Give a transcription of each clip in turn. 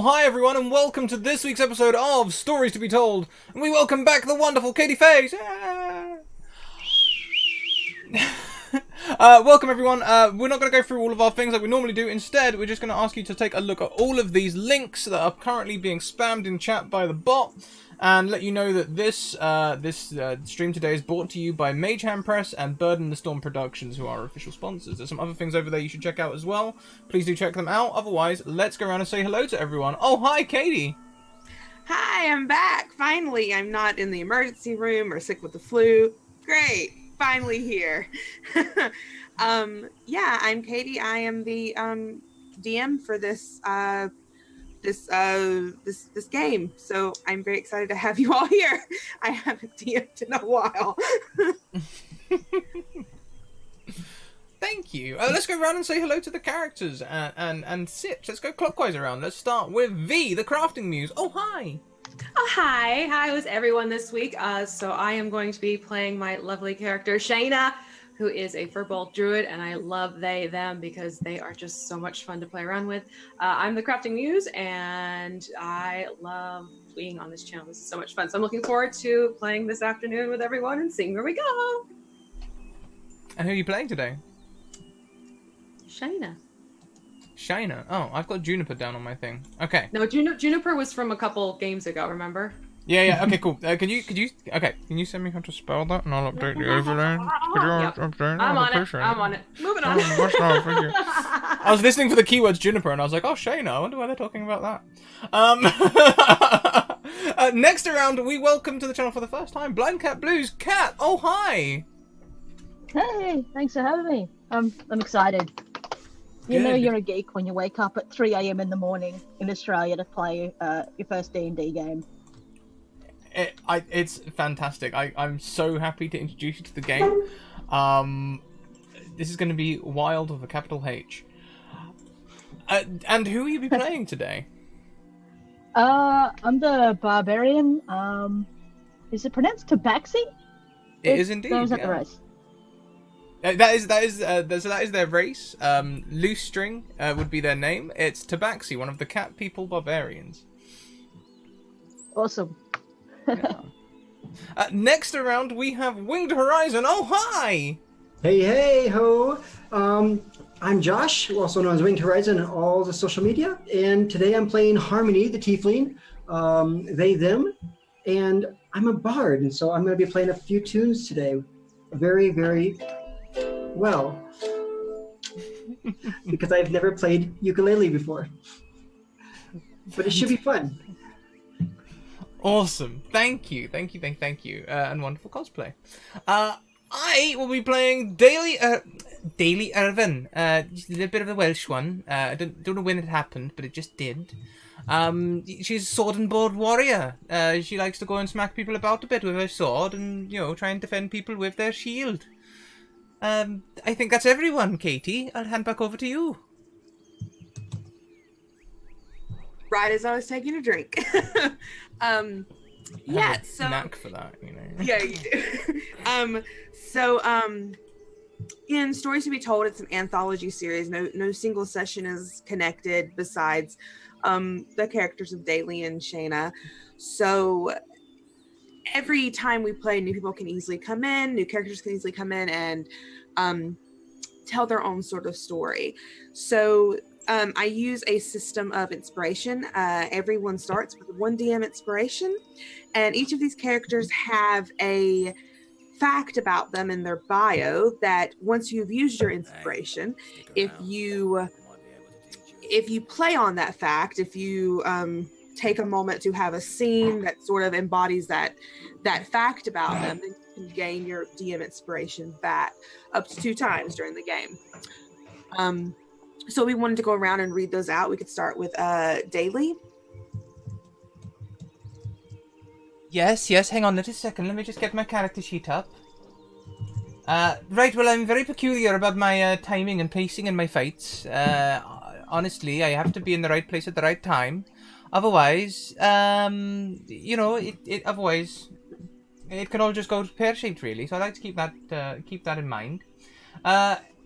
hi everyone, and welcome to this week's episode of Stories to be Told. And we welcome back the wonderful Katie Faye. Welcome everyone. We're not going to go through all of our things like we normally do. Instead, we're just going to ask you to take a look at all of these links that are currently being spammed in chat by the bot, and let you know that this stream today is brought to you by Mage Hand Press and Bird in the Storm Productions, who are our official sponsors. There's some other things over there you should check out as well. Please do check them out. Otherwise, let's go around and say hello to everyone. Oh, hi, Katie. Hi, I'm back. Finally, I'm not in the emergency room or sick with the flu. Great. Finally here. Yeah, I'm Katie. I am the DM for this this game. So I'm very excited to have you all here. I haven't DM'd in a while. Thank you. Let's go around and say hello to the characters and sit. Let's go clockwise around. Let's start with V, the crafting muse. Oh, hi. Oh, hi. Hi with everyone this week. So I am going to be playing my lovely character, Shayna, who is a Firbolg Druid, and I love they, them, because they are just so much fun to play around with. I'm the Crafting Muse, and I love being on this channel. This is so much fun. So I'm looking forward to playing this afternoon with everyone and seeing where we go. And who are you playing today? Shayna. Shayna. Oh, I've got Juniper down on my thing. Okay. No, Juniper was from a couple games ago, remember? Yeah. Okay, cool. Can you send me how to spell that, and I'll update the overlay? Yep. I'm on it. Moving on. I was listening for the keywords Juniper, and I was like, oh, Shayna. I wonder why they're talking about that. Next around, we welcome to the channel for the first time, Blind Cat Blues. Cat. Oh, hi. Hey, thanks for having me. I'm excited. You know you're a geek when you wake up at 3 a.m. in the morning in Australia to play your first D&D game. It's fantastic. I'm so happy to introduce you to the game. This is going to be wild with a capital H. And who will you be playing today? I'm the barbarian. Is it pronounced Tabaxi? It is indeed. That was at the race. That is their race. Loose String would be their name. It's Tabaxi, one of the cat people barbarians. Awesome. Yeah. Next around, we have Winged Horizon. Oh, hi! Hey ho! I'm Josh, also known as Winged Horizon on all the social media, and today I'm playing Harmony, the Tiefling, they, them, and I'm a bard, and so I'm going to be playing a few tunes today. Very, very well, because I've never played ukulele before, but it should be fun. Awesome. Thank you. And wonderful cosplay. I will be playing Daily Irvin. Just a little bit of a Welsh one. I don't know when it happened, but it just did. She's a sword and board warrior. She likes to go and smack people about a bit with her sword and, try and defend people with their shield. I think that's everyone, Katie. I'll hand back over to you. Right as I was taking a drink. Yeah, so knack for that, Yeah, you do. In Stories to be Told, it's an anthology series. No single session is connected besides the characters of Daly and Shayna. So every time we play, new people can easily come in, new characters can easily come in and tell their own sort of story. So I use a system of inspiration. Everyone starts with one DM inspiration, and each of these characters have a fact about them in their bio that once you've used your inspiration, if you play on that fact, if you take a moment to have a scene that sort of embodies that fact about them, then you can gain your DM inspiration back up to 2 times during the game. So we wanted to go around and read those out. We could start with Daly. Yes, hang on a little second. Let me just get my character sheet up. Right, well, I'm very peculiar about my timing and pacing in my fights. Honestly, I have to be in the right place at the right time. Otherwise, otherwise, it can all just go pear-shaped, really. So I like to keep that in mind.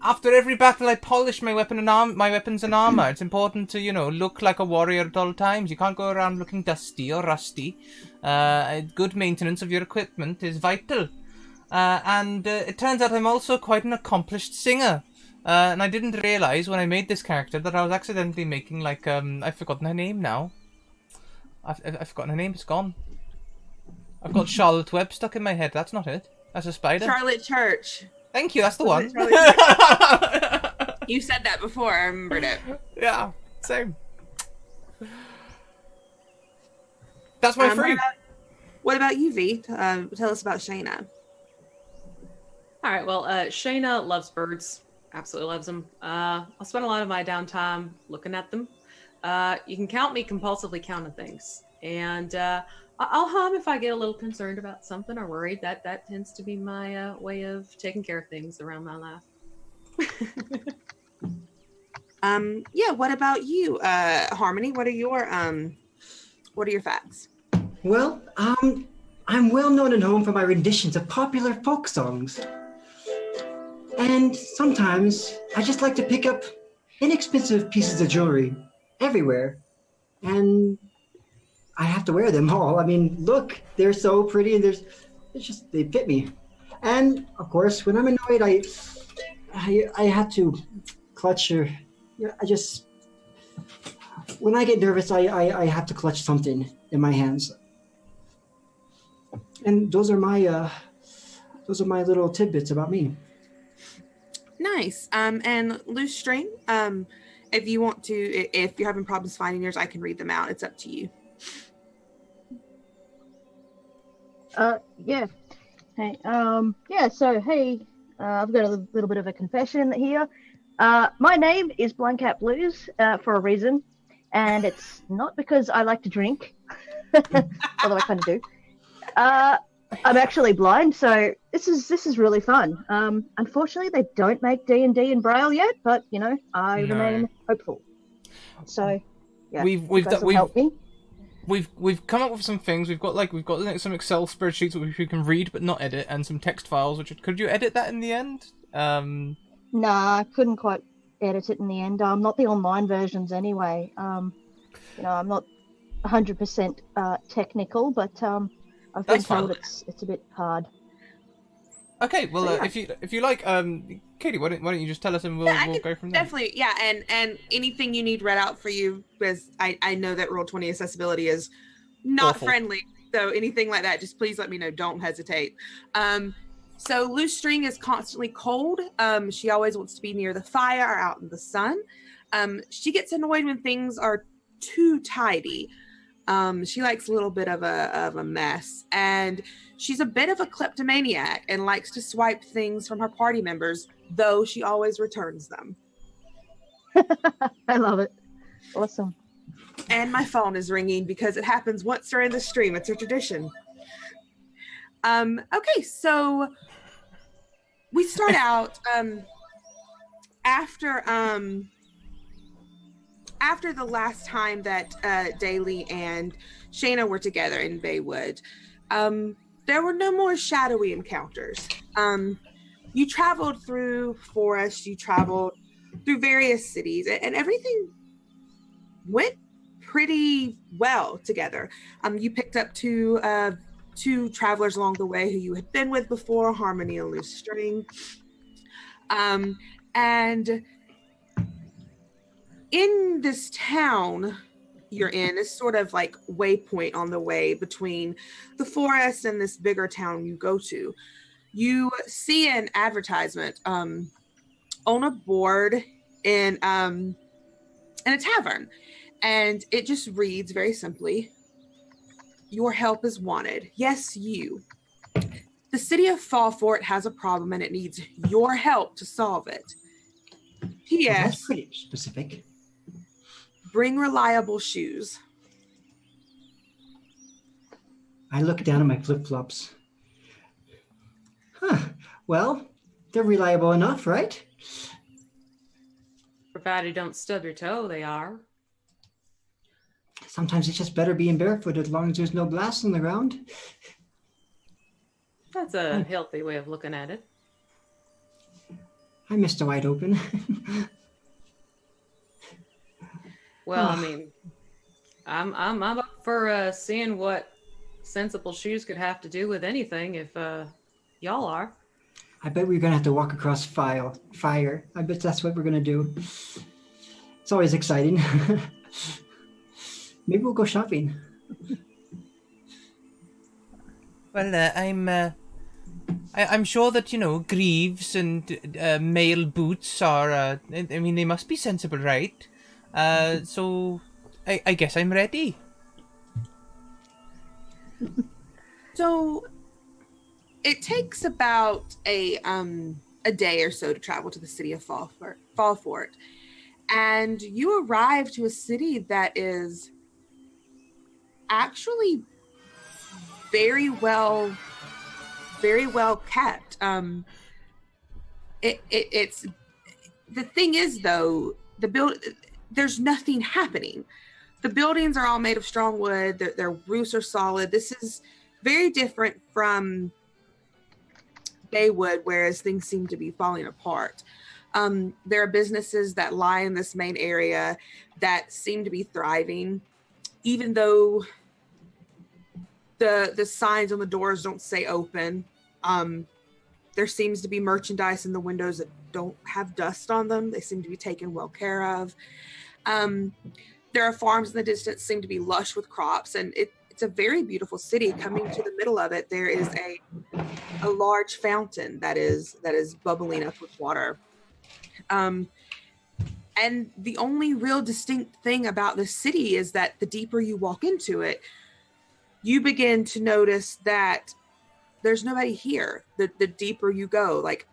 After every battle, I polish my weapons and armor. It's important to, look like a warrior at all times. You can't go around looking dusty or rusty. Good maintenance of your equipment is vital. And it turns out I'm also quite an accomplished singer. And I didn't realize when I made this character that I was accidentally making, like, I've forgotten her name now. I've forgotten her name, it's gone. I've got Charlotte Webb stuck in my head. That's not it. That's a spider. Charlotte Church. Thank you, that's the one. You said that before, I remembered it. Yeah, same. That's my free. What about you, V? Tell us about Shayna. All right, well, Shayna loves birds. Absolutely loves them. I'll spend a lot of my downtime looking at them. You can count me compulsively counting things. And I'll hum if I get a little concerned about something or worried. That tends to be my way of taking care of things around my life. Yeah, what about you, Harmony? What are your facts? Well, I'm well known at home for my renditions of popular folk songs. And sometimes I just like to pick up inexpensive pieces of jewelry everywhere. And I have to wear them all. I mean, look, they're so pretty and they fit me. And of course, when I'm annoyed, I have to clutch when I get nervous, I have to clutch something in my hands. And those are my little tidbits about me. Nice. And Loose String, if you want to, if you're having problems finding yours, I can read them out. It's up to you. Yeah. Hey, I've got a little bit of a confession here. My name is Blind Cat Blues for a reason, and it's not because I like to drink, although I kind of do. I'm actually blind, so this is really fun. Unfortunately, they don't make D&D in Braille yet, but I remain hopeful. So, yeah, we've helped me. We've come up with some things. We've got some Excel spreadsheets which we can read but not edit, and some text files. Could you edit that in the end? Nah, I couldn't quite edit it in the end. Not the online versions anyway. I'm not 100% technical, but I've been told it's a bit hard. Okay, well, so, yeah. if you like, Katie, why don't you just tell us and we'll go from there. Definitely, yeah, and anything you need read out for you, because I know that Roll20 accessibility is not awful. Friendly, so anything like that, just please let me know. Don't hesitate. So Loose String is constantly cold. She always wants to be near the fire or out in the sun. She gets annoyed when things are too tidy. She likes a little bit of a mess, and she's a bit of a kleptomaniac and likes to swipe things from her party members, though she always returns them. I love it. Awesome. And my phone is ringing because it happens once during the stream. It's a tradition. Okay, so we start out after the last time that Daly and Shayna were together in Baywood. There were no more shadowy encounters. You traveled through forests, you traveled through various cities, and everything went pretty well together. You picked up two travelers along the way who you had been with before, Harmony and Loose String. And in this town you're in, is sort of like waypoint on the way between the forest and this bigger town you go to. You see an advertisement on a board in a tavern, and it just reads very simply, "Your help is wanted." Yes, you. The city of Fallfort has a problem and it needs your help to solve it. P.S. Well, that's pretty specific. Bring reliable shoes. I look down at my flip-flops. Huh. Well, they're reliable enough, right? Provided you don't stub your toe, they are. Sometimes it's just better being barefoot as long as there's no glass on the ground. That's a healthy way of looking at it. I missed a wide open. Well, I Ah. mean, I'm up for seeing what sensible shoes could have to do with anything if y'all are. I bet we're gonna have to walk across fire. I bet that's what we're gonna do. It's always exciting. Maybe we'll go shopping. Well, I'm sure that, greaves and male boots are, I mean, they must be sensible, right? So I guess I'm ready. So it takes about a day or so to travel to the city of Fallfort, and you arrive to a city that is actually very well kept. It's the thing is though, there's nothing happening. The buildings are all made of strong wood. Their roofs are solid. This is very different from Baywood, whereas things seem to be falling apart. There are businesses that lie in this main area that seem to be thriving, even though the signs on the doors don't say open. There seems to be merchandise in the windows that don't have dust on them. They seem to be taken well care of. There are farms in the distance seem to be lush with crops, and it's a very beautiful city. Coming to the middle of it, there is a large fountain that is bubbling up with water. And the only real distinct thing about this city is that the deeper you walk into it, you begin to notice that there's nobody here. The deeper you go, like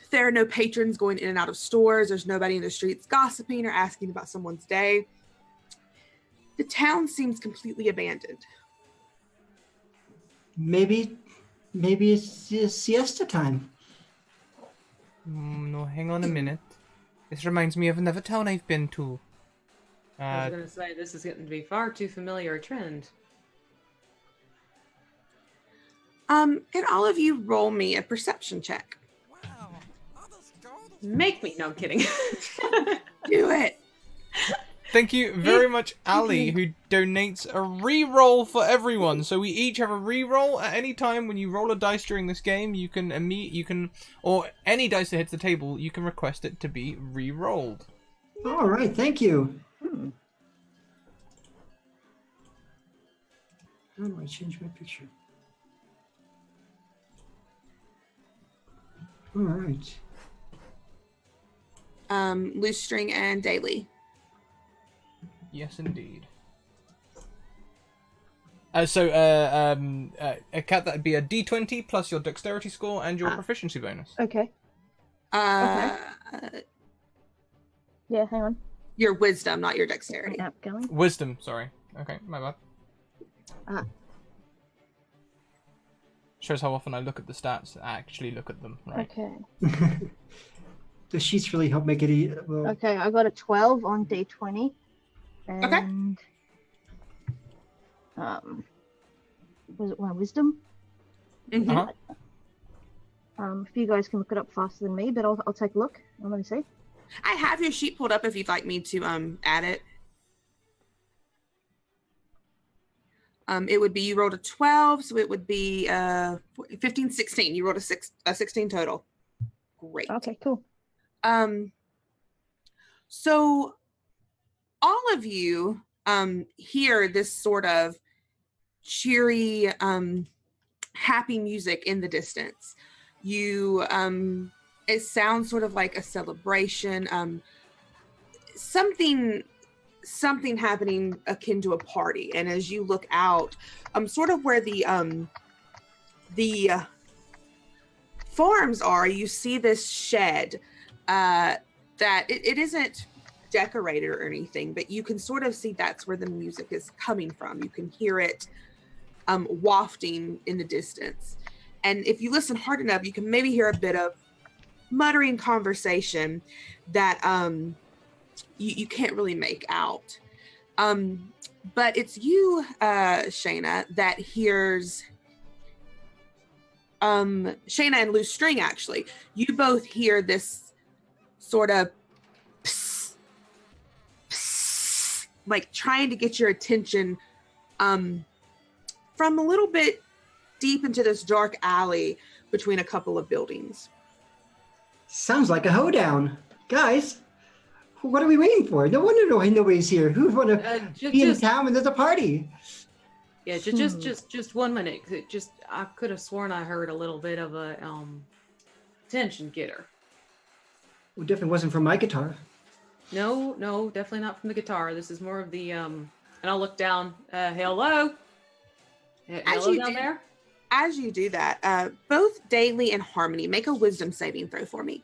there are no patrons going in and out of stores. There's nobody in the streets gossiping or asking about someone's day. The town seems completely abandoned. Maybe it's siesta time. No, hang on a minute. This reminds me of another town I've been to. I was going to say, this is getting to be far too familiar a trend. Can all of you roll me a perception check? Make me. No, I'm kidding. Do it. Thank you very much, Ali, who donates a re-roll for everyone. So we each have a re-roll at any time. When you roll a dice during this game, you can, or any dice that hits the table, you can request it to be re-rolled. All right, thank you. How do I change my picture? All right. Loose String and Daily. Yes, indeed. A cat, that'd be a D20 plus your dexterity score and your proficiency bonus. Okay. Yeah, hang on. your wisdom, not your dexterity. App going. Wisdom, sorry. Okay, my bad. Shows how often I look at the stats. I actually look at them. Right. Okay. The sheets really help make it well. Okay, I got a 12 on D20. And was it my wisdom? Mm-hmm. Uh-huh. If you guys can look it up faster than me, but I'll take a look. I'm gonna see. I have your sheet pulled up if you'd like me to add it. It would be, you rolled a 12, so it would be 15, 16. You rolled a 16 total. Great. Okay, cool. So all of you hear this sort of cheery, happy music in the distance. You, it sounds sort of like a celebration, something happening akin to a party. And as you look out, sort of where the farms are, you see this shed that it isn't decorated or anything, but you can sort of see that's where the music is coming from. You can hear it wafting in the distance. And if you listen hard enough, you can maybe hear a bit of muttering conversation that you can't really make out. But it's you, Shayna, that hears Shayna and Loose String, actually. You both hear this sort of like trying to get your attention from a little bit deep into this dark alley between a couple of buildings. Sounds like a hoedown. Guys, what are we waiting for? No wonder nobody's here. Who would want to be in town when there's a party? Yeah, just 1 minute. I could have sworn I heard a little bit of a attention getter. Well, definitely wasn't from my guitar. No, definitely not from the guitar. This is more of the and I'll look down. Hello? Hello down there? As you do that, both Daily and Harmony make a wisdom saving throw for me.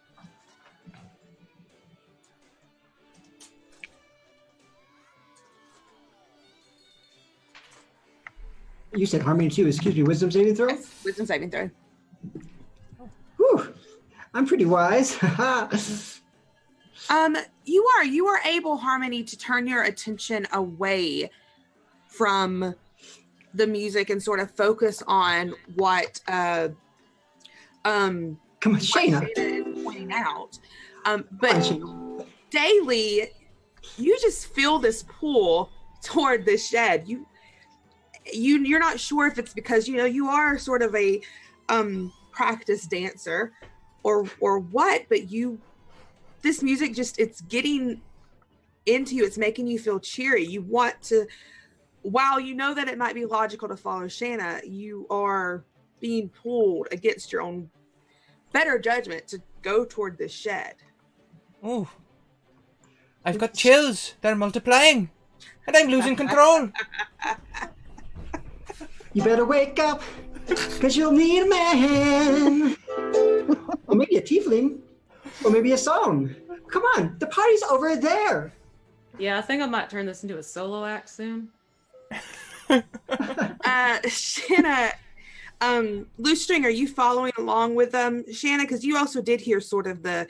You said Harmony too. Excuse me, wisdom saving throw? Yes, wisdom saving throw. Whew, I'm pretty wise. You are able, Harmony, to turn your attention away from the music and sort of focus on what Come on, Shayna. Shayna is pointing out. But Daily, you just feel this pull toward the shed. You're not sure if it's because you are sort of a practice dancer or what, but this music it's getting into you. It's making you feel cheery. You want to, while you know that it might be logical to follow Shanna, you are being pulled against your own better judgment to go toward the shed. Oh, I've got chills. They're multiplying, and I'm losing control. You better wake up, because you'll need a man. Or maybe a tiefling. Or maybe a song. Come on, the party's over there. Yeah, I think I might turn this into a solo act soon. Shanna, Loose String, are you following along with Shanna? Because you also did hear sort of the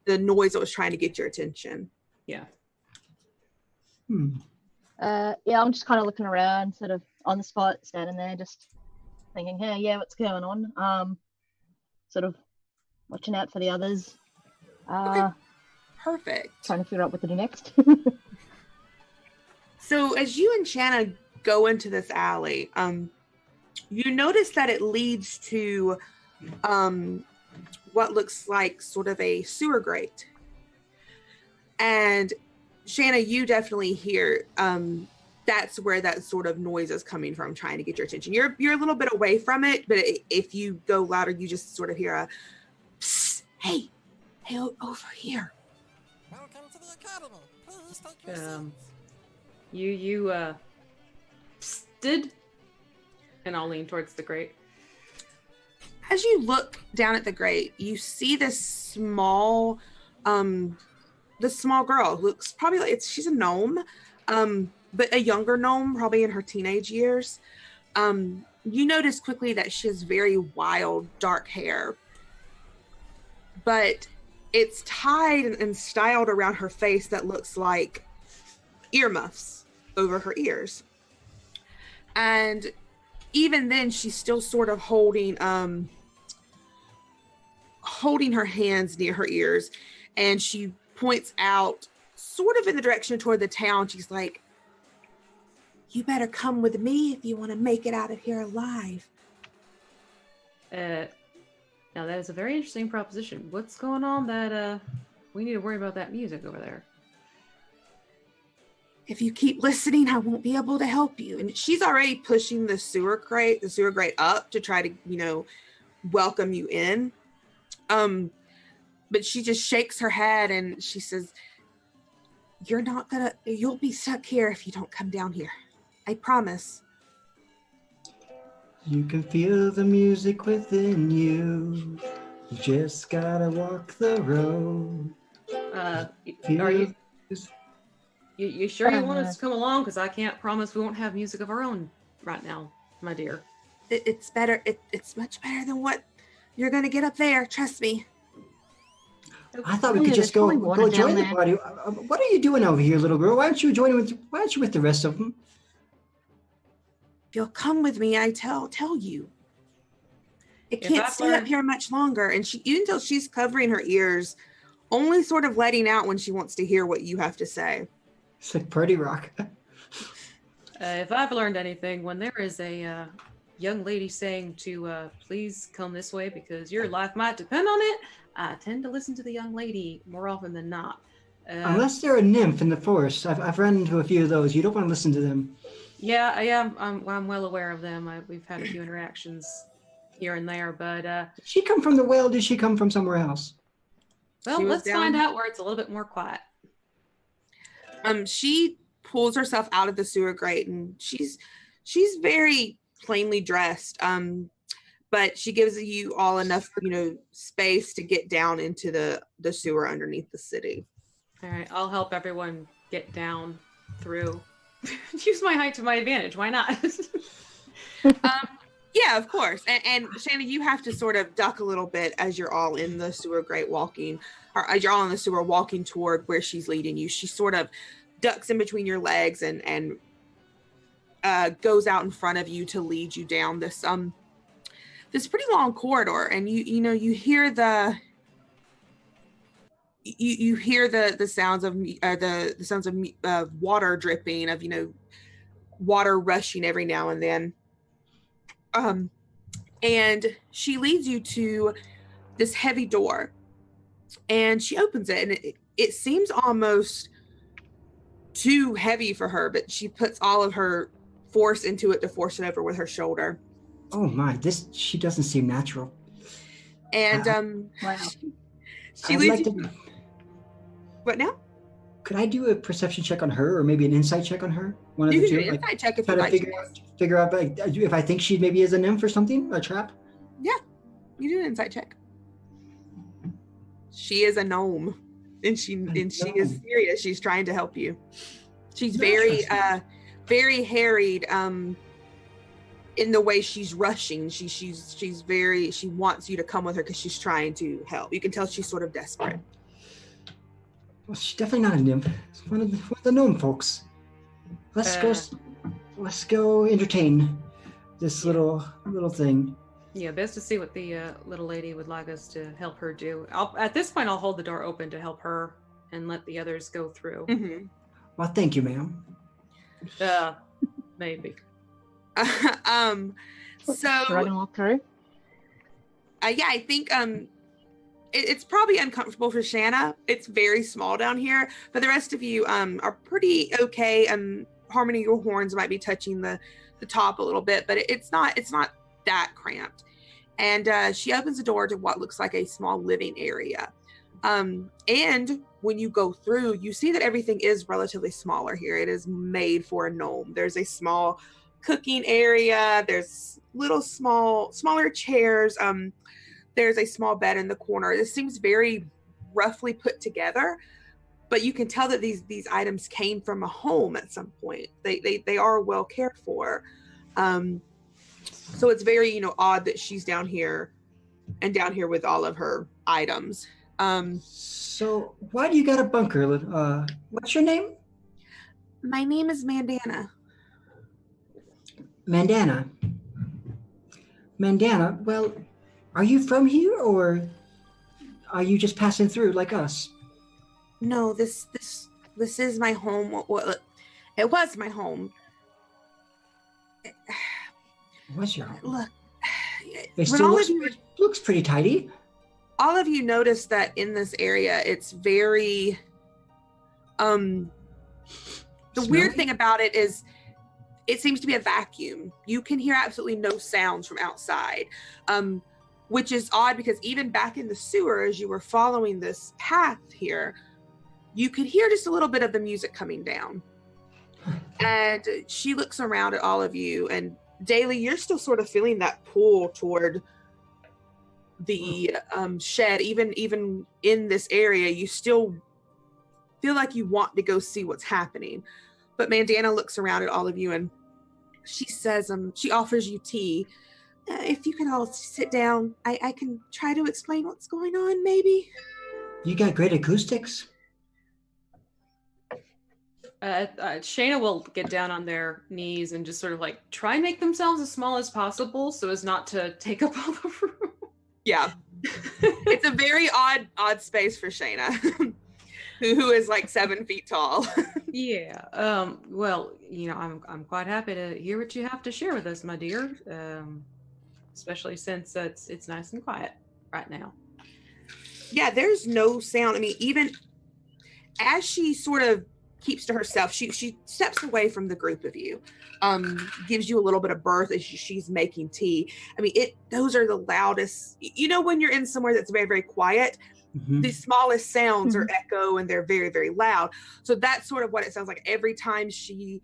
noise that was trying to get your attention. Yeah. Yeah, I'm just kind of looking around, sort of on the spot, standing there, just thinking, hey, yeah, what's going on? Sort of watching out for the others. Okay. Perfect. Trying to figure out what to do next. So as you and Shanna go into this alley, you notice that it leads to what looks like sort of a sewer grate. And Shanna, you definitely hear that's where that sort of noise is coming from, trying to get your attention. You're a little bit away from it, but if you go louder, you just sort of hear a psst, hey, over here. Welcome to the academy. Please take your seats. You did, and I'll lean towards the grate. As you look down at the grate, you see this small girl who looks probably like she's a gnome, but a younger gnome, probably in her teenage years. You notice quickly that she has very wild, dark hair, but it's tied and styled around her face that looks like earmuffs over her ears. And even then, she's still sort of holding her hands near her ears, and she points out sort of in the direction toward the town. She's like, you better come with me if you want to make it out of here alive. Now that is a very interesting proposition. What's going on that we need to worry about that music over there? If you keep listening, I won't be able to help you. And she's already pushing the sewer grate up to try to, welcome you in. But she just shakes her head and she says, you'll be stuck here if you don't come down here. I promise. You can feel the music within you. You just gotta walk the road. Are you sure you want us to come along? Because I can't promise we won't have music of our own right now, my dear. It's better. It's much better than what you're going to get up there. Trust me. I thought we could just go join the party. What are you doing over here, little girl? Why aren't you with the rest of them? If you'll come with me, I tell you. It can't stay up here much longer. And until she's covering her ears only sort of letting out when she wants to hear what you have to say. It's like party rock. If I've learned anything, when there is a young lady saying to please come this way because your life might depend on it, I tend to listen to the young lady more often than not. Unless they're a nymph in the forest. I've run into a few of those. You don't want to listen to them. Yeah, I'm well aware of them. We've had a few interactions here and there, but Did she come from the well? Did she come from somewhere else? well, let's find out where it's a little bit more quiet. She pulls herself out of the sewer grate, and she's very plainly dressed. But she gives you all enough, space to get down into the sewer underneath the city. All right, I'll help everyone get down through. Use my height to my advantage. Why not? Yeah, of course. And Shanna, you have to sort of duck a little bit as you're all in the sewer grate walking, or as you're all in the sewer walking toward where she's leading you. She sort of ducks in between your legs and goes out in front of you to lead you down this pretty long corridor. And you hear the sounds of the sounds of water dripping, of water rushing every now and then. And she leads you to this heavy door, and she opens it, and it seems almost too heavy for her, but she puts all of her force into it to force it over with her shoulder. Oh my, she doesn't seem natural. And Wow. she leads you. What now? Could I do a perception check on her, or maybe an insight check on her? One of You the can two. do an insight check if try you to like. figure out like, if I think she maybe is a nymph or something, a trap. Yeah, you do an insight check. She is a gnome, and she is serious. She's trying to help you. She's very harried in the way she's rushing. She wants you to come with her because she's trying to help. You can tell she's sort of desperate. Well, she's definitely not a nymph. It's one of the gnome folks. Let's go entertain this little thing. Yeah, best to see what the little lady would like us to help her do. At this point, I'll hold the door open to help her and let the others go through. Mm-hmm. Well, thank you, ma'am. Maybe. So Dragon walk through. yeah, I think it's probably uncomfortable for Shanna. It's very small down here, but the rest of you are pretty okay. Harmony, your horns might be touching the top a little bit, but it's not that cramped. And she opens the door to what looks like a small living area. And when you go through, you see that everything is relatively smaller here. It is made for a gnome. There's a small cooking area. There's smaller chairs. There's a small bed in the corner. This seems very roughly put together, but you can tell that these items came from a home at some point. They are well cared for. So it's very, odd that she's down here with all of her items. So why do you got a bunker? What's your name? My name is Mandana. Mandana, well, are you from here, or are you just passing through like us? No, this is my home. Well, it was my home. What's your home? Look, It still looks pretty tidy. All of you notice that in this area, it's very, the weird thing about it is it seems to be a vacuum. You can hear absolutely no sounds from outside, which is odd because even back in the sewer, as you were following this path here, you could hear just a little bit of the music coming down. And she looks around at all of you, and Daly, you're still sort of feeling that pull toward the shed. Even in this area, you still feel like you want to go see what's happening. But Mandana looks around at all of you, and she says, she offers you tea. If you can all sit down, I can try to explain what's going on, maybe. You got great acoustics. Shayna will get down on their knees and just sort of try and make themselves as small as possible so as not to take up all the room. Yeah. It's a very odd space for Shayna, who is like 7 feet tall. Yeah. Well, I'm quite happy to hear what you have to share with us, my dear. Especially since it's nice and quiet right now. Yeah, there's no sound. I mean, even as she sort of keeps to herself, she steps away from the group of you, gives you a little bit of berth as she's making tea. I mean, those are the loudest. When you're in somewhere that's very, very quiet, the smallest sounds are echo and they're very, very loud. So that's sort of what it sounds like every time she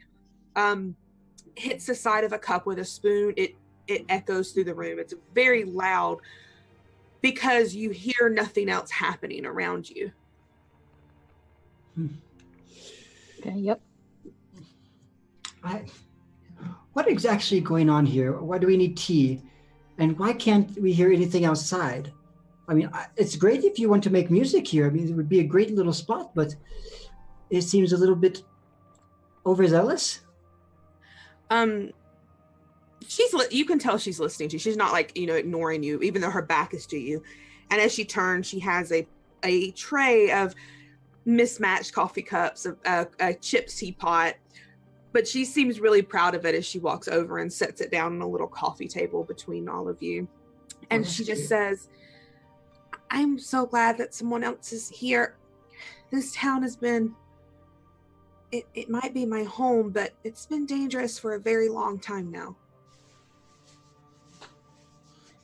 hits the side of a cup with a spoon. It echoes through the room. It's very loud because you hear nothing else happening around you. Okay, yep. What is actually going on here? Why do we need tea? And why can't we hear anything outside? I mean, it's great if you want to make music here. I mean, it would be a great little spot, but it seems a little bit overzealous. You can tell she's listening to you. She's not like, ignoring you, even though her back is to you. And as she turns, she has a tray of mismatched coffee cups, a chipped teapot, but she seems really proud of it as she walks over and sets it down on a little coffee table between all of you. And she just says, I'm so glad that someone else is here. This town has been, it might be my home, but it's been dangerous for a very long time now.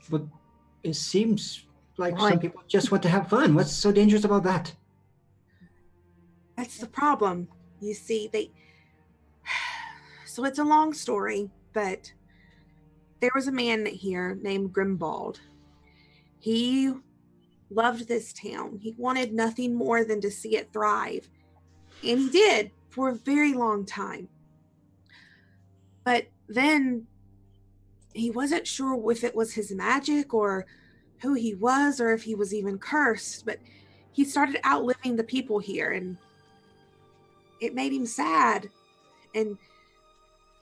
But it seems like some people just want to have fun. What's so dangerous about that? That's the problem. You see, so it's a long story, but there was a man here named Grimbald. He loved this town. He wanted nothing more than to see it thrive. And he did for a very long time. But then he wasn't sure if it was his magic or who he was or if he was even cursed, but he started outliving the people here, and it made him sad, and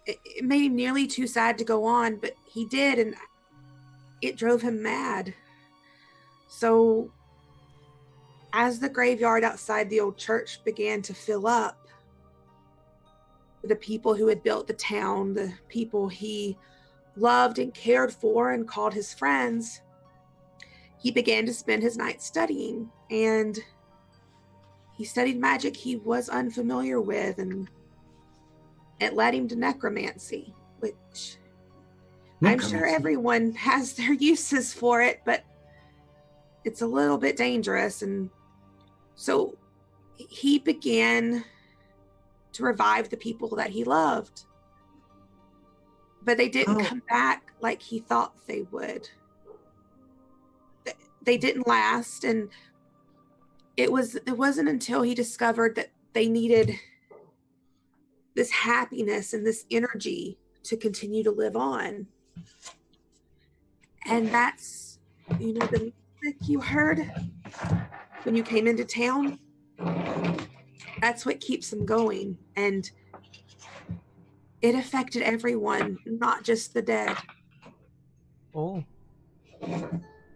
it made him nearly too sad to go on, but he did, and it drove him mad. So as the graveyard outside the old church began to fill up, the people who had built the town, the people he loved and cared for and called his friends, he began to spend his nights studying, and he studied magic he was unfamiliar with, and it led him to necromancy, which I'm sure everyone has their uses for it, but it's a little bit dangerous. And so he began to revive the people that he loved, but they didn't come back like he thought they would. They didn't last, and it wasn't until he discovered that they needed this happiness and this energy to continue to live on. And that's, the music you heard when you came into town, that's what keeps them going. And it affected everyone, not just the dead. Oh.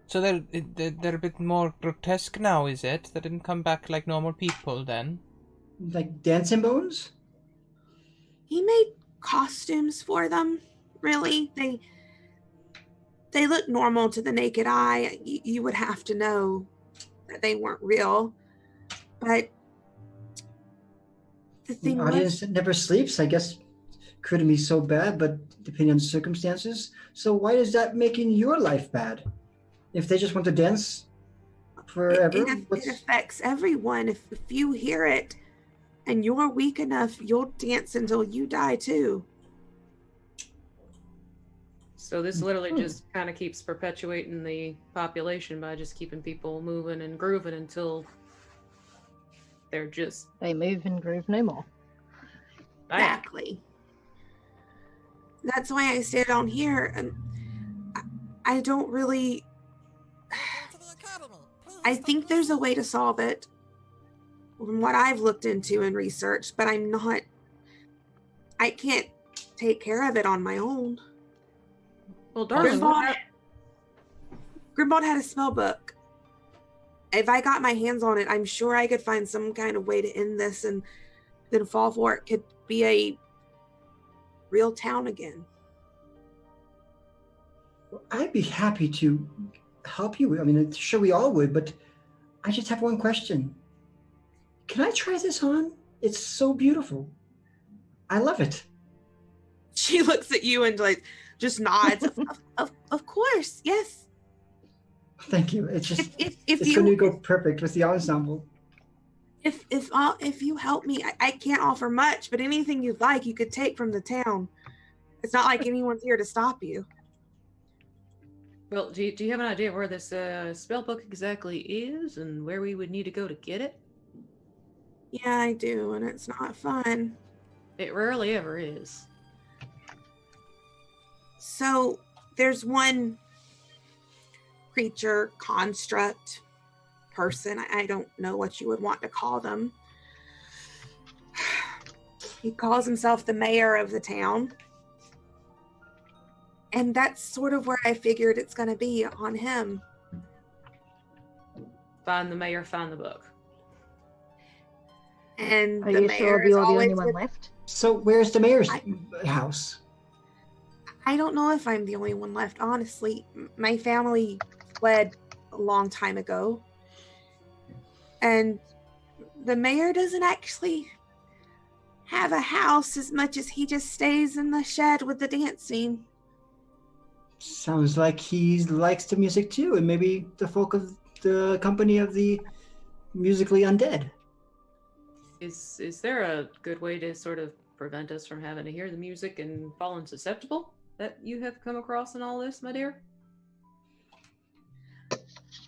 So they're a bit more grotesque now, is it? They didn't come back like normal people then? Like dancing bones? He made costumes for them, really. They look normal to the naked eye. You would have to know that they weren't real. But the thing was, audience that never sleeps, I guess, couldn't be so bad, but depending on circumstances. So why is that making your life bad? If they just want to dance forever? It affects everyone. If you hear it and you're weak enough, you'll dance until you die too. So this literally just kind of keeps perpetuating the population by just keeping people moving and grooving until they move and groove no more. Exactly. That's why I stayed on here, and I don't really. I think there's a way to solve it from what I've looked into and researched, but I can't take care of it on my own. Well, darling, Grimbald had a spell book, if I got my hands on it, I'm sure I could find some kind of way to end this, and then Fall Fort could be a real town again. I'd be happy to help you. I mean, sure we all would, but I just have one question. Can I try this on? It's so beautiful. I love it. She looks at you and like just nods. Of course, yes. Thank you. It's just If it's you going to go perfect with the ensemble. if you help me, I can't offer much, but anything you'd like, you could take from the town. It's not like anyone's here to stop you. Well, do you have an idea where this spell book exactly is and where we would need to go to get it? Yeah, I do, and it's not fun. It rarely ever is. So there's one creature, construct, person. I don't know what you would want to call them. He calls himself the mayor of the town. And that's sort of where I figured it's going to be, on him. Find the mayor, find the book. And Are the you mayor sure is you're the always only one with- left? So where's the mayor's house? I don't know if I'm the only one left, honestly. My family fled a long time ago. And the mayor doesn't actually have a house as much as he just stays in the shed with the dancing. Sounds like he likes the music too, and maybe the folk of the company of the musically undead. Is there a good way to sort of prevent us from having to hear the music and falling susceptible that you have come across in all this, my dear?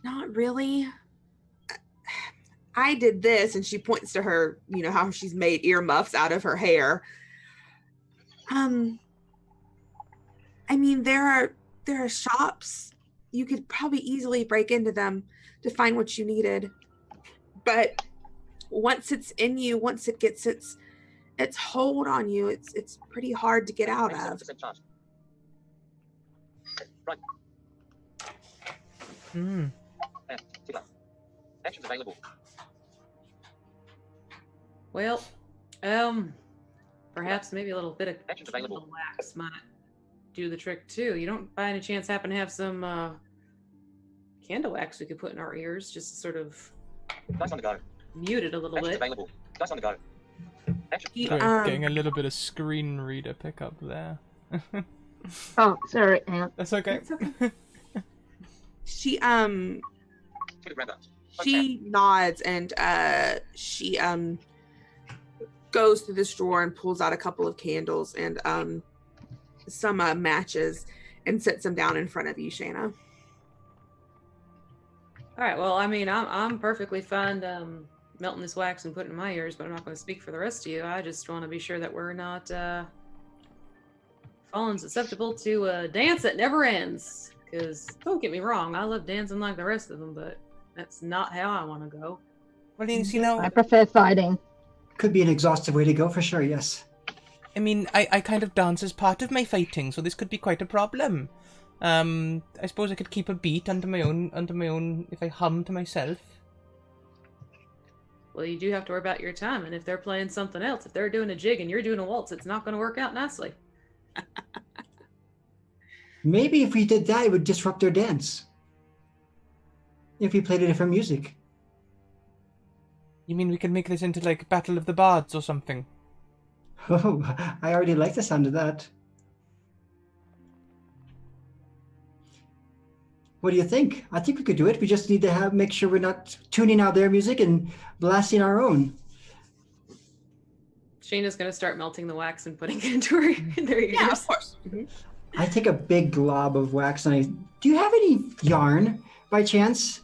Not really. I did this, and she points to her, you know, how she's made earmuffs out of her hair. I mean, there are shops. You could probably easily break into them to find what you needed. But once it's in you, once it gets its hold on you, it's pretty hard to get out of. Right. Actions available. Well, perhaps maybe a little bit of Actions available. candle wax might do the trick too. You don't by any chance happen to have some candle wax we could put in our ears, just to sort of Dice on the go. mute it a little Actions bit? available. Dice on the go. Action. He, Getting a little bit of screen reader pickup there. Oh, sorry. Hang on. That's okay. It's okay. she To the grabber. she nods, and she goes through this drawer and pulls out a couple of candles and some matches and sets them down in front of you, Shayna. All right. Well, I mean, I'm perfectly fine melting this wax and putting it in my ears, but I'm not going to speak for the rest of you. I just want to be sure that we're not falling susceptible to a dance that never ends. Because don't get me wrong, I love dancing like the rest of them, but that's not how I want to go. Well, you know, I prefer fighting. Could be an exhaustive way to go for sure, yes. I mean, I kind of dance as part of my fighting, so this could be quite a problem. I suppose I could keep a beat under my own if I hum to myself. Well, you do have to worry about your time, and if they're playing something else, if they're doing a jig and you're doing a waltz, it's not going to work out nicely. Maybe if we did that, it would disrupt their dance. If we played a different music. You mean we could make this into like Battle of the Bards or something? Oh, I already like the sound of that. What do you think? I think we could do it. We just need to make sure we're not tuning out their music and blasting our own. Shayna's going to start melting the wax and putting it into their ears. Yeah, of course. I take a big glob of wax and do you have any yarn by chance,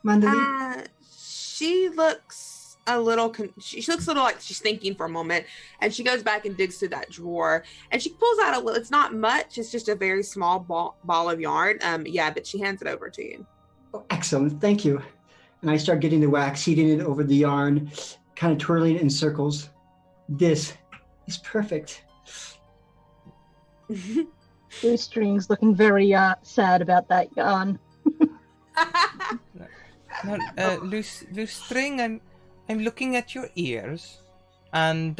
Mandali? She looks a little she looks a little like she's thinking for a moment, and she goes back and digs through that drawer, and she pulls out a little, it's not much, it's just a very small ball of yarn. But she hands it over to you. Oh, excellent, thank you. And I start getting the wax, heating it over the yarn, kind of twirling it in circles. This is perfect. Blue String's looking very sad about that yarn. Now, loose string. I'm looking at your ears, and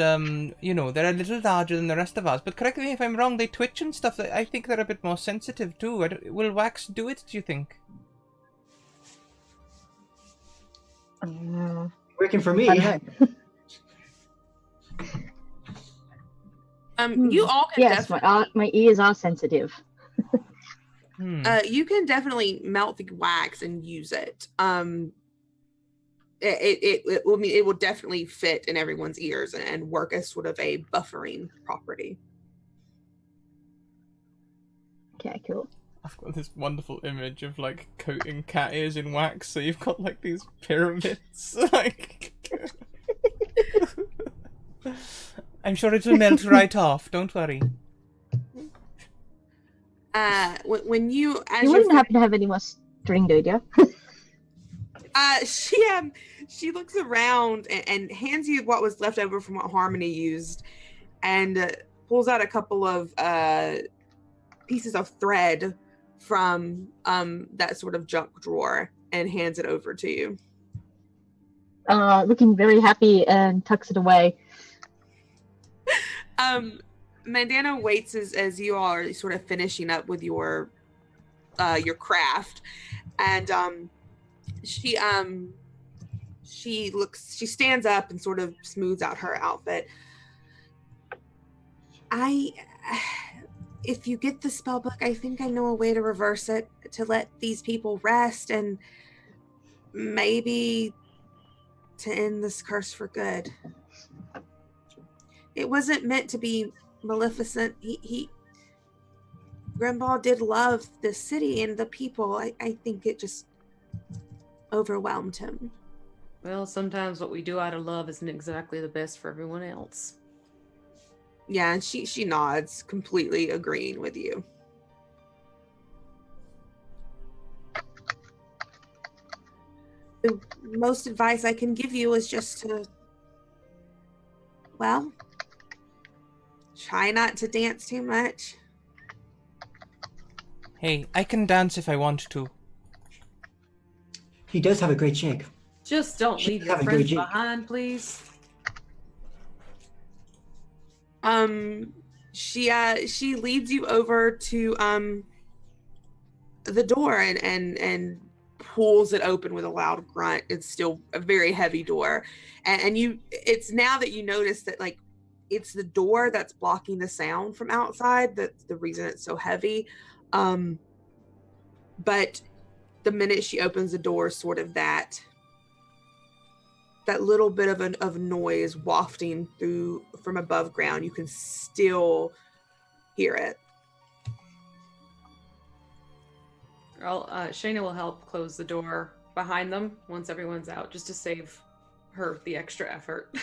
you know, they're a little larger than the rest of us. But correct me if I'm wrong. They twitch and stuff. I think they're a bit more sensitive too. Will wax do it? Do you think? Working for me. I don't know. You all can Yes, my ears are sensitive. you can definitely melt the wax and use it. It will definitely fit in everyone's ears and work as sort of a buffering property. Okay, cool. I've got this wonderful image of like coating cat ears in wax, so you've got like these pyramids. Like, I'm sure it'll melt right off. Don't worry. When you, as You wouldn't happen to have any more string, do you? she looks around and hands you what was left over from what Harmony used, and pulls out a couple of pieces of thread from that sort of junk drawer and hands it over to you. Looking very happy and tucks it away. Mandana waits as you all are sort of finishing up with your craft, and she stands up and sort of smooths out her outfit. If you get the spell book, I think I know a way to reverse it to let these people rest and maybe to end this curse for good. It wasn't meant to be maleficent. Grimball did love the city and the people. I think it just overwhelmed him. Well, sometimes what we do out of love isn't exactly the best for everyone else. Yeah, and she nods, completely agreeing with you. The most advice I can give you is just to, well, try not to dance too much. Hey, I can dance if I want to. He does have a great shake. Just don't She leave does your have a great friends jig. behind, please. She leads you over to the door and pulls it open with a loud grunt. It's still a very heavy door, and it's now that you notice that like it's the door that's blocking the sound from outside. That's the reason it's so heavy. But the minute she opens the door, sort of that little bit of noise wafting through from above ground, you can still hear it. Shayna will help close the door behind them once everyone's out, just to save her the extra effort.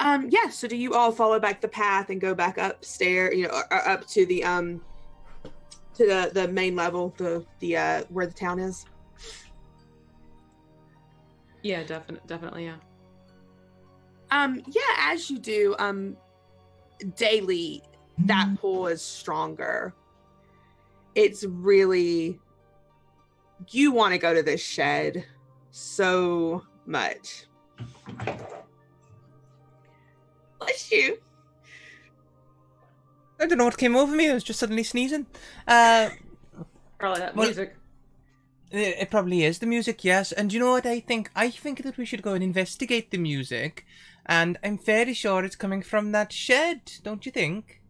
Yeah, so do you all follow back the path and go back upstairs, or up to the main level, the where the town is? Yeah, definitely, yeah. Yeah, as you do, daily that pull is stronger. It's really, you want to go to this shed so much. Bless you. I don't know what came over me. I was just suddenly sneezing. Probably that music. It probably is the music, yes. And you know what I think? I think that we should go and investigate the music. And I'm fairly sure it's coming from that shed, don't you think?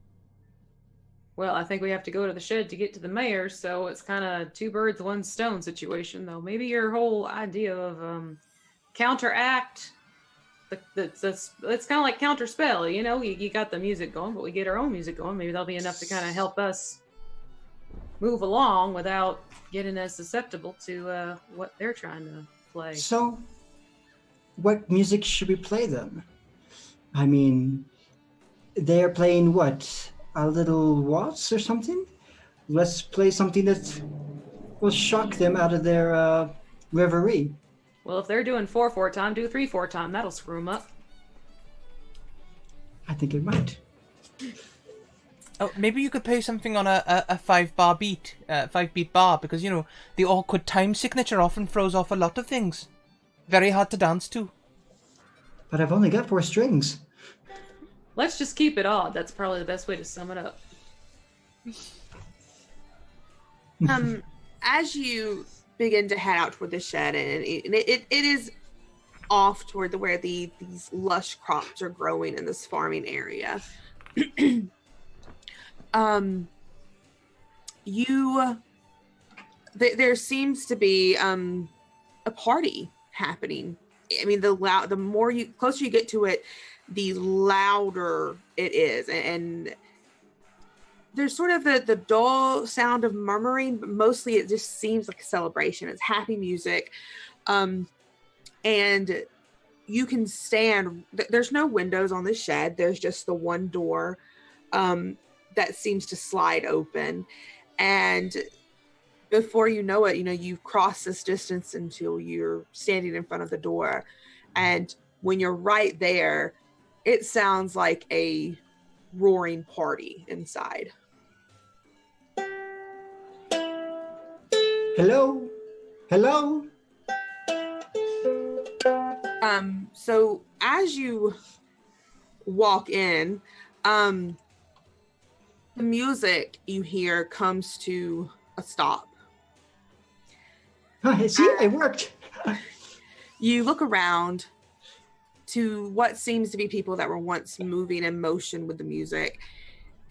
Well, I think we have to go to the shed to get to the mayor, so it's kind of two birds, one stone situation, though. Maybe your whole idea of counteract, it's kind of like counterspell, you got the music going, but we get our own music going. Maybe that'll be enough to kind of help us move along without getting as susceptible to what they're trying to play. So, what music should we play then? I mean, they're playing what? A little waltz or something? Let's play something that will shock them out of their reverie. Well, if they're doing 4/4 time, do 3/4 time. That'll screw them up. I think it might. Oh, maybe you could play something on a 5-bar beat, 5-beat bar, because, you know, the awkward time signature often throws off a lot of things. Very hard to dance to. But I've only got 4 strings. Let's just keep it odd. That's probably the best way to sum it up. As you begin to head out toward the shed, and it is off toward where these lush crops are growing in this farming area. There seems to be a party happening. I mean, the more closer you get to it, the louder it is, and there's sort of the dull sound of murmuring, but mostly it just seems like a celebration. It's happy music, and you can stand. There's no windows on the shed. There's just the one door that seems to slide open, and before you know it, you've crossed this distance until you're standing in front of the door, and when you're right there, it sounds like a roaring party inside. Hello? Hello? So as you walk in, the music you hear comes to a stop. See, it worked. You look around to what seems to be people that were once moving in motion with the music,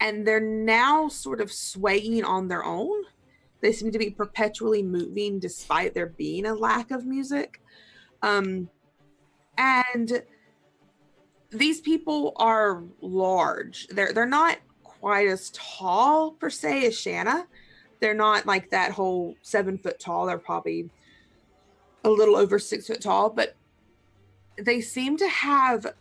and they're now sort of swaying on their own. They seem to be perpetually moving despite there being a lack of music. And these people are large. They're not quite as tall per se as Shanna. They're not like that whole 7 foot tall. They're probably a little over 6 foot tall, but they seem to have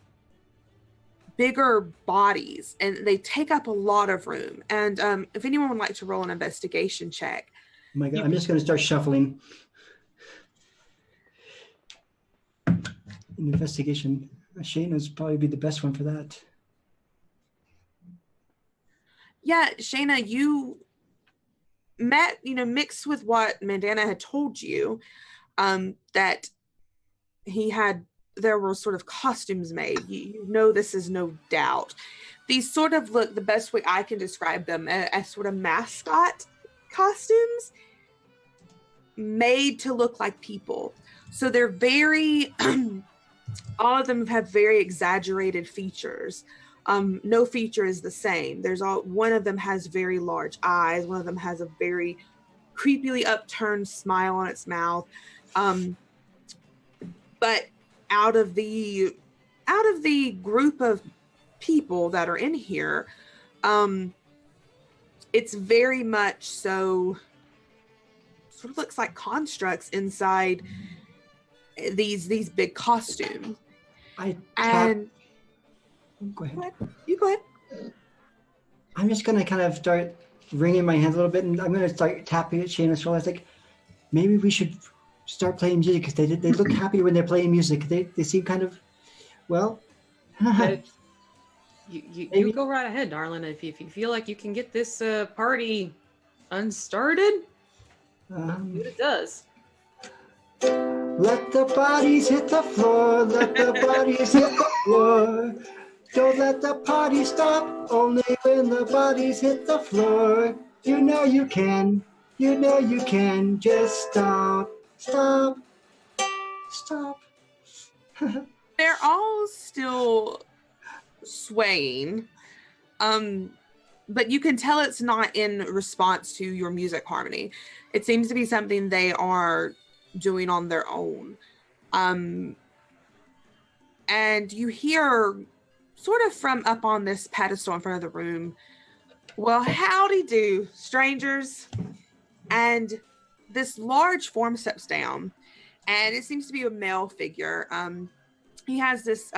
bigger bodies and they take up a lot of room. And if anyone would like to roll an investigation check. Oh my God, I'm just going to start shuffling. An investigation. Shayna's probably be the best one for that. Yeah, Shayna, you met, mixed with what Mandana had told you, that there were sort of costumes made. You know this is no doubt. These sort of look, the best way I can describe them, as sort of mascot costumes made to look like people. So they're very, all of them have very exaggerated features. No feature is the same. One of them has very large eyes. One of them has a very creepily upturned smile on its mouth. But out of the group of people that are in here, it's very much so sort of looks like constructs inside these big costumes. Go ahead. You go ahead. I'm just going to kind of start wringing my hands a little bit, and I'm going to start tapping at Shayna's shoulder. I was like, maybe we should start playing music, because they look happy when they're playing music. They seem kind of, well. You go right ahead, darling. If you feel like you can get this party unstarted, see what it does. Let the bodies hit the floor. Let the bodies hit the floor. Don't let the party stop. Only when the bodies hit the floor. You know you can. You know you can. Just stop. Stop. Stop. They're all still swaying. But you can tell it's not in response to your music harmony. It seems to be something they are doing on their own. And you hear sort of from up on this pedestal in front of the room, well, howdy do, strangers. And this large form steps down, and it seems to be a male figure. He has this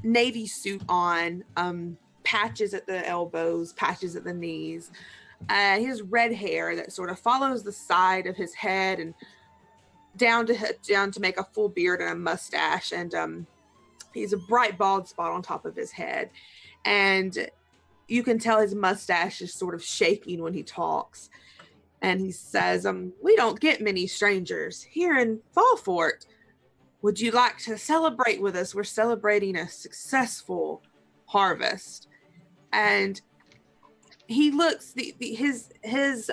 navy suit on, patches at the elbows, patches at the knees. He has red hair that sort of follows the side of his head and down to make a full beard and a mustache. And he's a bright bald spot on top of his head. And you can tell his mustache is sort of shaking when he talks. And he says, we don't get many strangers here in Fallfort. Would you like to celebrate with us? We're celebrating a successful harvest. And he looks, his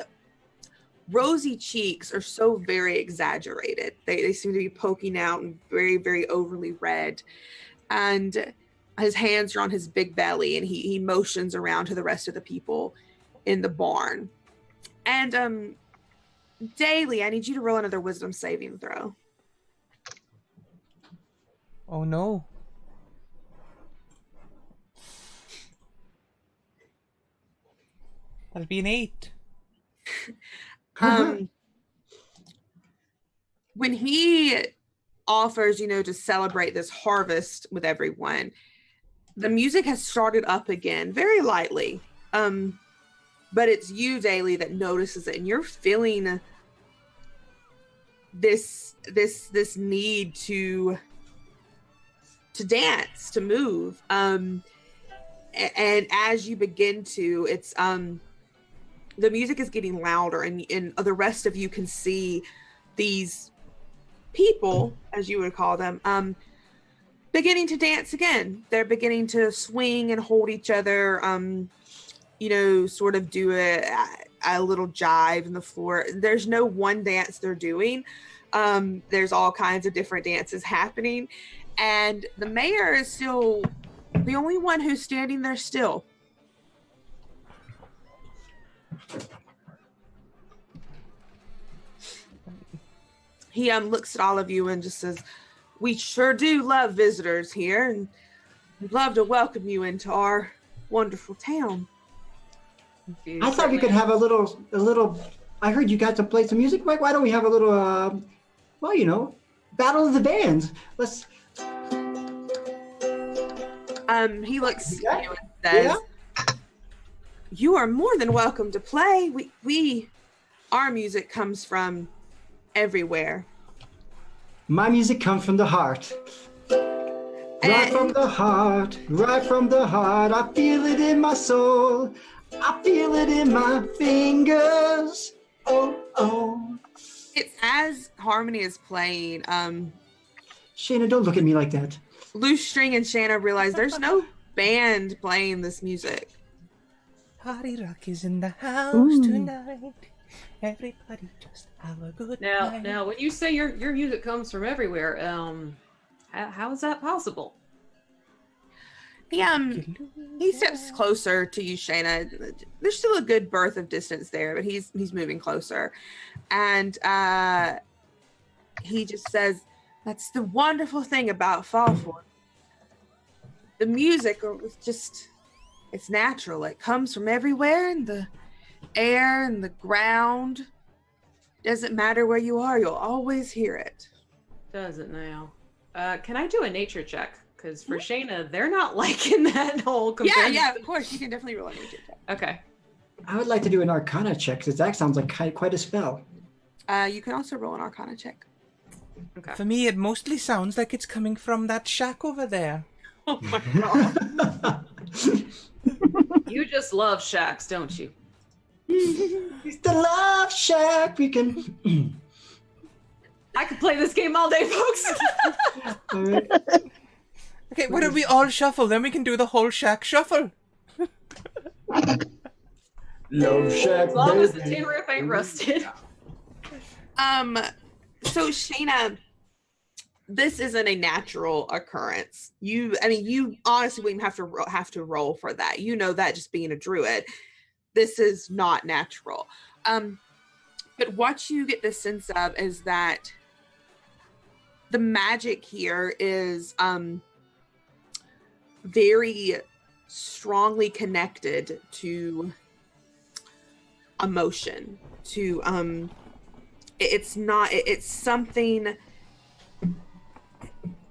rosy cheeks are so very exaggerated. They seem to be poking out and very, very overly red. And his hands are on his big belly, and he motions around to the rest of the people in the barn. And Daly, I need you to roll another wisdom saving throw. Oh no. That'll be an 8. When he offers, to celebrate this harvest with everyone, the music has started up again, very lightly. But it's you, Daly, that notices it, and you're feeling this need to dance, to move. And as you begin to, it's the music is getting louder, and the rest of you can see these people, as you would call them, beginning to dance again. They're beginning to swing and hold each other, sort of do a little jive in the floor. There's no one dance they're doing. There's all kinds of different dances happening. And the mayor is still the only one who's standing there still. He looks at all of you and just says, we sure do love visitors here, and we'd love to welcome you into our wonderful town. I thought we could have a little. I heard you got to play some music. Why don't we have a little? Battle of the bands. Let's. He looks at you and says, "You are more than welcome to play. Our music comes from everywhere. My music comes from the heart. Right from the heart. Right from the heart. I feel it in my soul. I feel it in my fingers. Oh. It's as Harmony is playing. Shayna, don't look at me like that. Loose String and Shanna realize there's no band playing this music. Party rock is in the house tonight. Everybody just have a good night. Now, when you say your music comes from everywhere, how is that possible? He steps closer to you, Shayna. There's still a good breadth of distance there, but he's moving closer. And he just says, that's the wonderful thing about Fallfort. The music it's natural. It comes from everywhere, and the air and the ground. Doesn't matter where you are, you'll always hear it. Does it now? Can I do a nature check? Because for Shayna, they're not liking that whole comparison. Yeah, of course. You can definitely roll a nature check. Okay. I would like to do an Arcana check, because that sounds like quite a spell. You can also roll an Arcana check. Okay. For me, it mostly sounds like it's coming from that shack over there. Oh my god. You just love shacks, don't you? It's the love shack. We can. I could play this game all day, folks. All right. Okay, why don't we all shuffle? Then we can do the whole shack shuffle. Love shack. As long as the tin roof ain't rusted. So Shayna, this isn't a natural occurrence. You honestly wouldn't have to roll for that. You know that just being a druid, this is not natural. But what you get the sense of is that the magic here is very strongly connected to emotion, to it's something,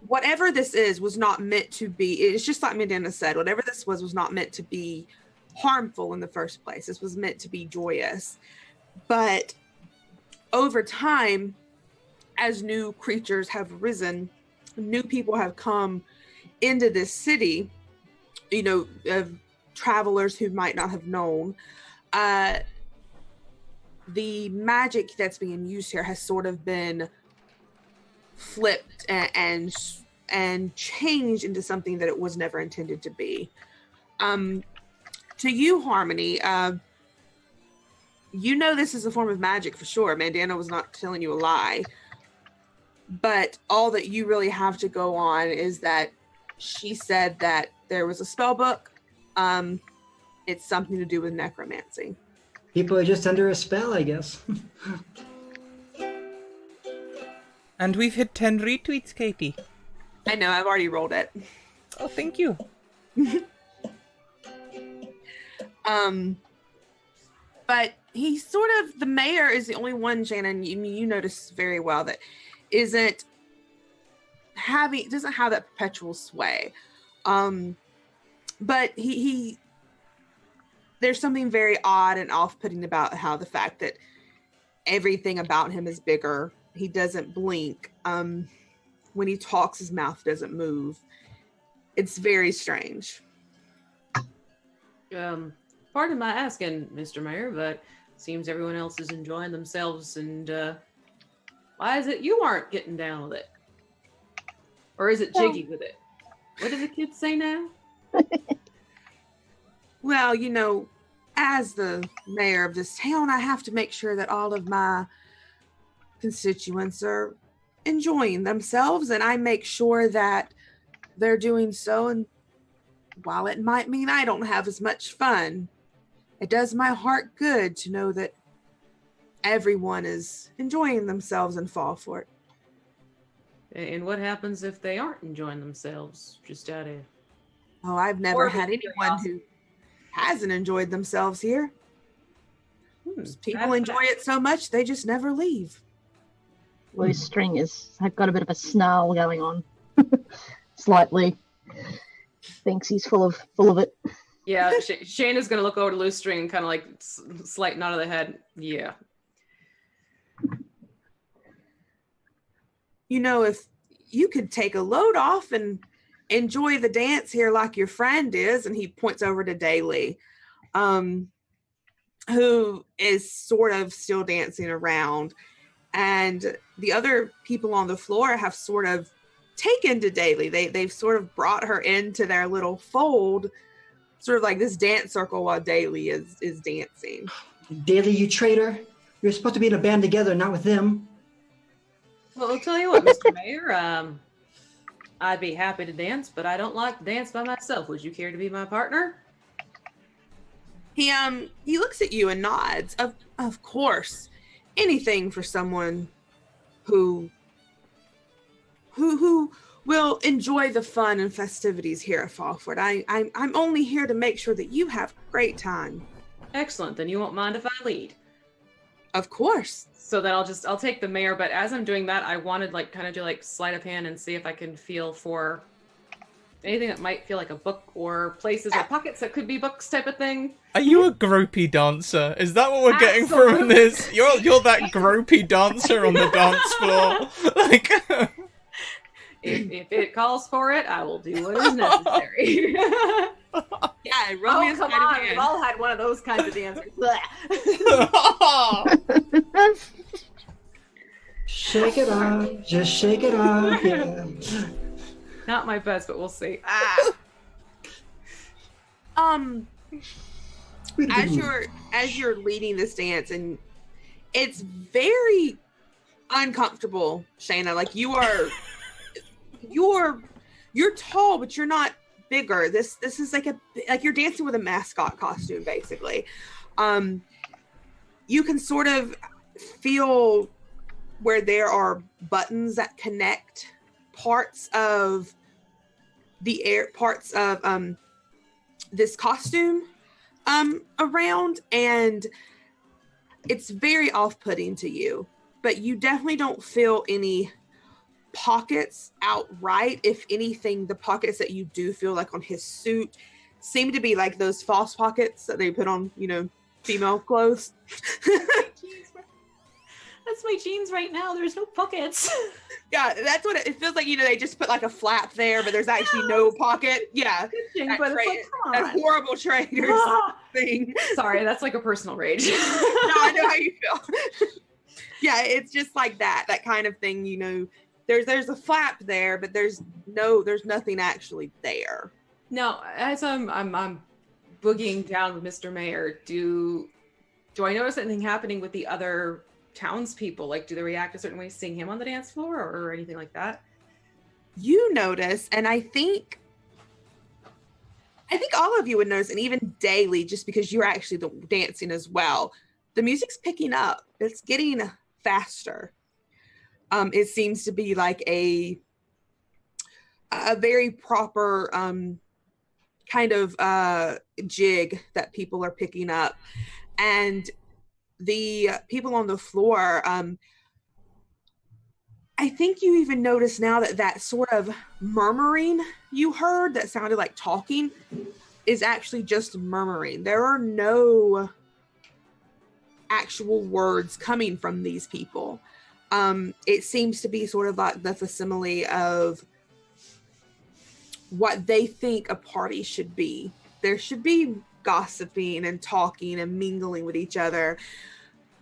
whatever this is was not meant to be. It's just like Mandana said, whatever this was not meant to be harmful in the first place. This was meant to be joyous. But over time, as new creatures have risen, new people have come into this city, travelers who might not have known, the magic that's being used here has sort of been flipped and changed into something that it was never intended to be. To you, Harmony, you know this is a form of magic for sure. Mandana was not telling you a lie. But all that you really have to go on is that she said that there was a spell book. It's something to do with necromancy. People are just under a spell, I guess. And we've hit 10 retweets, Katie. I know, I've already rolled it. Oh, thank you. But he's sort of, the mayor is the only one, Shannon, you notice very well, that doesn't have that perpetual sway. But he there's something very odd and off-putting about how the fact that everything about him is bigger. He doesn't blink. When he talks, his mouth doesn't move. It's very strange. Pardon my asking, Mr. Mayor, but it seems everyone else is enjoying themselves, and why is it you aren't getting down with it? Or is it jiggy with it? What do the kids say now? Well, you know, as the mayor of this town, I have to make sure that all of my constituents are enjoying themselves, and I make sure that they're doing so. And while it might mean I don't have as much fun, it does my heart good to know that everyone is enjoying themselves and fall for it. And what happens if they aren't enjoying themselves? Just out of... Oh, I've never had anyone who hasn't enjoyed themselves here. People enjoy it so much, they just never leave. Loose string has got a bit of a snarl going on. Slightly. Thinks he's full of it. Yeah, Shayna's gonna look over to Loose String and kind of like slight nod of the head. Yeah. You know, if you could take a load off and enjoy the dance here like your friend is, and he points over to Daly, who is sort of still dancing around, and the other people on the floor have sort of taken to Daly. They've sort of brought her into their little fold, sort of like this dance circle while Daly is dancing. Daly, you traitor. You're supposed to be in a band together, not with them. Well, I'll tell you what, Mr. Mayor, I'd be happy to dance, but I don't like to dance by myself. Would you care to be my partner? He looks at you and nods. Of course. Anything for someone who will enjoy the fun and festivities here at Fallford. I'm only here to make sure that you have a great time. Excellent. Then you won't mind if I lead. Of course. So then I'll take the mayor, but as I'm doing that, I wanted kind of do sleight of hand and see if I can feel for anything that might feel like a book or places or pockets that could be books type of thing. Are you a gropey dancer? Is that what we're getting from this? You're that gropey dancer on the dance floor. Like, if it calls for it, I will do what is necessary. Yeah, romance. Oh, come on. We've all had one of those kinds of dancers. Shake it off. Just shake it off. Yeah. Not my best, but we'll see. As you're leading this dance, and it's very uncomfortable, Shayna. Like you're tall, but you're not bigger. This is like you're dancing with a mascot costume, basically. You can sort of feel where there are buttons that connect parts of this costume around, and it's very off-putting to you, but you definitely don't feel any pockets outright. If anything, the pockets that you do feel like on his suit seem to be like those false pockets that they put on, female clothes. That's my jeans right now. There's no pockets. Yeah, that's what it feels like. They just put like a flap there, but there's actually no pocket. Yeah, that, But it's like, come that on. horrible trader's Ah! thing. Sorry, that's like a personal rage. No, I know how you feel. Yeah, it's just like that kind of thing. There's a flap there, but there's nothing actually there. Now, as I'm boogieing down with Mr. Mayor, do I notice anything happening with the other townspeople? Like, do they react a certain way seeing him on the dance floor or anything like that? You notice, and I think all of you would notice, and even Daily, just because you're actually dancing as well, the music's picking up. It's getting faster. It seems to be like a very proper kind of jig that people are picking up. And the people on the floor, I think you even notice now that sort of murmuring you heard that sounded like talking is actually just murmuring. There are no actual words coming from these people. It seems to be sort of like the facsimile of what they think a party should be. There should be gossiping and talking and mingling with each other,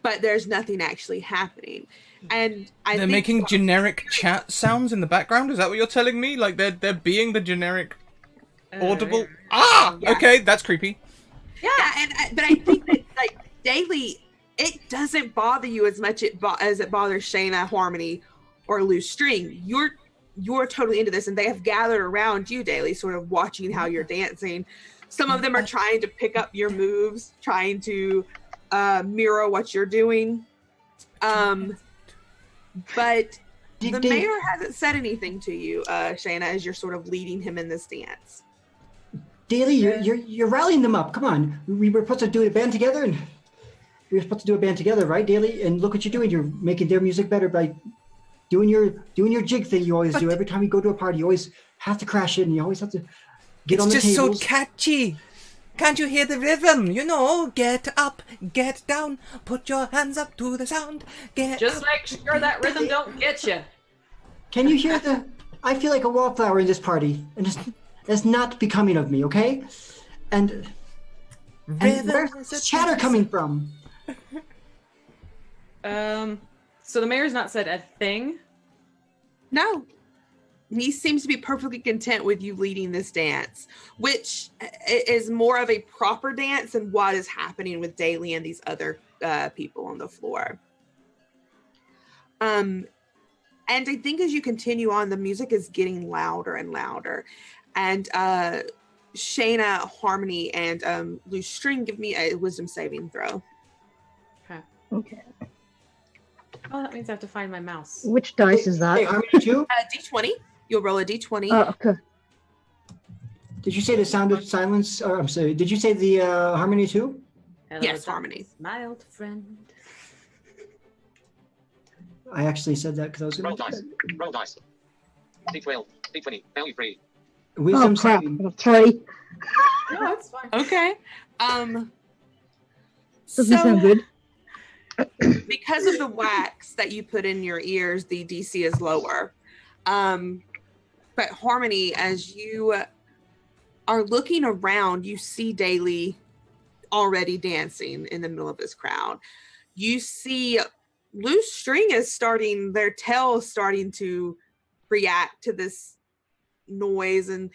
but there's nothing actually happening. And they're making generic chat sounds in the background. Is that what you're telling me? Like they're being the generic audible. Yeah. Okay, that's creepy. Yeah, but I think that like Daily, it doesn't bother you as much as it bothers Shayna, Harmony, or Loose String. You're totally into this, and they have gathered around you, Daily, sort of watching how you're dancing. Some of them are trying to pick up your moves, trying to mirror what you're doing. But the mayor hasn't said anything to you, Shayna, as you're sort of leading him in this dance. Daily, you're rallying them up. Come on, we were supposed to do a band together, right, Daily? And look what you're doing. You're making their music better by doing your jig thing you always do. Every time you go to a party, you always have to crash it, and you always have to get on the tables. It's just so catchy. Can't you hear the rhythm? Get up, get down, put your hands up to the sound. Just make sure that rhythm don't get you. Can you hear I feel like a wallflower in this party, and it's not becoming of me, okay? And where's this chatter coming from? So the mayor's not said a thing? No. He seems to be perfectly content with you leading this dance, which is more of a proper dance than what is happening with Daly and these other people on the floor. And I think as you continue on, the music is getting louder and louder. And Shayna, Harmony, and Loose String, give me a wisdom saving throw. Okay. Oh, that means I have to find my mouse. Which dice is that? Hey, Harmony 2? D20. You'll roll a D20. Oh, okay. Did you say the sound of silence? Or I'm sorry, did you say the Harmony 2? Hello, yes, Harmony. My old friend. I actually said that because I was Roll going dice. Roll dice. D12. D20. Value 3. Wisdom Oh crap! saving. I got 3. No, that's fine. Okay. Doesn't sound good. Because of the wax that you put in your ears, the DC is lower. But Harmony, as you are looking around, you see Daly already dancing in the middle of this crowd. You see Loose String is their tail is starting to react to this noise, and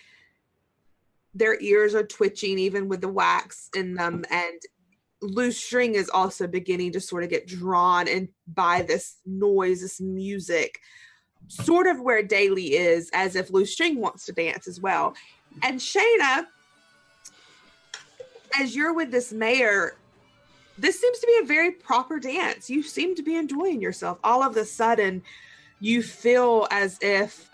their ears are twitching even with the wax in them. And Loose String is also beginning to sort of get drawn in by this noise, this music, sort of where Daly is, as if Loose String wants to dance as well. And Shayna, as you're with this mayor, this seems to be a very proper dance. You seem to be enjoying yourself. All of a sudden, you feel as if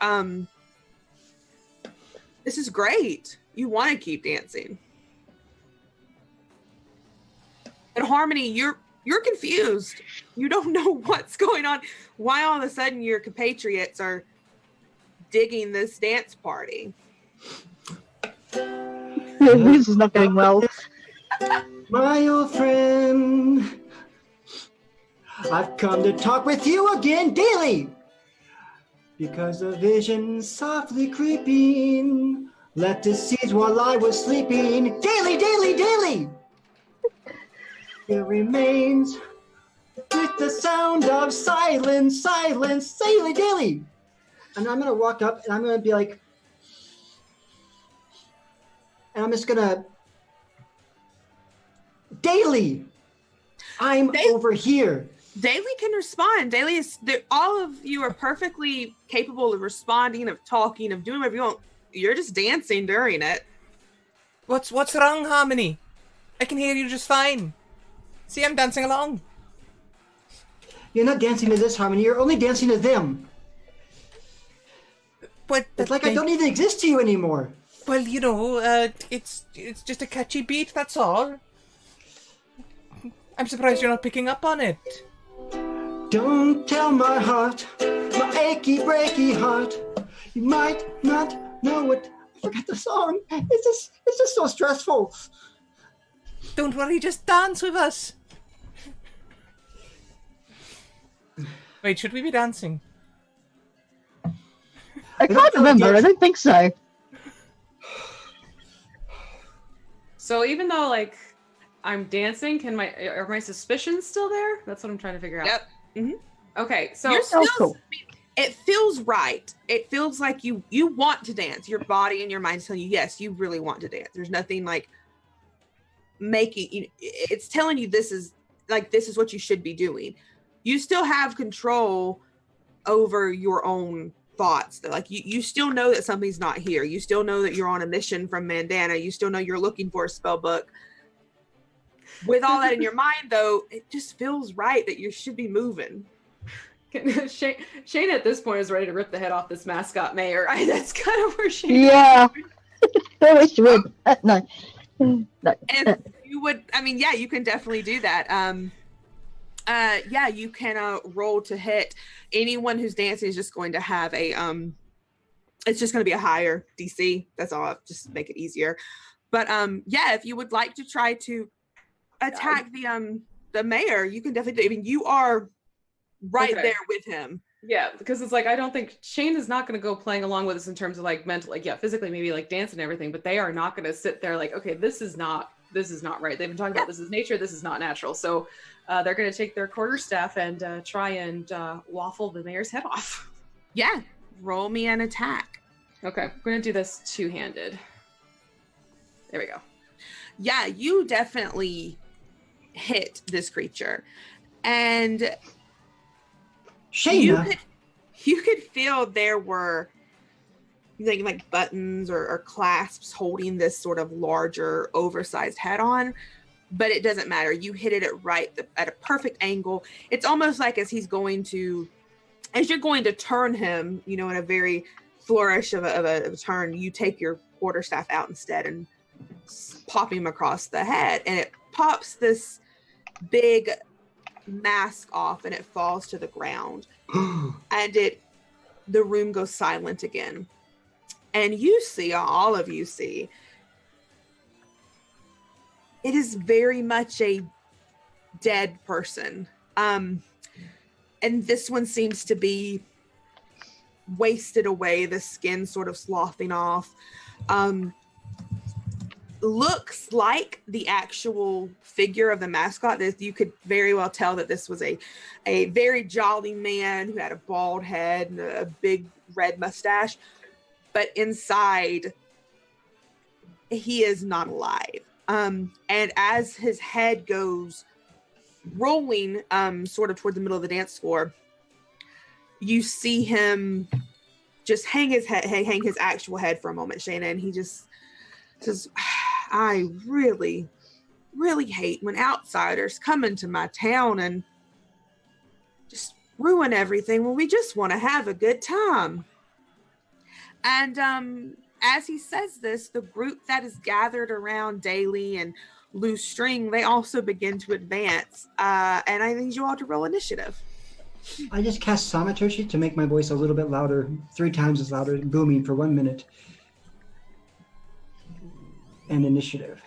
this is great. You want to keep dancing. And Harmony, you're confused. You don't know what's going on. Why all of a sudden your compatriots are digging this dance party? This is not going well. My old friend. I've come to talk with you again daily. Because a vision softly creeping left its seeds while I was sleeping. Daily, daily, daily. It remains with the sound of silence, silence, daily, daily. And I'm going to walk up and I'm going to be like, and I'm just going to, Daily, I'm over here. Daily can respond. Daily is, all of you are perfectly capable of responding, of talking, of doing whatever you want. You're just dancing during it. What's wrong, Harmony? I can hear you just fine. See, I'm dancing along. You're not dancing to this, Harmony. You're only dancing to them. But it's like I don't even exist to you anymore. Well, you know, it's just a catchy beat, that's all. I'm surprised you're not picking up on it. Don't tell my heart, my achy, breaky heart. You might not know it. I forgot the song. It's just so stressful. Don't worry, just dance with us. Wait, should we be dancing? I can't remember. I don't think so. So even though, like, I'm dancing, are my suspicions still there? That's what I'm trying to figure out. Yep. Mm-hmm. Okay, so you're still, cool. It feels right. It feels like you want to dance. Your body and your mind is telling you, yes, you really want to dance. There's nothing like making you. It's telling you this is what you should be doing. You still have control over your own thoughts. Like you still know that something's not here. You still know that you're on a mission from Mandana. You still know you're looking for a spell book. With all that in your mind, though, it just feels right that you should be moving. Shane at this point is ready to rip the head off this mascot mayor. That's kind of where Shane. Yeah. I wish you would. No. No. And you would. I mean, yeah, you can definitely do that. Yeah, you can roll to hit. Anyone who's dancing is just going to have a it's just going to be a higher DC. That's all. I'll just make it easier. But yeah, if you would like to try to attack the mayor, you can definitely do. I mean, you are right there with him. Yeah, because it's like, I don't think Shane is not going to go playing along with us in terms of like mental, like, yeah, physically maybe like dance and everything, but they are not going to sit there like, okay, this is not right. They've been talking about this is nature, this is not natural. So they're going to take their quarterstaff and try and waffle the mayor's head off. Yeah, roll me an attack. Okay, I'm going to do this two-handed. There we go. Yeah, you definitely hit this creature, and Shayna. You could feel there were like buttons or clasps holding this sort of larger, oversized head on, but it doesn't matter. You hit it right at a perfect angle. It's almost like as you're going to turn him, you know, in a very flourish of a turn, you take your quarterstaff out instead and pop him across the head, and it pops this big mask off and it falls to the ground. And the room goes silent again. And you see, all of you see, it is very much a dead person. And this one seems to be wasted away, the skin sort of sloughing off. Looks like the actual figure of the mascot. That you could very well tell that this was a very jolly man who had a bald head and a big red mustache, but inside he is not alive. And as his head goes rolling sort of toward the middle of the dance floor, you see him just hang his actual head for a moment, Shayna, and he just says, I really, really hate when outsiders come into my town and just ruin everything when we just want to have a good time. And as he says this, the group that is gathered around Daly and Loose String, they also begin to advance. And I need you all to roll initiative. I just cast Thaumaturgy to make my voice a little bit louder, 3 times as louder, booming for 1 minute. And initiative.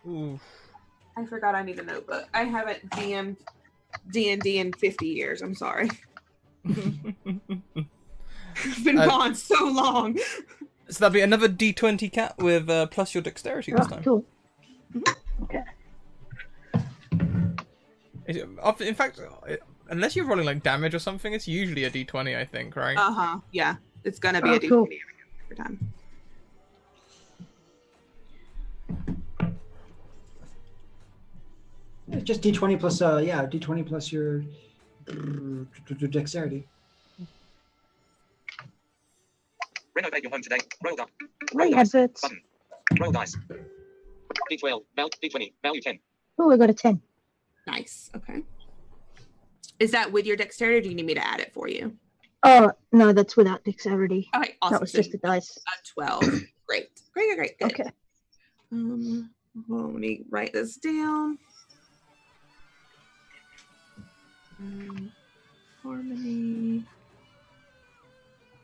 I forgot I need a notebook. I haven't DM'd D&D in 50 years. I'm sorry. I've been gone so long. So that'll be another D20 cat with plus your dexterity this time. Cool. Okay. In fact, unless you're rolling like damage or something, it's usually a D20, I think, right? Yeah, it's gonna be a D20 cool. every time. It's just D20 plus D20 plus your dexterity. Renovate your home today. Roll up. Right, adverts. Button. Roll dice. D12. D20. Value 10. Oh, I got a 10. Nice. Okay. Is that with your dexterity, or do you need me to add it for you? Oh, no, that's without dexterity. Okay, awesome. That was just the dice. 12. Great. Good. Okay. Hold on, let me write this down. Harmony.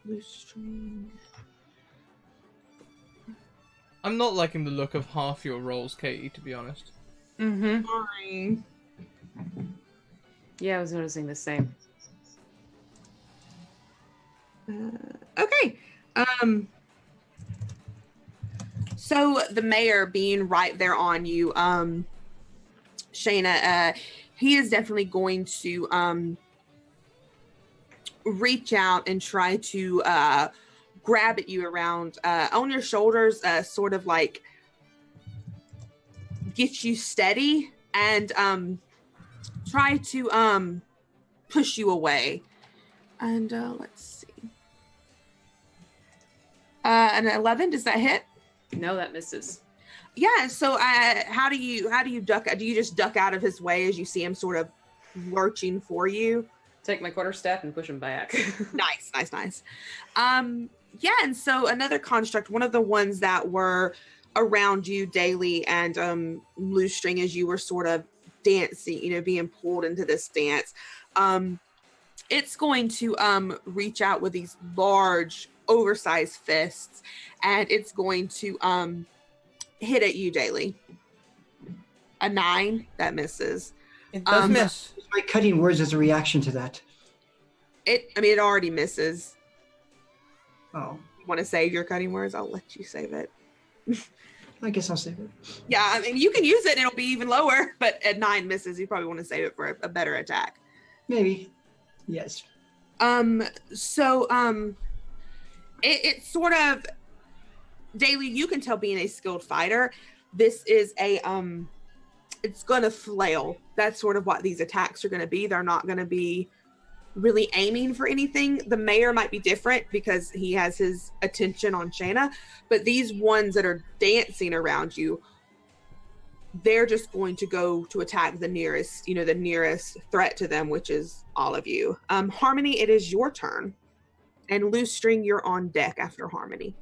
Loose string. I'm not liking the look of half your rolls, Katie, to be honest. Mm-hmm. Fine. Yeah, I was noticing the same. Okay. So the mayor being right there on you, Shayna, he is definitely going to reach out and try to grab at you around on your shoulders, sort of like get you steady and try to push you away. And let's see. An 11, does that hit? No, that misses. Yeah, so how do you duck? Do you just duck out of his way as you see him sort of lurching for you? Take my quarterstaff and push him back. Nice. Yeah, and so another construct, one of the ones that were around you daily and loose string as you were sort of dancing, being pulled into this dance. It's going to reach out with these large, oversized fists, and it's going to hit at you daily. A 9, that misses. It does miss. My cutting words as a reaction to that. It already misses. Oh, You want to save your cutting words? I'll let you save it. I guess I'll save it. Yeah, I mean, you can use it and it'll be even lower, but at 9 misses, you probably want to save it for a better attack. Maybe. Yes. It's sort of, Daily, you can tell being a skilled fighter, this is it's going to flail. That's sort of what these attacks are going to be. They're not going to be really aiming for anything. The mayor might be different because he has his attention on Shayna, but these ones that are dancing around you, they're just going to go to attack the nearest threat to them, which is all of you. Harmony, it is your turn. And Loose String, you're on deck after Harmony.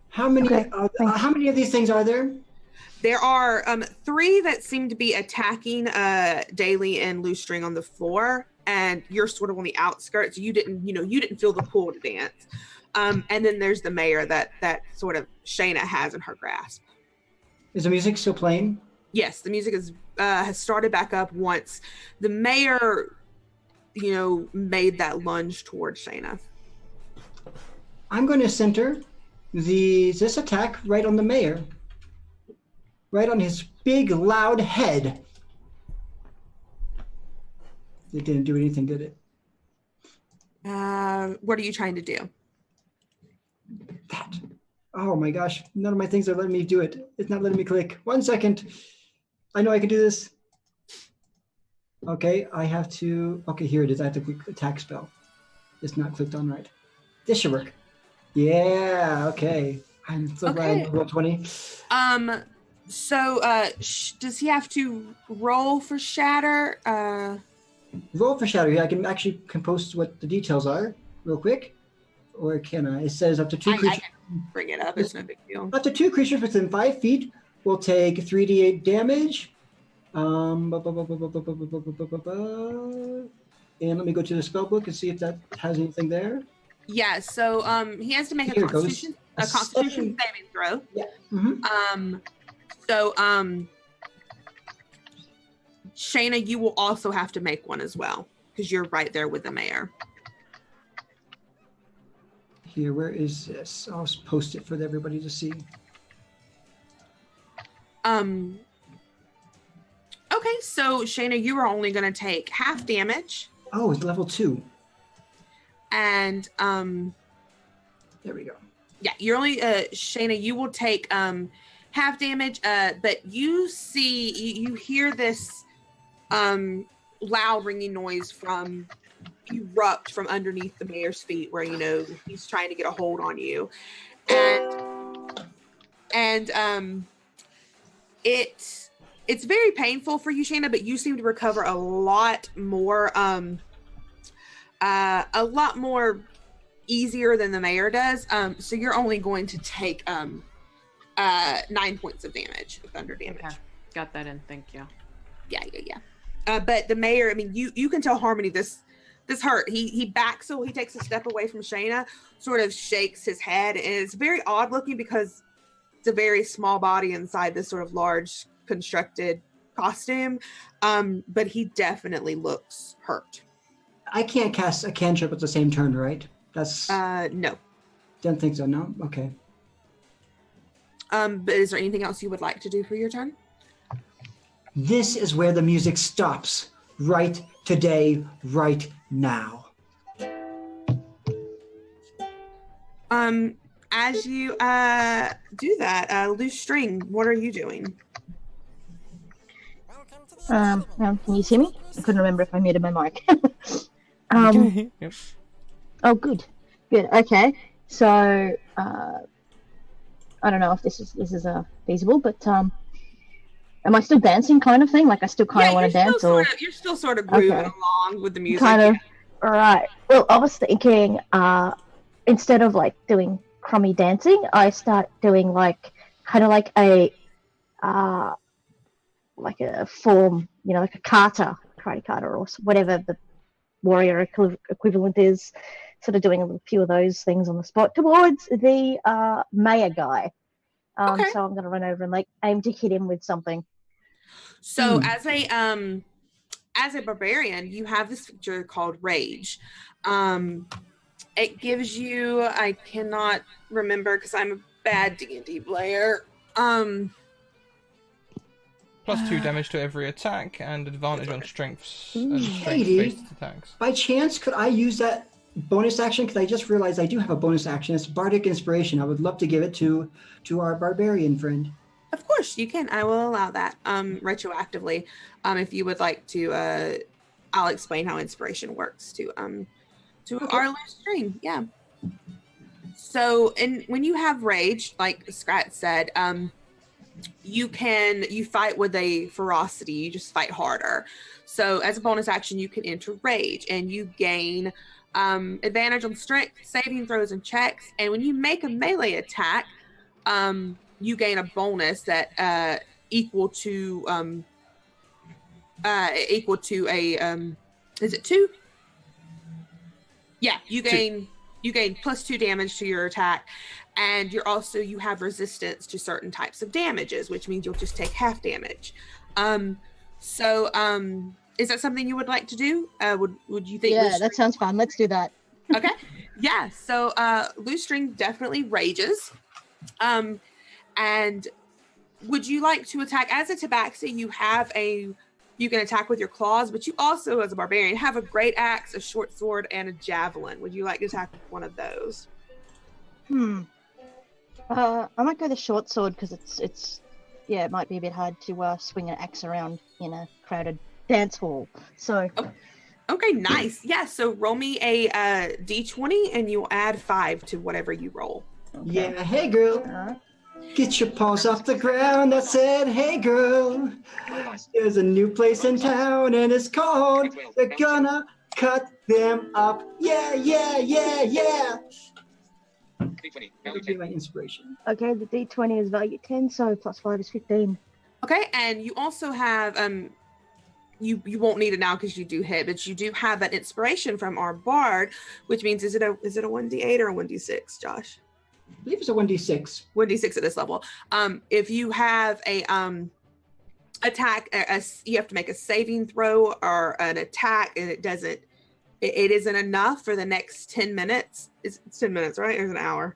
How many of these things are there? There are 3 that seem to be attacking Daily and Loose String on the floor, and you're sort of on the outskirts. You didn't feel the pull to dance. And then there's the mayor that sort of Shayna has in her grasp. Is the music still playing? Yes, the music has started back up once the mayor, made that lunge towards Shayna. I'm going to center this attack right on the mayor. Right on his big, loud head. It didn't do anything, did it? What are you trying to do? That. Oh my gosh. None of my things are letting me do it. It's not letting me click. 1 second. I know I can do this. Okay, I have to... Okay, here it is. I have to click attack spell. It's not clicked on right. This should work. Yeah, okay. I'm so glad I rolled 20. So, does he have to roll for shatter? Roll for shatter. Yeah, I can actually post what the details are real quick. Or can I? It says up to 2 creatures. I can bring it up. It's no big deal. Up to 2 creatures within 5 feet will take 3d8 damage. And let me go to the spell book and see if that has anything there. Yeah, so he has to make a constitution saving throw. Yeah. Mm-hmm. Shayna, you will also have to make one as well because you're right there with the mayor. Here, where is this? I'll post it for everybody to see. Okay, so Shayna, you are only going to take half damage. Oh, it's level 2. And there we go. Yeah, you're only Shayna, you will take half damage, but you hear this loud ringing noise erupt from underneath the mayor's feet, where he's trying to get a hold on you, and it's very painful for you, Shayna, but you seem to recover a lot more easier than the mayor does. So you're only going to take 9 points of damage, of thunder damage. Okay. Got that in, thank you. Yeah. But the mayor, I mean, you can tell Harmony this hurt. He backs, so he takes a step away from Shayna, sort of shakes his head, and it's very odd looking because it's a very small body inside this sort of large constructed costume. But he definitely looks hurt. I can't cast a cantrip at the same turn, right? That's no. Don't think so. No. Okay. But is there anything else you would like to do for your turn? This is where the music stops. Right today, right now. As you do that, Loose String, what are you doing? Can you see me? I couldn't remember if I muted my mic. Yep. Oh, good. Okay, so I don't know if this is feasible, but am I still dancing, kind of thing? Like I still kind of want to dance, or you're still sort of grooving along with the music. Kind of. All right. Well, I was thinking, instead of like doing crummy dancing, I start doing kind of like a form, like a kata, karate kata, or whatever the warrior equivalent is. Sort of doing a few of those things on the spot towards the mayor guy. Okay. So I'm going to run over and aim to hit him with something. So as a barbarian, you have this feature called Rage. It gives you, I cannot remember because I'm a bad D&D player. +2 damage to every attack and advantage on strengths and strength-based attacks. By chance, could I use that bonus action? Because I just realized I do have a bonus action. It's Bardic Inspiration. I would love to give it to our barbarian friend. Of course, you can. I will allow that retroactively. If you would like to, I'll explain how inspiration works to our Loose String. Yeah. So, when you have Rage, like Scrat said, you fight with a ferocity. You just fight harder. So, as a bonus action, you can enter Rage, and you gain advantage on strength, saving throws, and checks. And when you make a melee attack, you gain a bonus that equal to a is it 2? Yeah, you gain +2 damage to your attack, and you have resistance to certain types of damages, which means you'll just take half damage. Is that something you would like to do? Would you think? Yeah, that sounds fun. Let's do that. Okay. Yeah. So Loose String definitely rages. And would you like to attack as a tabaxi? You can attack with your claws, but you also, as a barbarian, have a great axe, a short sword, and a javelin. Would you like to attack with one of those? I might go the short sword because it might be a bit hard to swing an axe around in a crowded dance hall. So. Okay, nice. Yeah, so roll me a d20 and you'll add 5 to whatever you roll. Okay. Yeah, hey girl. Get your paws off the ground. I said, hey girl. There's a new place in town and it's called They're Gonna Cut Them Up. Yeah. D20. That would be my inspiration. Okay, the D20 is value 10, so +5 is 15. Okay, and you also have you won't need it now because you do hit, but you do have that inspiration from our bard, which means is it a 1d8 or a 1d6, Josh? I believe it's a 1d6. 1d6 at this level. If you have attack. You have to make a saving throw or an attack, and it doesn't. It isn't enough for the next 10 minutes. It's 10 minutes, right? There's an hour.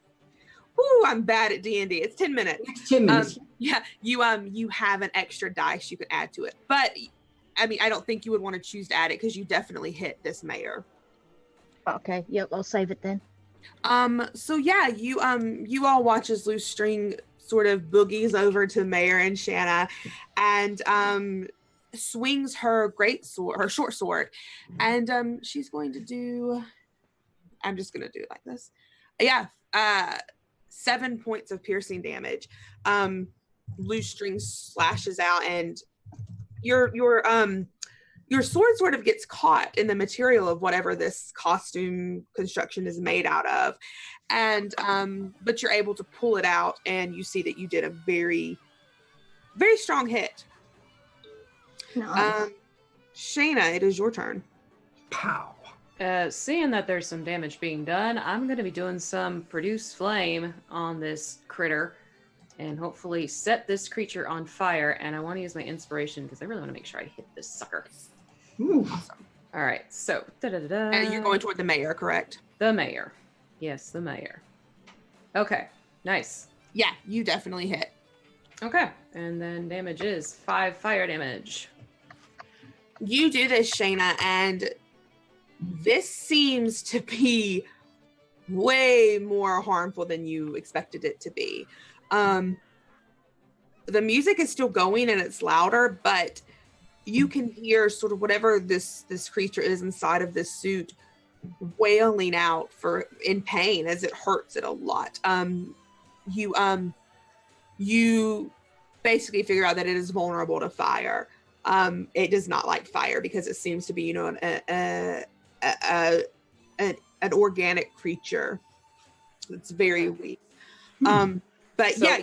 Ooh, I'm bad at D&D. It's 10 minutes. 10 minutes. Yeah, you have an extra dice you can add to it. But I mean, I don't think you would want to choose to add it because you definitely hit this mayor. Okay, yep, I'll save it then. So yeah, you all watch as Loose String sort of boogies over to Mayor and Shanna and swings her great sword, her short sword, and she's going to do, I'm just gonna do it like this. Yeah, 7 points of piercing damage. Loose String slashes out, and your sword sort of gets caught in the material of whatever this costume construction is made out of, and but you're able to pull it out, and you see that you did a very, very strong hit. Nice. Shayna, it is your turn. Pow. Seeing that there's some damage being done, I'm going to be doing some produce flame on this critter and hopefully set this creature on fire. And I want to use my inspiration because I really want to make sure I hit this sucker. Ooh. Awesome. All right, so And you're going toward the mayor, correct? the mayor. Yes, the mayor. Okay, nice. Yeah, you definitely hit. Okay, and then damage is 5 fire damage. You do this, Shayna, and this seems to be way more harmful than you expected it to be. The music is still going and it's louder, but you can hear sort of whatever this creature is inside of this suit wailing out in pain as it hurts it a lot. You basically figure out that it is vulnerable to fire. It does not like fire because it seems to be, you know, an organic creature. It's very weak. But So- yeah,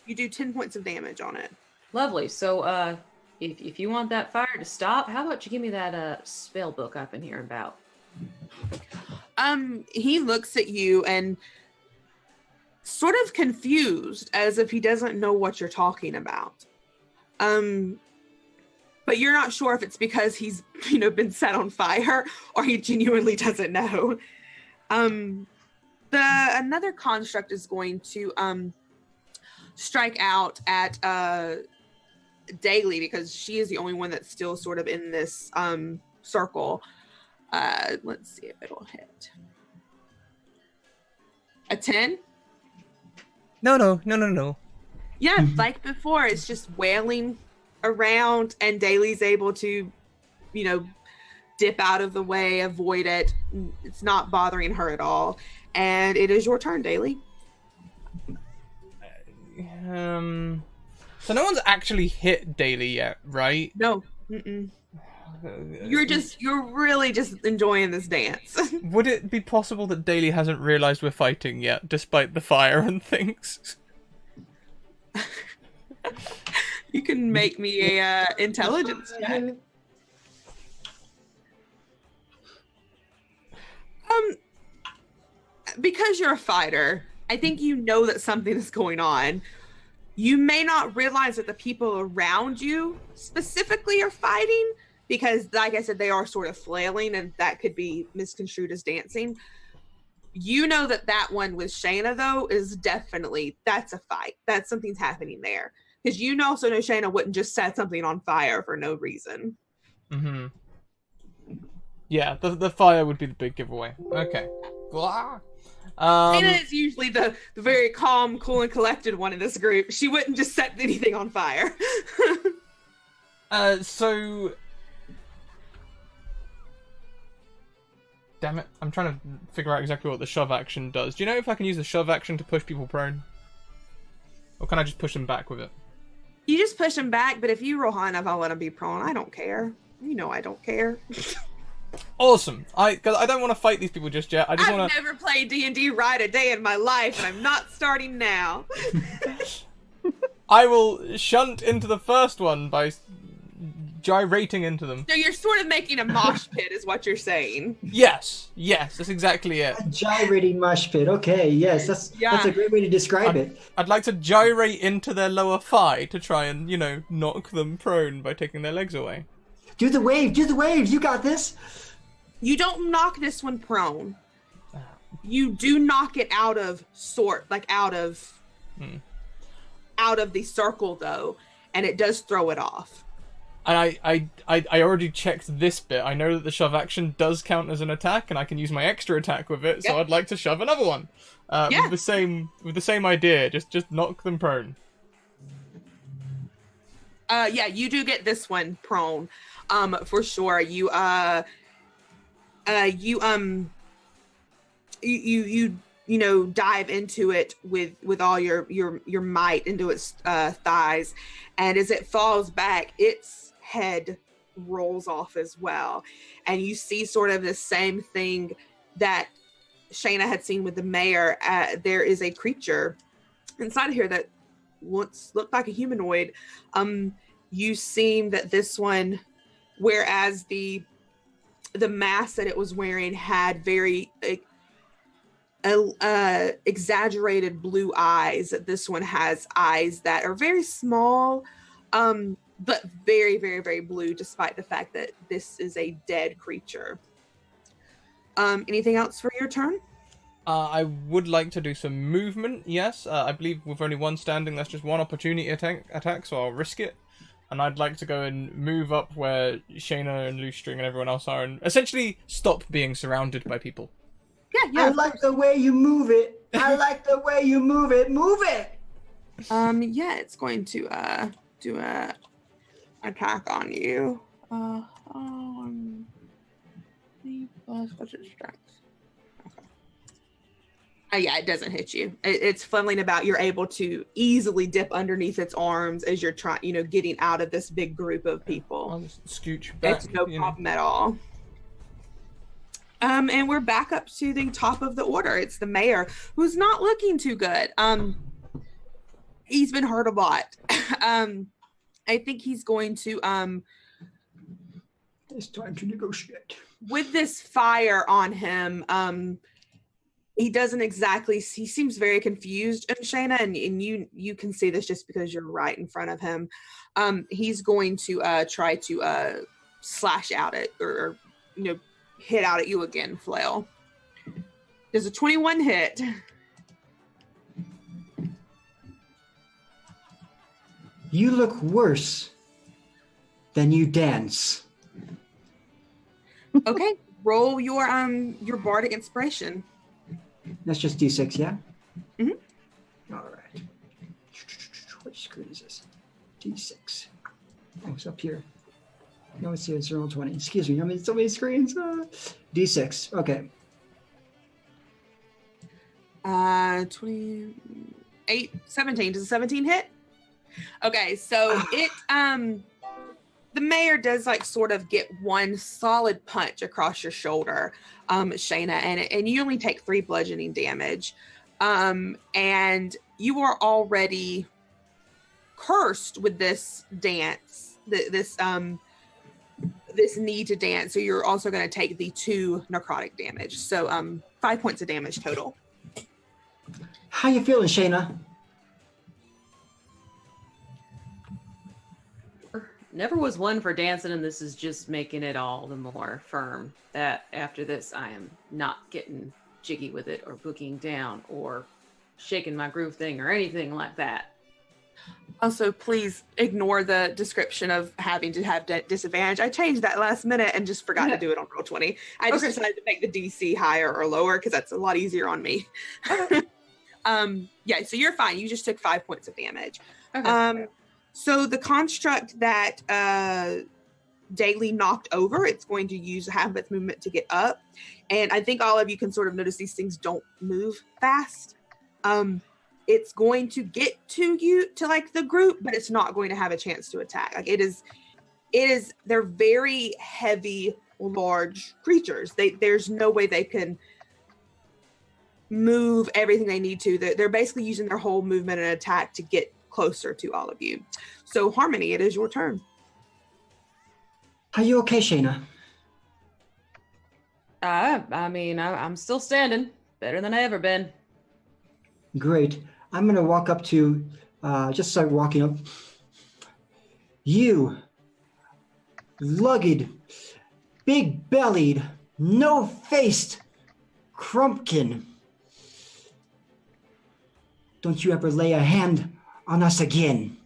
you do 10 points of damage on it. Lovely. So, if you want that fire to stop, how about you give me that spell book I've been hearing about? He looks at you and sort of confused, as if he doesn't know what you're talking about. But you're not sure if it's because he's, you know, been set on fire or he genuinely doesn't know. Another construct is going to strike out at Daly because she is the only one that's still sort of in this circle. Let's see if it'll hit. A 10? No. Yeah, like before, it's just wailing around, and Daly's able to, you know, dip out of the way, avoid it. It's not bothering her at all. And it is your turn, Daly. So no one's actually hit Daly yet, right? No. Mm-mm. You're really just enjoying this dance. Would it be possible that Daly hasn't realized we're fighting yet, despite the fire and things? You can make me a intelligence check. Because you're a fighter, I think you know that something is going on. You may not realize that the people around you specifically are fighting because, like I said, they are sort of flailing, and that could be misconstrued as dancing. You know that one with Shayna, though, is definitely, that's a fight. That's something's happening there. Because you also know Shayna wouldn't just set something on fire for no reason. Mm-hmm. Yeah, the fire would be the big giveaway. Okay. Blah. Shayna is usually the very calm, cool, and collected one in this group. She wouldn't just set anything on fire. So... Damn it, I'm trying to figure out exactly what the shove action does. Do you know if I can use the shove action to push people prone? Or can I just push them back with it? You just push them back, but if you roll high enough, I'll let them be prone. I don't care. You know I don't care. Awesome. Because I don't want to fight these people just yet. I just I've want to... never played D&D right a day in my life, and I'm not starting now. I will shunt into the first one by gyrating into them. So you're sort of making a mosh pit, is what you're saying. Yes, that's exactly it. A gyrating mosh pit. Okay, yes, that's a great way to describe it. I'd like to gyrate into their lower thigh to try and, knock them prone by taking their legs away. Do the wave, you got this. You don't knock this one prone. You do knock it out of the circle though, and it does throw it off. And I already checked this bit. I know that the shove action does count as an attack, and I can use my extra attack with it. So I'd like to shove another one. With the same idea. Just knock them prone. You do get this one prone, for sure. You dive into it with all your might into its thighs, and as it falls back, its head rolls off as well, and you see sort of the same thing that Shayna had seen with the mayor. There is a creature inside of here that once looked like a humanoid. You seem that this one, whereas the mask that it was wearing had very exaggerated blue eyes, this one has eyes that are very small, but very, very, very blue, despite the fact that this is a dead creature. Anything else for your turn? I would like to do some movement, yes. I believe with only one standing, that's just one opportunity attack, so I'll risk it. And I'd like to go and move up where Shayna and Loose String and everyone else are, and essentially stop being surrounded by people. Yeah. I like the way you move it. Move it. It's going to do a attack on you. Budget strength. Okay. It doesn't hit you. It's fumbling about. You're able to easily dip underneath its arms as you're trying, getting out of this big group of people. I'll just scooch back. It's no problem at all. And we're back up to the top of the order. It's the mayor, who's not looking too good. He's been hurt a lot. I think he's going to It's time to negotiate. With this fire on him, he doesn't exactly, he seems very confused, Shayna, and you can see this just because you're right in front of him. He's going to try to slash out it or hit out at you again, flail. There's a 21 hit. You look worse than you dance. Okay, roll your bardic inspiration. That's just D6, yeah? Mm-hmm. All right. Which screen is this? D6. Oh, it's up here. No, it's here. It's roll 20. Excuse me. I mean, so many screens. D6. Okay. 28, 17. Does a 17 hit? Okay, so it the mayor does sort of get one solid punch across your shoulder, Shayna, and you only take 3 bludgeoning damage. And you are already cursed with this dance, this need to dance. So you're also going to take the 2 necrotic damage. So 5 points of damage total. How you feeling, Shayna? Never was one for dancing, and this is just making it all the more firm that after this I am not getting jiggy with it or boogieing down or shaking my groove thing or anything like that. Also, please ignore the description of having to have disadvantage. I changed that last minute and just forgot to do it on Roll20. I just decided to make the DC higher or lower because that's a lot easier on me. Okay. So you're fine. You just took 5 points of damage. Okay. So the construct that Daily knocked over, it's going to use half of its movement to get up. And I think all of you can sort of notice these things don't move fast. It's going to get to you, to the group, but it's not going to have a chance to attack. They're very heavy, large creatures. There's no way they can move everything they need to. They're basically using their whole movement and attack to get closer to all of you. So Harmony, it is your turn. Are you okay, Shayna? I mean, I'm still standing. Better than I ever been. Great. I'm gonna walk up to, just start walking up. You, lugged, big-bellied, no-faced Crumpkin. Don't you ever lay a hand on us again,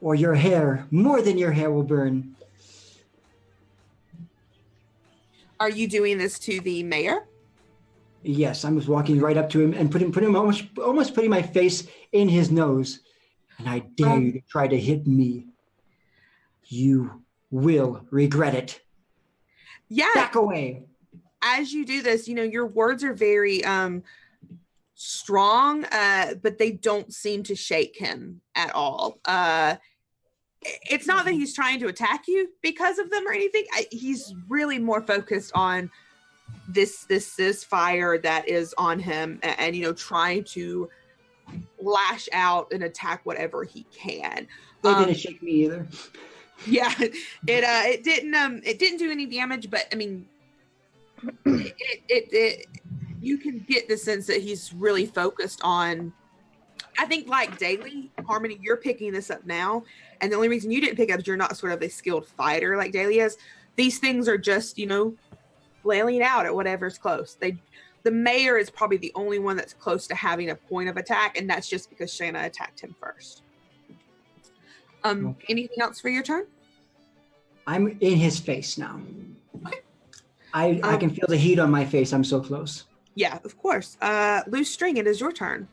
or your hair, more than your hair, will burn. Are you doing this to the mayor? Yes, I was walking right up to him and putting him almost putting my face in his nose. And I dare you to try to hit me. You will regret it. Yeah. Back away. As you do this, your words are very strong, but they don't seem to shake him at all. It's not that he's trying to attack you because of them or anything. He's really more focused on this fire that is on him, and trying to lash out and attack whatever he can. They didn't shake me either. Yeah, it didn't do any damage, but I mean, it you can get the sense that he's really focused on. I think, like Daly, Harmony, you're picking this up now, and the only reason you didn't pick up is you're not sort of a skilled fighter like Daly is. These things are just, flailing out at whatever's close. The mayor is probably the only one that's close to having a point of attack, and that's just because Shayna attacked him first. Okay. Anything else for your turn? I'm in his face now. Okay. I can feel the heat on my face. I'm so close. Yeah, of course. Loose String, it is your turn.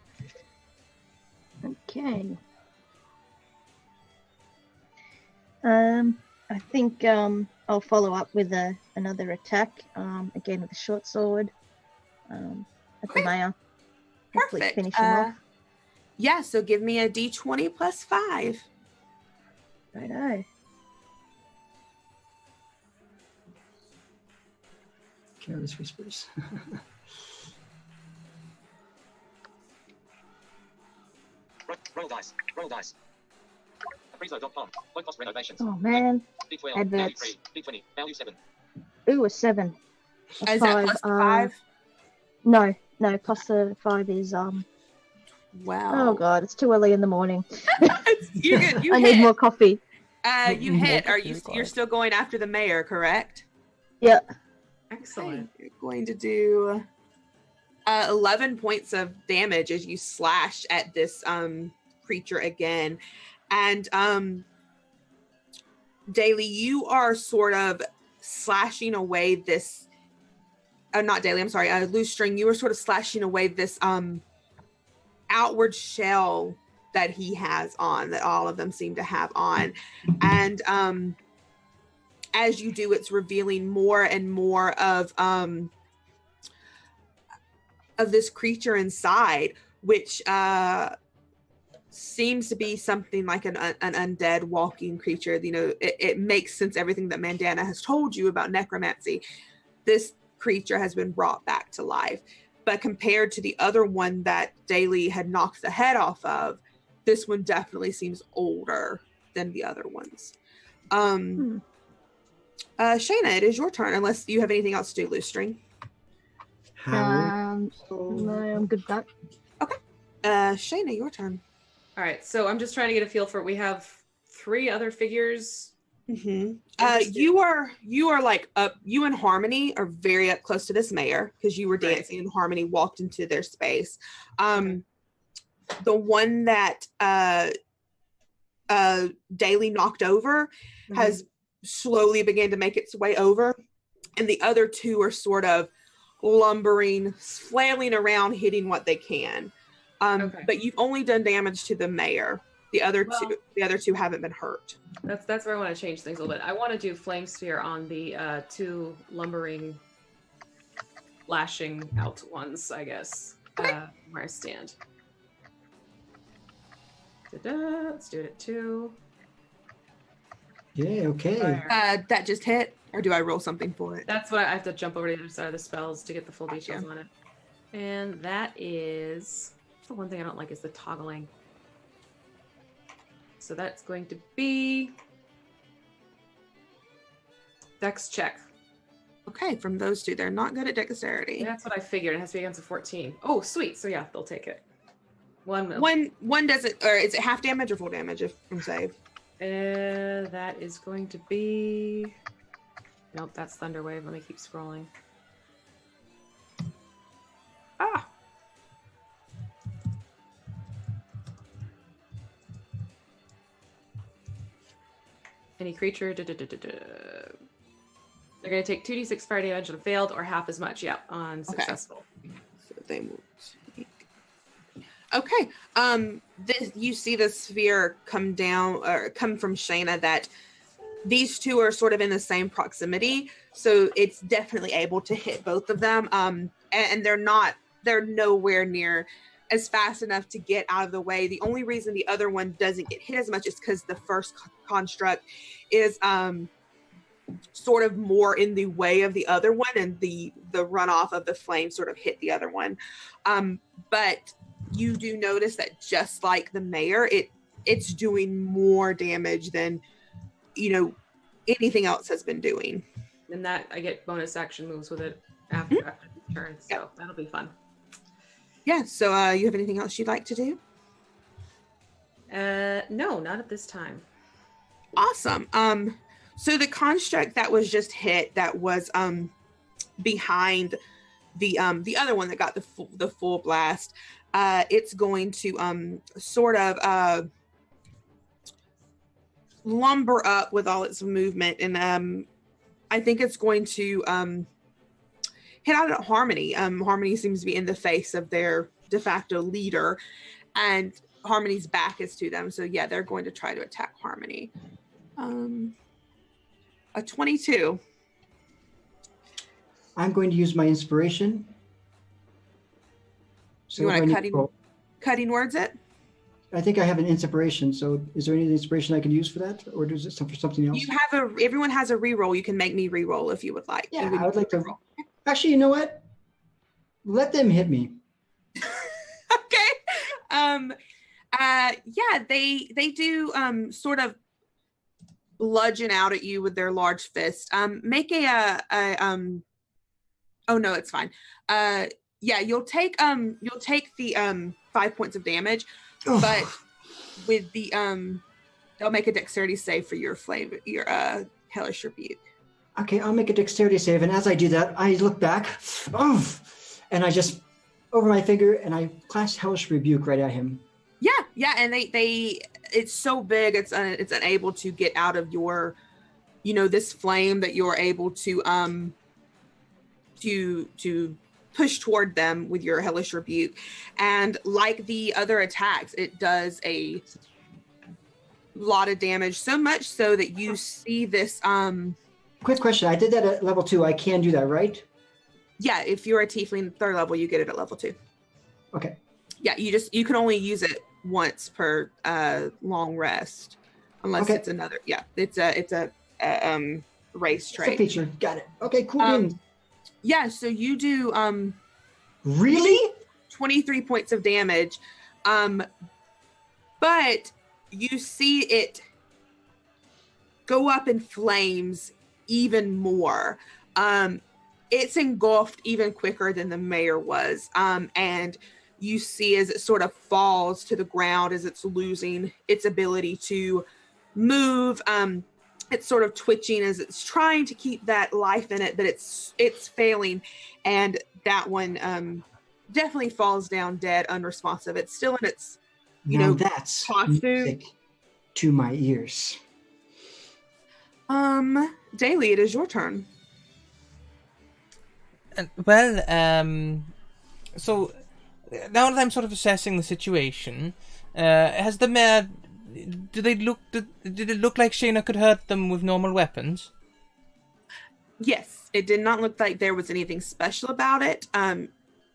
Okay. I think I'll follow up with another attack, again with a short sword, at the mayor. Hopefully Perfect. finish him off. Yeah, so give me a d20 plus 5. Righto. Careless whispers. Roll dice. Roll dice. Appraisal.com. Low cost renovations. Oh man. D12. Adverts. Value 3. D20. Value 7. Ooh, a 7. A Is that plus 5? No, plus the 5 is Wow. oh god, it's too early in the morning. You're good. You I hit. need more coffee. You hit. You're still going after the mayor, correct? Yeah. Excellent. Okay, you're going to do 11 points of damage as you slash at this creature again. And Daly, you are sort of slashing away this not Daly, I'm sorry, Loose String, you were sort of slashing away this outward shell that he has on, that all of them seem to have on. And as you do, it's revealing more and more of this creature inside, which seems to be something like an undead walking creature. It makes sense, everything that Mandana has told you about necromancy. This creature has been brought back to life. But compared to the other one that Daly had knocked the head off of, this one definitely seems older than the other ones. Shayna, it is your turn, unless you have anything else to do, Loose String. No, I'm good with that. Okay. Shayna, your turn. All right, so I'm just trying to get a feel for it. We have 3 other figures. Mm-hmm. You are like up. You and Harmony are very up close to this mayor because you were dancing, and Harmony walked into their space. The one that Daly knocked over has slowly began to make its way over, and the other 2 are sort of lumbering, flailing around, hitting what they can. But you've only done damage to the mayor. The other two haven't been hurt. That's where I want to change things a little bit. I want to do Flame Sphere on the 2 lumbering, lashing out ones, I guess, where I stand. Let's do it at 2. Yeah, okay. That just hit, or do I roll something for it? That's what I have to jump over to the other side of the spells to get the full details on it. And that is the one thing I don't like is the toggling. So that's going to be Dex check. Okay, from those two, they're not good at dexterity. That's what I figured. It has to be against a 14. Oh, sweet. So yeah, they'll take it. One mil. One does it, or is it half damage or full damage if from save? That is going to be. Nope, that's Thunderwave. Let me keep scrolling. Ah. Any creature. They're going to take 2d6 fire damage on failed or half as much. Yep, on successful. So they will take. Okay. You see the sphere come down or come from Shayna that these two are sort of in the same proximity, so it's definitely able to hit both of them. And they're nowhere near as fast enough to get out of the way. The only reason the other one doesn't get hit as much is because the first construct is sort of more in the way of the other one, and the runoff of the flame sort of hit the other one. But you do notice that just like the mayor, it's doing more damage than anything else has been doing. And that I get bonus action moves with it after the turn, so that'll be fun. Yeah, so you have anything else you'd like to do? No, not at this time. Awesome. So the construct that was just hit, that was behind the other one that got the full blast, it's going to sort of lumber up with all its movement, and I think it's going to hit out at Harmony. Harmony seems to be in the face of their de facto leader, and Harmony's back is to them. So yeah, they're going to try to attack Harmony. A 22. I'm going to use my inspiration. So You if I want need to to roll- cutting words it? I think I have an inspiration. So is there any inspiration I can use for that, or is it for something else? You have everyone has a reroll. You can make me reroll if you would like. Yeah, I would like to. Actually, you know what? Let them hit me. Okay. Yeah, they do sort of bludgeon out at you with their large fist. Make a oh no, it's fine. Yeah, you'll take the 5 points of damage, but with the they'll make a dexterity save for your hellish rebuke. Okay, I'll make a dexterity save, and as I do that, I look back, and I just over my finger, and I cast hellish rebuke right at him. Yeah, and they it's so big, it's unable to get out of your, this flame that you're able to push toward them with your hellish rebuke, and like the other attacks, it does a lot of damage, so much so that you see this. Quick question: I did that at level 2. I can do that, right? Yeah, if you're a tiefling 3rd level, you get it at level 2. Okay. Yeah, you can only use it once per long rest, unless it's another. Yeah, it's a race trait. It's a feature. Got it. Okay, cool. Yeah, so you do really 23 points of damage, but you see it go up in flames even more. It's engulfed even quicker than the mayor was, and you see as it sort of falls to the ground, as it's losing its ability to move. It's sort of twitching as it's trying to keep that life in it, but it's failing, and that one definitely falls down dead, unresponsive. It's still in its that's costume. Music to my ears. Daily, it is your turn. So now that I'm sort of assessing the situation, has the mayor? Did it look like Shayna could hurt them with normal weapons? Yes, it did not look like there was anything special about it.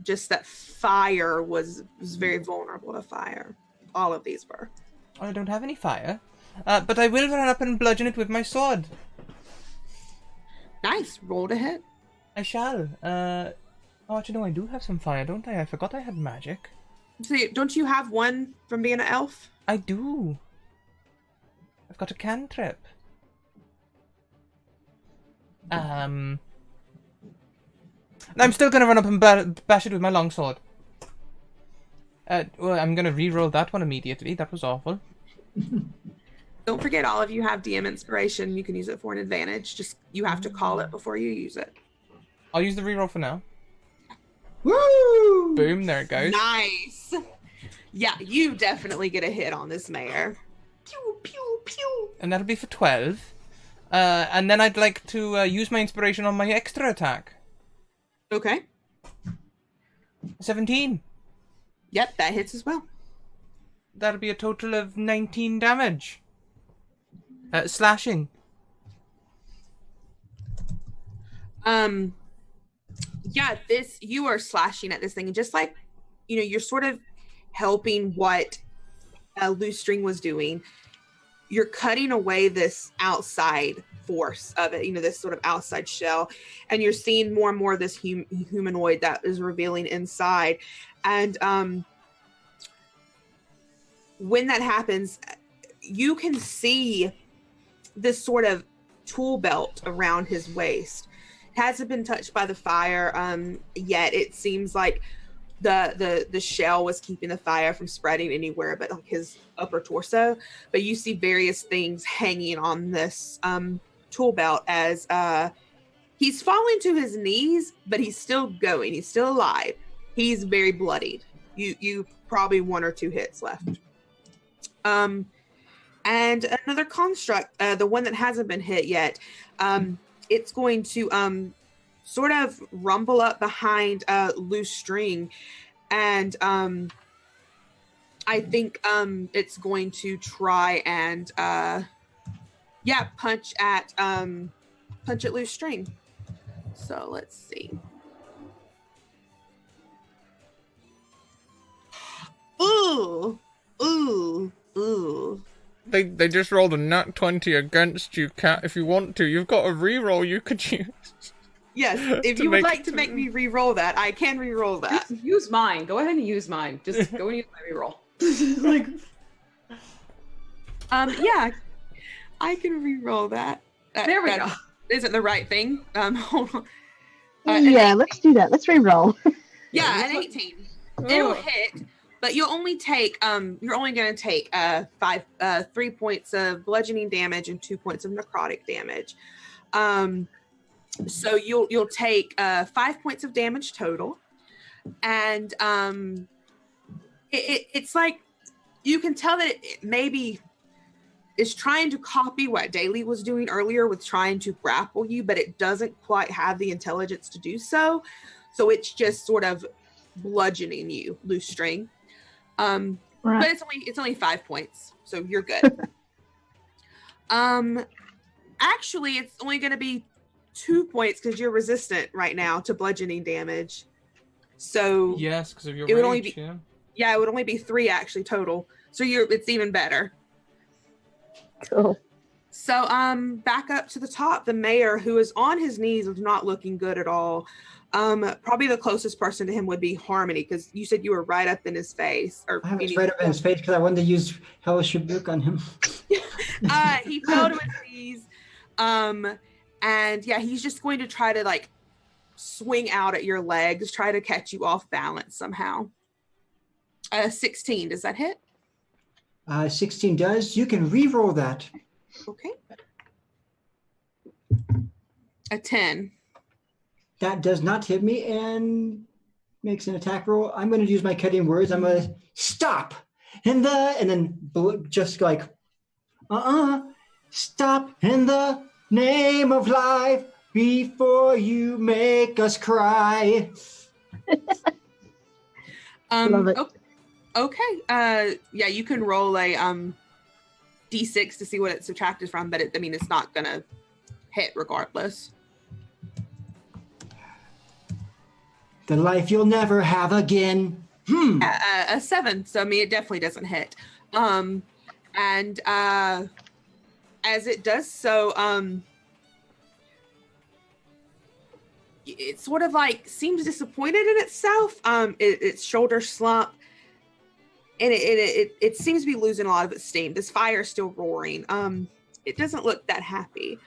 Just that fire was very vulnerable to fire. All of these were. I don't have any fire, but I will run up and bludgeon it with my sword. Nice. Roll to hit. I shall. Actually, no, I do have some fire, don't I? I forgot I had magic. So, don't you have one from being an elf? I do. I've got a cantrip. And I'm still gonna run up and bash it with my longsword. Well, I'm gonna re-roll that one immediately. That was awful. Don't forget, all of you have DM inspiration. You can use it for an advantage. Just you have to call it before you use it. I'll use the re-roll for now. Woo! Boom, there it goes. Nice. Yeah, you definitely get a hit on this mare. Pew pew pew. And that'll be for 12. And then I'd like to use my inspiration on my extra attack. Okay. 17. Yep, that hits as well. That'll be a total of 19 damage. Slashing. Yeah, you are slashing at this thing, and just like, you're sort of helping what Loose String was doing. You're cutting away this outside force of it, this sort of outside shell, and you're seeing more and more of this humanoid that is revealing inside. And when that happens, you can see this sort of tool belt around his waist. It hasn't been touched by the fire yet. It seems like the shell was keeping the fire from spreading anywhere but like his upper torso. But you see various things hanging on this tool belt as he's falling to his knees, but he's still going. He's still alive. He's very bloodied. You probably 1 or 2 hits left. And another construct, the one that hasn't been hit yet, it's going to sort of rumble up behind Loose String, and I think it's going to try and punch at Loose String. So let's see. Ooh. They just rolled a nat 20 against you, Cat. If you want to, you've got a reroll you could use. Yes, if you would like to make me re-roll that, I can re-roll that. Just use mine. Go ahead and use mine. Just go and use my reroll. Yeah, I can re-roll that. There we go. Isn't the right thing. Hold on. Yeah, let's do that. Let's re-roll. Yeah, an 18. It'll hit, but you'll only take you're only going to take 3 points of bludgeoning damage and 2 points of necrotic damage. So you'll take 5 points of damage total, and it's like you can tell that it maybe is trying to copy what Daly was doing earlier with trying to grapple you, but it doesn't quite have the intelligence to do so. So it's just sort of bludgeoning you, Loose String. Right. But it's only 5 points, so you're good. Actually, it's only going to be 2 points because you're resistant right now to bludgeoning damage. So Yes, because of your it would rage, only be it would only be 3 actually total. So it's even better. Cool. So back up to the top, the mayor, who is on his knees, is not looking good at all. Probably the closest person to him would be Harmony, because you said you were right up in his face. Or I was right up in his face because I wanted to use Hellish Rebuke on him. He fell to his knees. And yeah, he's just going to try to like swing out at your legs, try to catch you off balance somehow. 16, does that hit? 16 does. You can re-roll that. Okay. A 10. That does not hit me and makes an attack roll. I'm going to use my cutting words. I'm going to stop. And then just like, stop in the name of life before you make us cry. Love it. Okay. Yeah, you can roll a d6 to see what it's subtracted from, but it's not gonna hit regardless. The life you'll never have again. A 7. So it definitely doesn't hit. And as it does so, it sort of like seems disappointed in itself. Its shoulders slump, and it seems to be losing a lot of its steam. This fire is still roaring. It doesn't look that happy.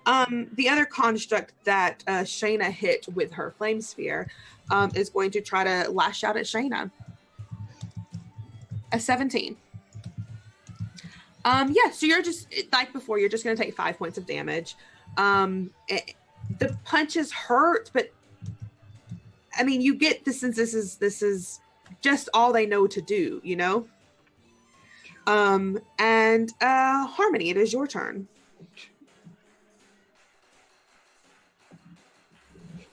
The other construct that Shayna hit with her flame sphere is going to try to lash out at Shayna. A 17. Yeah, so you're just like before, you're just going to take 5 points of damage. The punches hurt, but I mean, you get the sense this is just all they know to do, you know? And Harmony, it is your turn.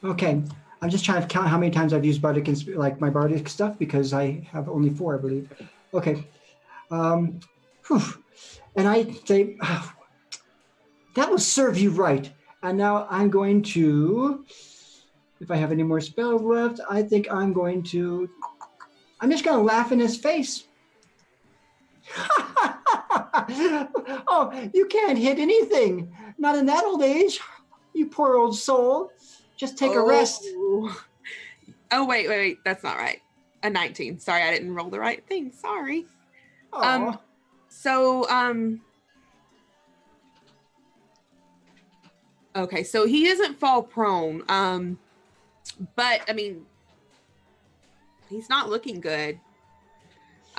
Okay, I'm just trying to count how many times I've used bardic, like my bardic stuff, because I have only 4, I believe. Okay, and I say, that will serve you right. And now I'm going to, if I have any more spells left, I think I'm just going to laugh in his face. Oh, you can't hit anything. Not in that old age. You poor old soul. Just take a rest. Oh, wait. That's not right. A 19. Sorry, I didn't roll the right thing. Sorry. Aww. Okay, so he doesn't fall prone. But I mean, he's not looking good.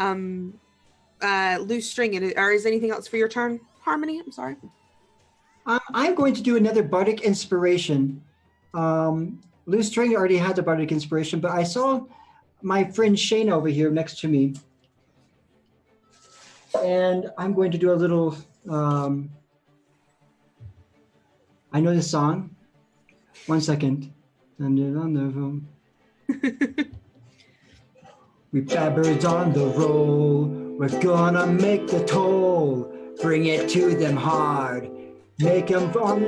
Loose string, or is anything else for your turn, Harmony? I'm sorry. I'm going to do another bardic inspiration. Loose string already had the bardic inspiration, but I saw my friend Shane over here next to me. And I'm going to do a little, I know this song. 1 second. We blabbers on the roll. We're gonna make the toll. Bring it to them hard. Make them call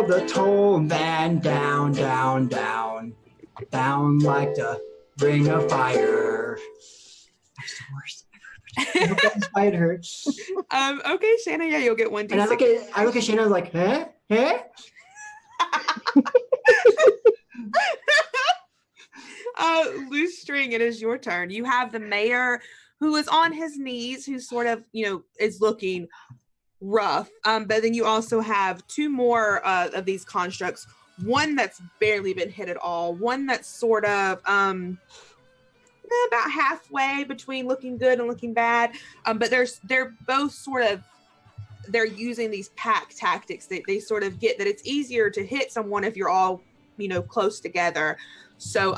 the toll man down, down, down. Down like the ring of fire. That's the worst. I hope that inspired her. Okay, Shanna, yeah, you'll get 1d6. And I look at Shanna like, huh? Loose string, it is your turn. You have the mayor who is on his knees, who sort of, is looking rough. But then you also have 2 more of these constructs. One that's barely been hit at all. One that's sort of about halfway between looking good and looking bad. But they're both sort of, they're using these pack tactics. They sort of get that it's easier to hit someone if you're all, close together. So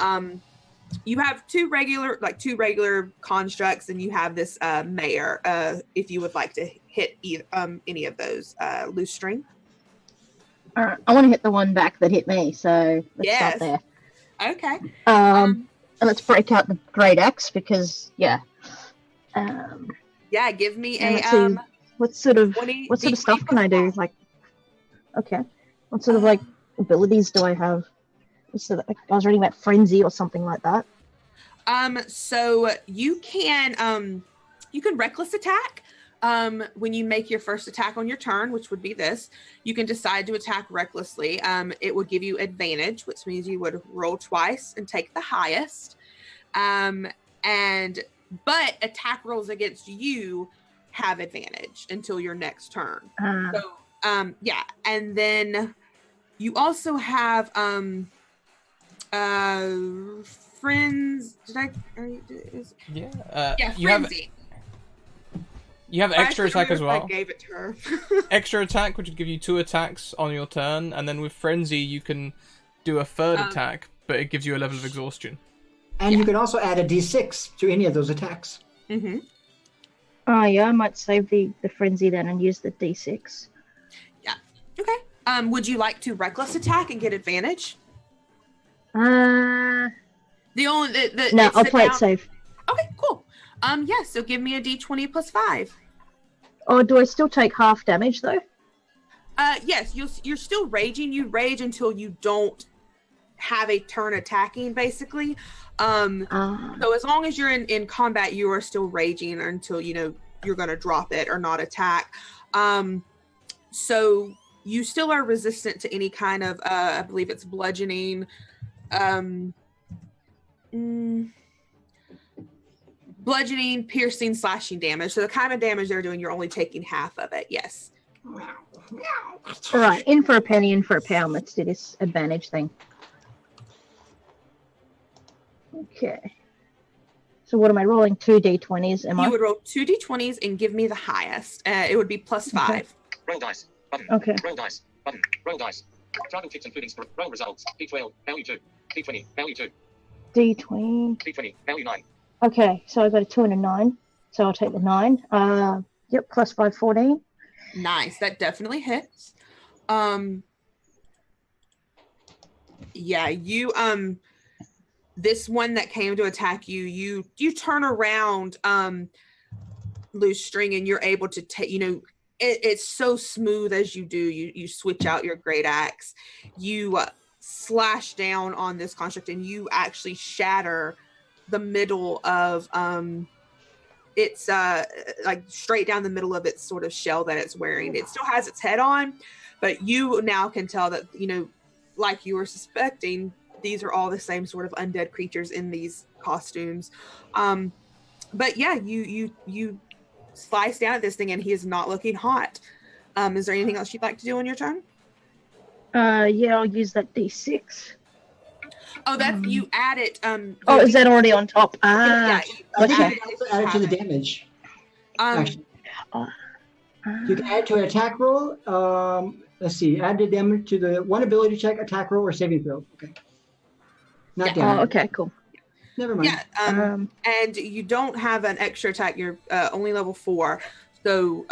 you have two regular constructs, and you have this mayor. If you would like to hit any of those, loose string. All right, I want to hit the one back that hit me, so let's start there. Okay. And let's break out the great axe because yeah, give me a what sort of stuff can I do? Like, okay, what sort of like abilities do I have? So I was reading about frenzy or something like that. So you can reckless attack. When you make your first attack on your turn, which would be this, you can decide to attack recklessly. It would give you advantage, which means you would roll twice and take the highest. But attack rolls against you have advantage until your next turn. Yeah, and then you also have friends. Frenzy. You have extra attack as well. I gave it to her. Extra attack, which would give you 2 attacks on your turn, and then with frenzy you can do a third attack, but it gives you a level of exhaustion. And you can also add a d6 to any of those attacks. Mm-hmm. Oh yeah, I might save the frenzy then and use the d6. Yeah. Okay. Would you like to reckless attack and get advantage? No, I'll play it safe. Okay, cool. Yeah, so give me a d20 plus 5. Oh, do I still take half damage though? Yes, you're still raging. You rage until you don't have a turn attacking, basically. So as long as you're in combat, you are still raging until you're going to drop it or not attack. So you still are resistant to any kind of I believe it's bludgeoning. Bludgeoning, piercing, slashing damage. So the kind of damage they're doing, you're only taking half of it. Yes. Wow. All right, in for a penny, in for a pound. Let's do this advantage thing. Okay. So what am I rolling? 2 d20s, am I? You would roll 2 d20s and give me the highest. It would be +5. Okay. Roll dice. Button. Okay. Roll dice. Button. Roll dice. Travel ticks including roll results. D12. Value 2. D20. Value 2. D20. D20. Value 9. Okay, so I got a 2 and a 9. So I'll take the 9. Yep, +5, 14. Nice. That definitely hits. Yeah, you this one that came to attack you, you turn around loose string, and you're able to take, it's so smooth as you do. You switch out your great axe, you slash down on this construct, and you actually shatter the middle of it's like straight down the middle of its sort of shell that it's wearing. It still has its head on, but you now can tell that, like you were suspecting, these are all the same sort of undead creatures in these costumes. But yeah, you slice down at this thing, and he is not looking hot. Is there anything else you'd like to do on your turn? Yeah, I'll use that d6. Oh, that's you add it. Oh, is that already on top? Yeah, I think Okay. you can also add it to the damage. Actually, Uh, you can add it to an attack roll. Let's see. Add the damage to the one ability check, attack roll, or saving throw. Okay. Not Yeah. damage. Oh, okay, cool. Never mind. Yeah. And you don't have an extra attack. You're only level 4. So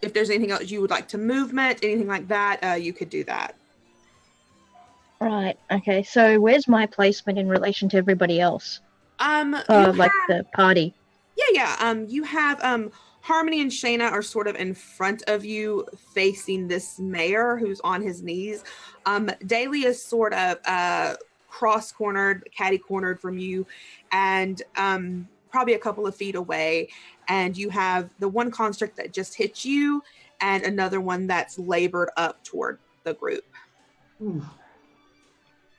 if there's anything else you would like to movement, anything like that, you could do that. Right. Okay. So where's my placement in relation to everybody else? You Like the party. Yeah. You have Harmony and Shayna are sort of in front of you, facing this mayor who's on his knees. Daly is sort of cross-cornered, catty-cornered from you, and probably a couple of feet away. And you have the one construct that just hit you, and another one that's labored up toward the group. Ooh.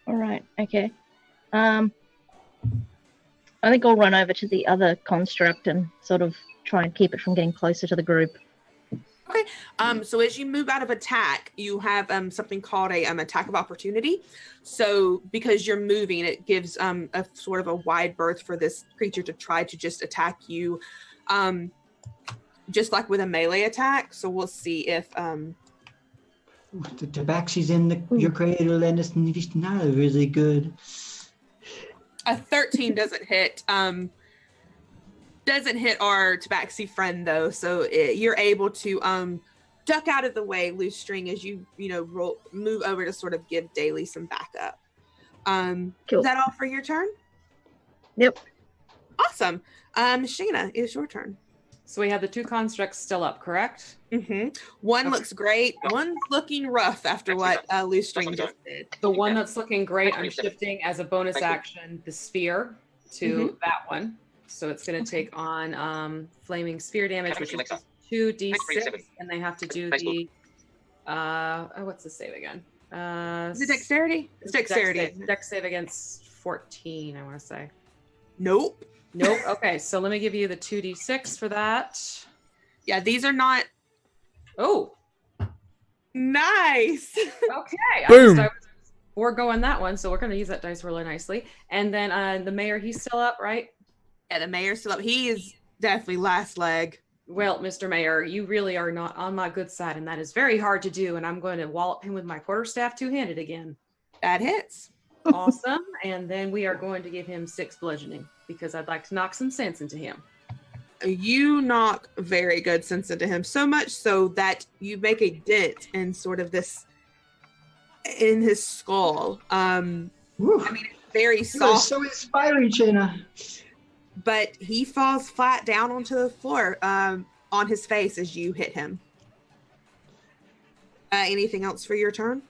All right. Okay. I think I'll run over to the other construct and sort of try and keep it from getting closer to the group. Okay. So as you move out of attack, you have something called a attack of opportunity. So because you're moving, it gives a sort of a wide berth for this creature to try to just attack you, just like with a melee attack. So we'll see if The tabaxi's in your cradle and it's not really good. a 13 doesn't hit. Doesn't hit our tabaxi friend though, so you're able to duck out of the way, loose string, as you move over to sort of give Daly some backup. Cool. Is that all for your turn? Yep. Awesome. Shayna, it's your turn. So we have the 2 constructs still up, correct? Mm-hmm. One Okay. looks great. One's looking rough after what loose string just did. The one that's looking great, I'm shifting as a bonus action the sphere to that one. So it's going to take on flaming spear damage, which is 2d6, and they have to do the what's the save again? Is it dexterity? It's dexterity. Dex save against 14, I want to say. Nope. Okay, so let me give you the 2d6 for that. Yeah, these are not Oh, nice. okay. Boom. I was foregoing that one, so we're going to use that dice really nicely. And then the mayor, he's still up, right? Yeah, the mayor's still up. He is definitely last leg. Well, Mr. Mayor, you really are not on my good side, and that is very hard to do, and I'm going to wallop him with my quarterstaff two-handed again. That hits. Awesome. And then we are going to give him 6 bludgeoning, because I'd like to knock some sense into him. You knock very good sense into him, so much so that you make a dent in sort of this in his skull. Woo. I mean, it's very You are soft, so inspiring, Shayna. but he falls flat down onto the floor on his face as you hit him. Anything else for your turn?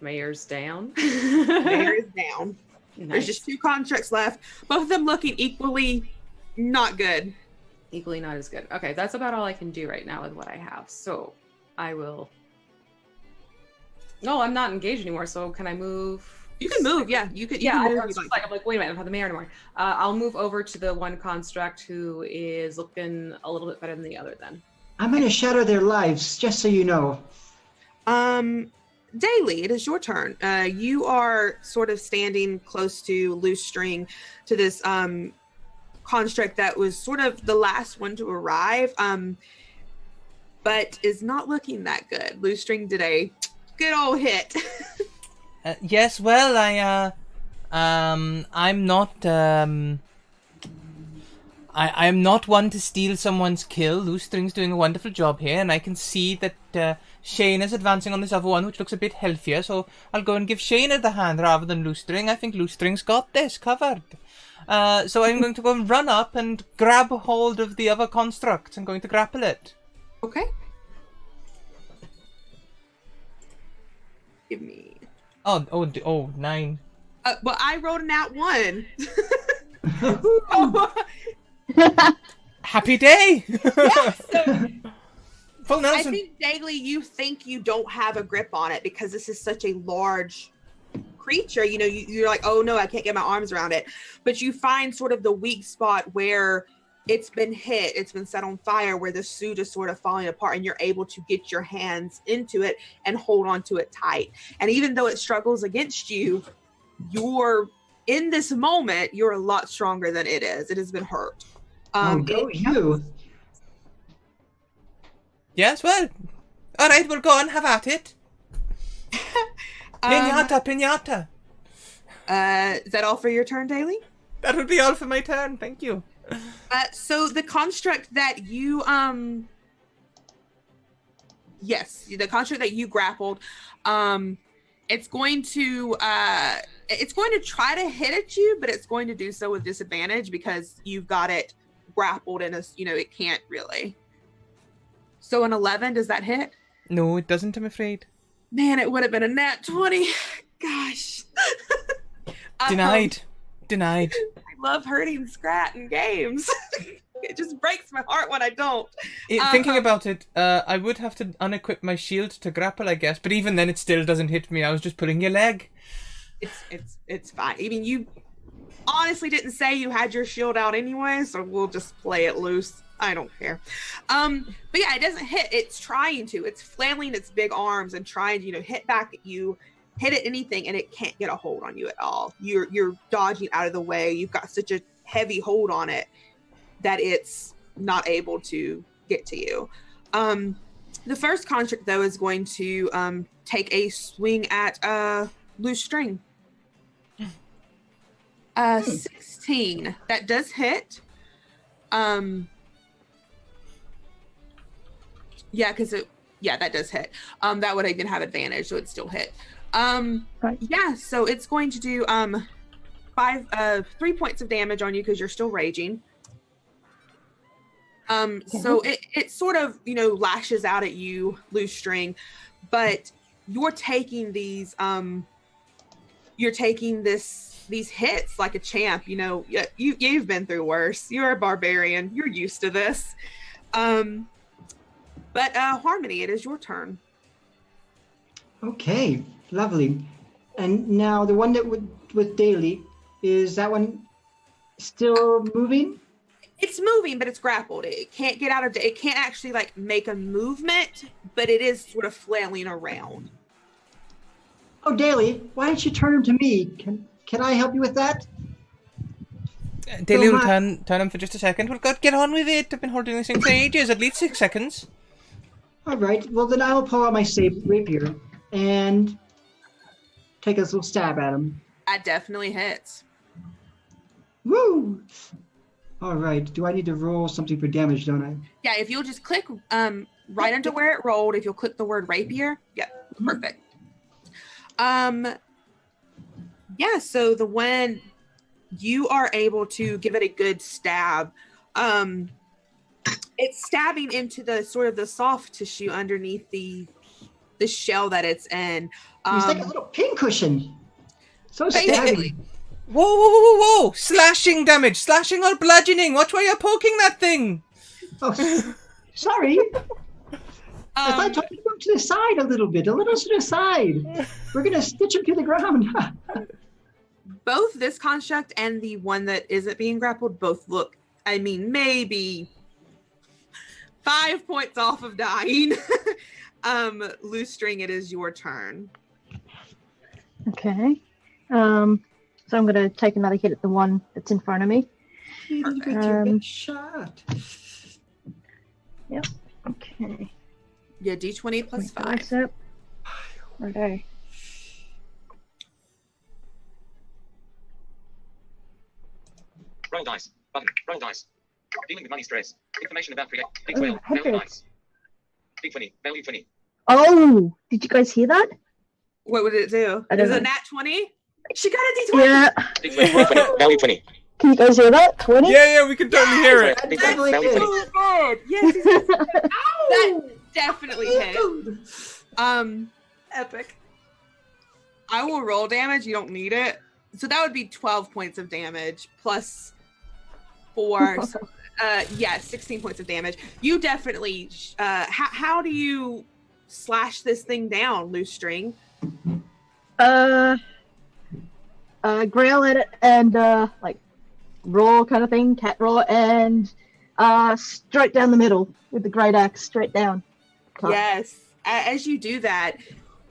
Mayor's down. Mayor is down. Nice. There's just 2 constructs left, both of them looking equally not good. Equally not as good. Okay, that's about all I can do right now with what I have. So I will. No, I'm not engaged anymore. So can I move? You can move, yeah. You can. You Yeah, can I move. was just like, I'm like, wait a minute, I don't have the mayor anymore. I'll move over to the one construct who is looking a little bit better than the other then. I'm going to shatter their lives, just so you know. Daily, it is your turn. You are sort of standing close to Loose String, to this construct that was sort of the last one to arrive, but is not looking that good. Loose String did a good old hit. Yes, well, I'm not, I'm not one to steal someone's kill. Loose String's doing a wonderful job here, and I can see that Shane is advancing on this other one, which looks a bit healthier, so I'll go and give Shayna the hand rather than Loose String. I think Loose String's got this covered. So I'm going to go and run up and grab hold of the other construct. I'm going to grapple it. Okay. Give me... Oh, 9. Well, I rolled a nat 1. Happy day! Yeah, so Full I Nelson. think Daily, you think you don't have a grip on it because this is such a large creature. You know, you're like, oh no, I can't get my arms around it. But you find sort of the weak spot where it's been hit, it's been set on fire, where the suit is sort of falling apart, and you're able to get your hands into it and hold onto it tight. And even though it struggles against you, you're in this moment, you're a lot stronger than it is. It has been hurt. Go you. Yes, well. Alright, we'll go on, have at it. Pinata. Is that all for your turn, Daily? That would be all for my turn, thank you. So the construct that you the construct that you grappled, it's going to try to hit at you, but it's going to do so with disadvantage because you've got it grappled and it can't really. So an 11, does that hit? No, it doesn't, I'm afraid. Man, it would have been a nat 20. Gosh. Denied. I love hurting Scrat in games. It just breaks my heart when I don't. Thinking about it, I would have to unequip my shield to grapple, I guess. But even then, it still doesn't hit me. I was just pulling your leg. It's fine. I mean, you honestly didn't say you had your shield out anyway, so we'll just play it loose. I don't care. But yeah, it doesn't hit. It's trying to. It's flailing its big arms and trying to, hit back at you, hit at anything, and it can't get a hold on you at all. You're dodging out of the way. You've got such a heavy hold on it that it's not able to get to you. The first construct, though, is going to take a swing at Loose String. 16. That does hit. Yeah, that does hit. That would even have advantage, so it still hit. Right. Yeah, so it's going to do 3 points of damage on you because you're still raging. So it sort of, lashes out at you, Loose String, but you're taking these these hits like a champ. You've been through worse. You're a barbarian. You're used to this. But Harmony, it is your turn. Okay, lovely. And now the one that with Daily, is that one still moving? It's moving, but it's grappled. It can't get out of it. Can't actually make a movement, but it is sort of flailing around. Oh, Daily, why don't you turn him to me? Can I help you with that? Daily will turn him for just a second. Well, God, get on with it. I've been holding this thing for ages, at least 6 seconds. All right. Well, then I will pull out my rapier and take a little stab at him. That definitely hits. Woo! All right. Do I need to roll something for damage, don't I? Yeah, if you'll just click right under where it rolled, if you'll click the word rapier, yeah, perfect. Yeah, so when you are able to give it a good stab, it's stabbing into the sort of the soft tissue underneath the shell that it's in. It's like a little pincushion. So Basically. stabby. Whoa! Slashing damage! Slashing or bludgeoning! Watch where you're poking that thing! Oh, sorry. I thought you to go to the side a little to the side. We're going to stitch him to the ground. Both this construct and the one that isn't being grappled both look, maybe 5 points off of dying. Loose String, it is your turn. Okay. So I'm gonna take another hit at the one that's in front of me. Hit it with your best shot. Yep. Okay. Yeah, D20 plus 5. Up. Okay. Roll dice. Button. Roll dice. Dealing with money stress. Information about create. Big Oh, 12. Value Hendrix. dice. Big 20. Value 20. Oh, did you guys hear that? What would it do? I don't Is know. it nat 20? She got a D20. Yeah. Big 20. Value 20. Value 20. Can you guys hear that? 20? Yeah, we can totally hear it. Big That's 20. Value 20. Good. Yes, that definitely hit. Epic. I will roll damage. You don't need it. So that would be 12 points of damage plus 4. So, 16 points of damage. You definitely. How do you slash this thing down, Loose String? Grail at it and like roar kind of thing, cat roar, and straight down the middle with the great axe, straight down. Cut. Yes. As you do that,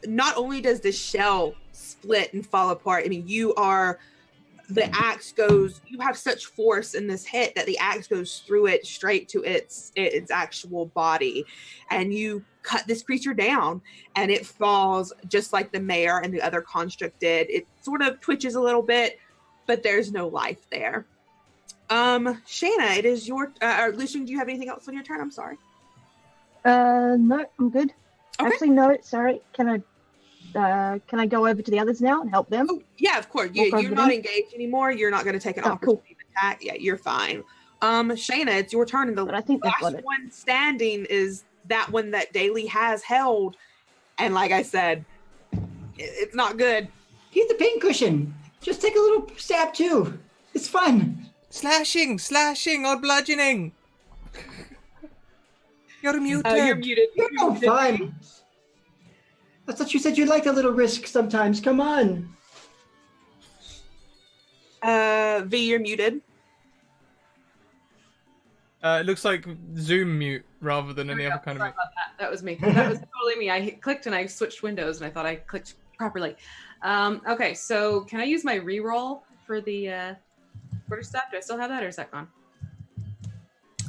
not only does the shell split and fall apart, I mean, the axe goes, you have such force in this hit that the axe goes through it straight to its actual body. And you cut this creature down and it falls just like the mayor and the other construct did. It sort of twitches a little bit, but there's no life there. Shayna, it is your, Lucian, do you have anything else on your turn? I'm sorry. No, I'm good. Okay. Actually, no, sorry. Can I go over to the others now and help them? Oh, yeah, of course. Walk over You're to not them? engaged anymore. You're not going to take an Oh, opportunity attack. Yeah, you're fine. Shayna, it's your turn. And the But I think they've got last it. one standing is that one that Daly has held. And like I said, it's not good. Get the pain cushion. Just take a little stab too. It's fun. Slashing, or bludgeoning. You're muted. You're muted. You're no fun. I thought you said you liked a little risk sometimes. Come on. V, you're muted. It looks like Zoom mute rather than any There we other go. kind Sorry of about that. That was me. That was totally me. I clicked and I switched windows and I thought I clicked properly. Okay, so can I use my reroll for the quarterstaff? Do I still have that or is that gone?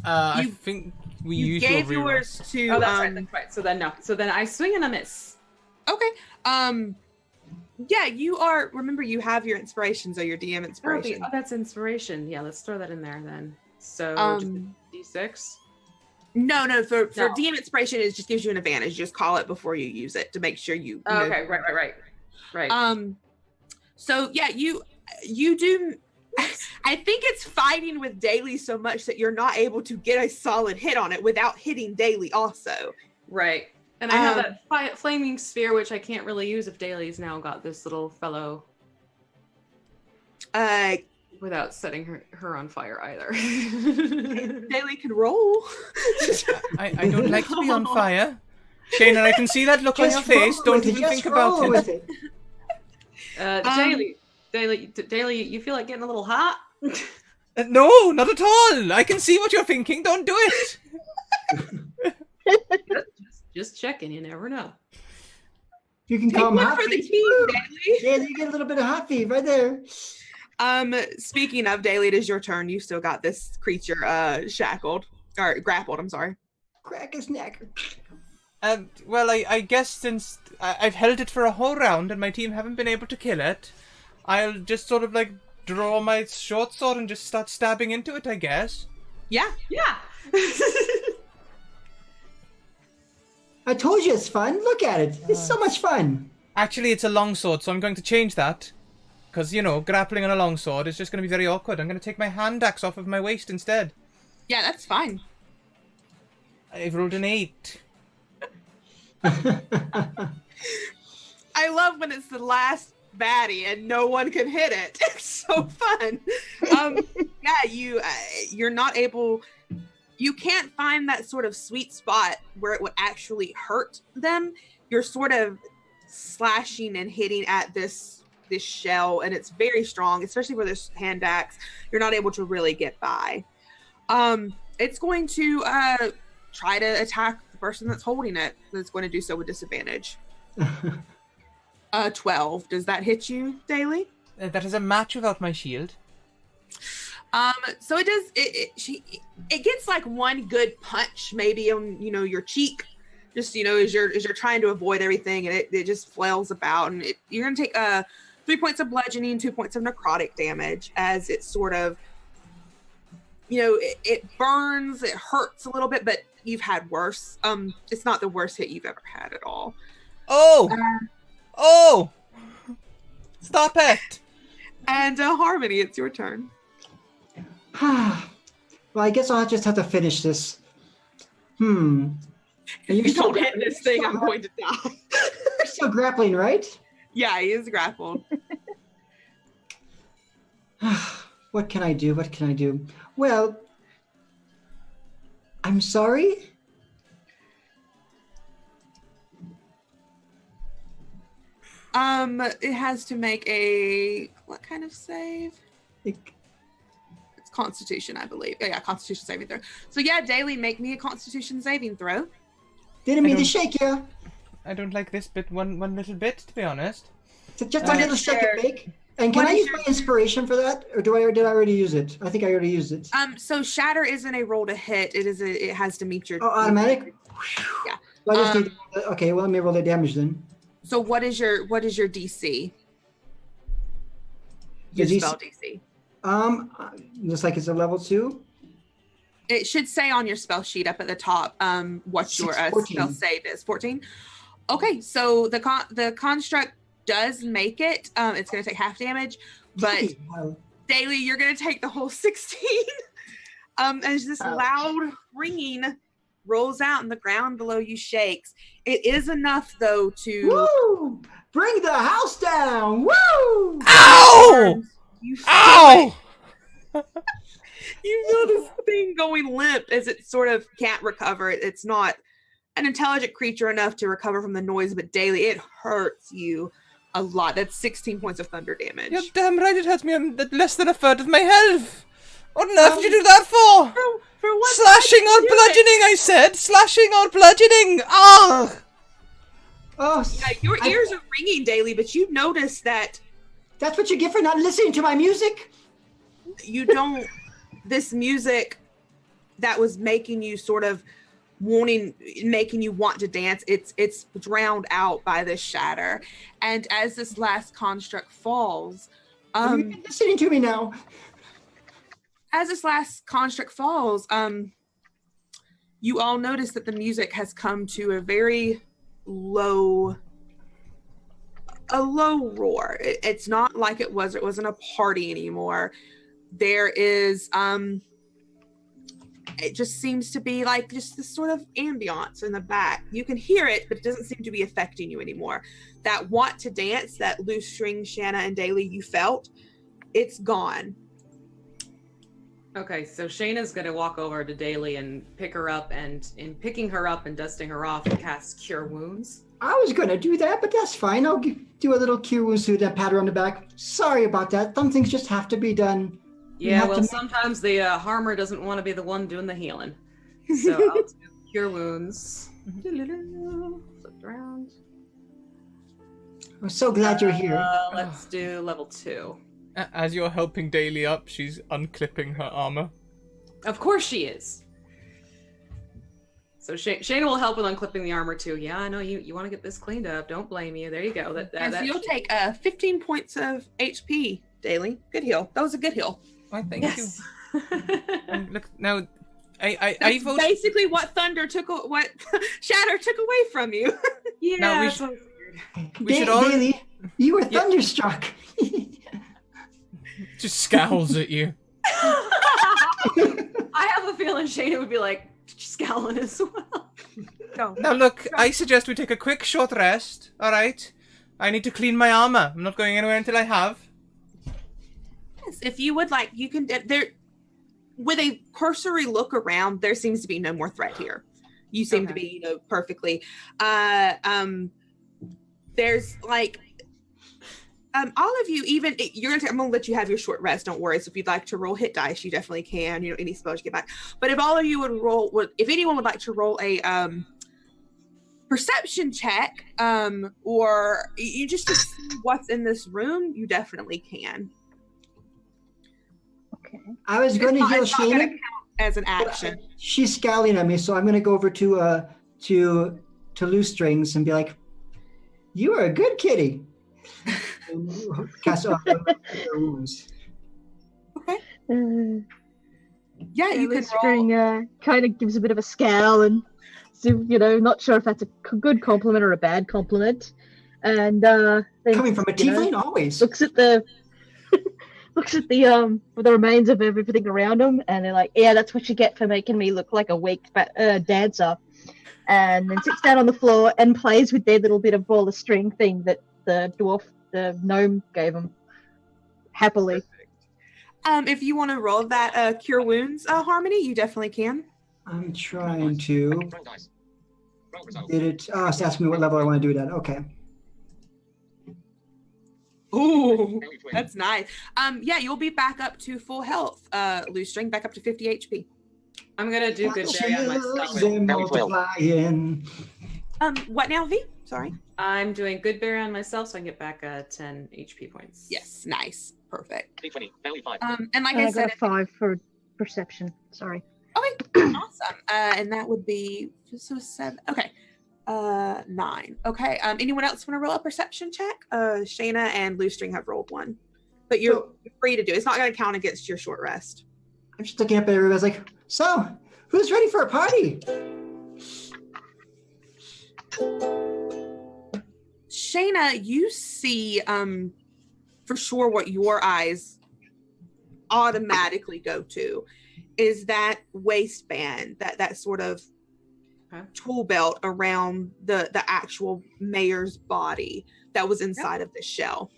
I You- think we You used gave your reroll. yours to. Oh, that's right. That's right. So then no. So then I swing and a miss. Okay. Yeah, you are. Remember, you have your inspirations or your DM inspiration. Oh, that's inspiration. Yeah, let's throw that in there then. So just a D6. No. For No. DM inspiration, it just gives you an advantage. Just call it before you use it to make sure you. Oh, know. okay, right. So yeah, you do. I think it's fighting with Daly so much that you're not able to get a solid hit on it without hitting Daly also. Right. And I have that flaming sphere, which I can't really use if Daly's now got this little fellow without setting her on fire either. Daly can roll. I don't like to be on fire. Shayna, I can see that look on your face. Don't even think about it. Daly, you feel like getting a little hot? No, not at all. I can see what you're thinking. Don't do it. Just checking. You never know. You can Take calm one hot for the feet. team, Daly. Yeah, you get a little bit of hot feet right there. Speaking of Daly, it is your turn. You still got this creature shackled or grappled. I'm sorry. Crack his neck. Well, I guess since I've held it for a whole round and my team haven't been able to kill it, I'll just sort of like draw my short sword and just start stabbing into it, I guess. Yeah. I told you it's fun. Look at it. It's so much fun. Actually, it's a long sword, so I'm going to change that. Because, grappling on a long sword is just going to be very awkward. I'm going to take my hand axe off of my waist instead. Yeah, that's fine. I've rolled an 8. I love when it's the last baddie and no one can hit it. It's so fun. You're not able. You can't find that sort of sweet spot where it would actually hurt them. You're sort of slashing and hitting at this shell, and it's very strong, especially for this hand axe. You're not able to really get by. It's going to try to attack the person that's holding it. That's going to do so with disadvantage. 12. Does that hit you, Daly? That is a match without my shield. So it does. It gets like one good punch, maybe on your cheek, just as you're trying to avoid everything, and it just flails about, and you're gonna take 3 points of bludgeoning, 2 points of necrotic damage as it sort of, it burns, it hurts a little bit, but you've had worse. It's not the worst hit you've ever had at all. Oh, stop it! And Harmony, it's your turn. Well, I guess I'll just have to finish this. If you don't hit this thing, I'm going to die. You're still grappling, right? Yeah, he is grappled. What can I do? What can I do? Well, I'm sorry. It has to make what kind of save? It's Constitution, I believe. Oh, yeah, Constitution saving throw. So yeah, Daly, make me a Constitution saving throw. Didn't mean to shake you. I don't like this bit one little bit, to be honest. So just a little shake and bake. And can I use my inspiration for that, or did I already use it? I think I already used it. So shatter isn't a roll to hit. It has to meet your. Oh, automatic. Yeah. Well, I just need, okay. Well, let me roll the damage then. So what is your DC? Your spell DC. Looks like it's a level 2. It should say on your spell sheet up at the top what your spell save is. 14. Okay, so the construct does make it. It's going to take half damage, but Daly, you're going to take the whole 16. As this loud ringing rolls out and the ground below you shakes. It is enough, though, to... Woo! Bring the house down! Woo! Ow! Ow! You feel this thing going limp as it sort of can't recover. It's not an intelligent creature enough to recover from the noise, but Daly, it hurts you a lot. That's 16 points of thunder damage. You're damn right it hurts me. I'm at less than a third of my health. What on earth did you do that for? For what? Slashing or bludgeoning, I said. Slashing or bludgeoning. Ah! Oh, yeah, your ears are ringing, Daly, but you notice that... That's what you get for not listening to my music? You don't... This music that was making you sort of making you want to dance, it's drowned out by this shatter. And as this last construct falls... You're listening to me now. As this last construct falls, you all notice that the music has come to a very low roar. It's not like it wasn't a party anymore. There is it just seems to be like just this sort of ambiance in the back. You can hear it, but it doesn't seem to be affecting you anymore. That want to dance, that loose string Shanna and Daly you felt, it's gone. Okay, so Shayna's gonna walk over to Daly and pick her up, and in picking her up and dusting her off, cast Cure Wounds. I was gonna do that, but that's fine. I'll do a little Cure Wounds suit and pat her on the back. Sorry about that. Some things just have to be done. Yeah, well, sometimes the harmer doesn't want to be the one doing the healing. So I'll do Cure Wounds. Flip around. I'm so glad you're here. Let's do level 2. As you're helping Daly up, she's unclipping her armor. Of course she is. So Shayna will help with unclipping the armor too. Yeah, I know you want to get this cleaned up. Don't blame you. There you go. So you'll take 15 points of HP, Daly. Good heal. That was a good heal. Why, thank you. Look, now, I vote... Basically what Shatter took away from you. Yeah. Now we should all... Daly, you were thunderstruck. Just scowls at you. I have a feeling Shayna would be like scowling as well. Go. Now look, I suggest we take a quick short rest, alright? I need to clean my armor. I'm not going anywhere until I have. Yes, if you would like, you can... There, with a cursory look around, there seems to be no more threat here. You seem to be, perfectly... there's, like... All of you, even I'm gonna let you have your short rest. Don't worry. So if you'd like to roll hit dice, you definitely can. You know, any spells you get back. But if all of you if anyone would like to roll a perception check, or you just to see what's in this room, you definitely can. Okay. I was going to heal It's not gonna Shayna. count as an action. She's scowling at me, so I'm going to go over to Loose Strings and be like, "You are a good kitty." And cast off the wounds. Okay. Uh, Yeah, you can roll. String kind of gives a bit of a scowl and, so, not sure if that's a good compliment or a bad compliment. And then, Coming from a tiefling, always. looks at the remains of everything around him, and they're like, "Yeah, that's what you get for making me look like a weak dancer." And then sits down on the floor and plays with their little bit of ball of string thing that the gnome gave him happily. If you want to roll that cure wounds harmony, you definitely can. I'm trying to. Roll dice. Roll result. Did it? Oh, it's asking me what level I want to do it at. Okay. Ooh, Daily twin. that's nice. Yeah, you'll be back up to full health, Loose String, back up to 50 HP. I'm gonna do good berry on myself. They're multiplying. What now, V? Sorry. I'm doing good berry on myself, so I can get back 10 HP points. Yes, nice, perfect. D20. Daily 5. And like And I I said, got a 5 for perception. Sorry. okay, awesome. And that would be so 7. Okay, 9. Okay. Anyone else want to roll a perception check? Shayna and Loose String have rolled one, but you're free to do. It's not going to count against your short rest. I'm just looking up at everybody's like, so who's ready for a party? Shayna, you see for sure what your eyes automatically go to is that waistband, that sort of tool belt around the actual mayor's body that was inside of the shell.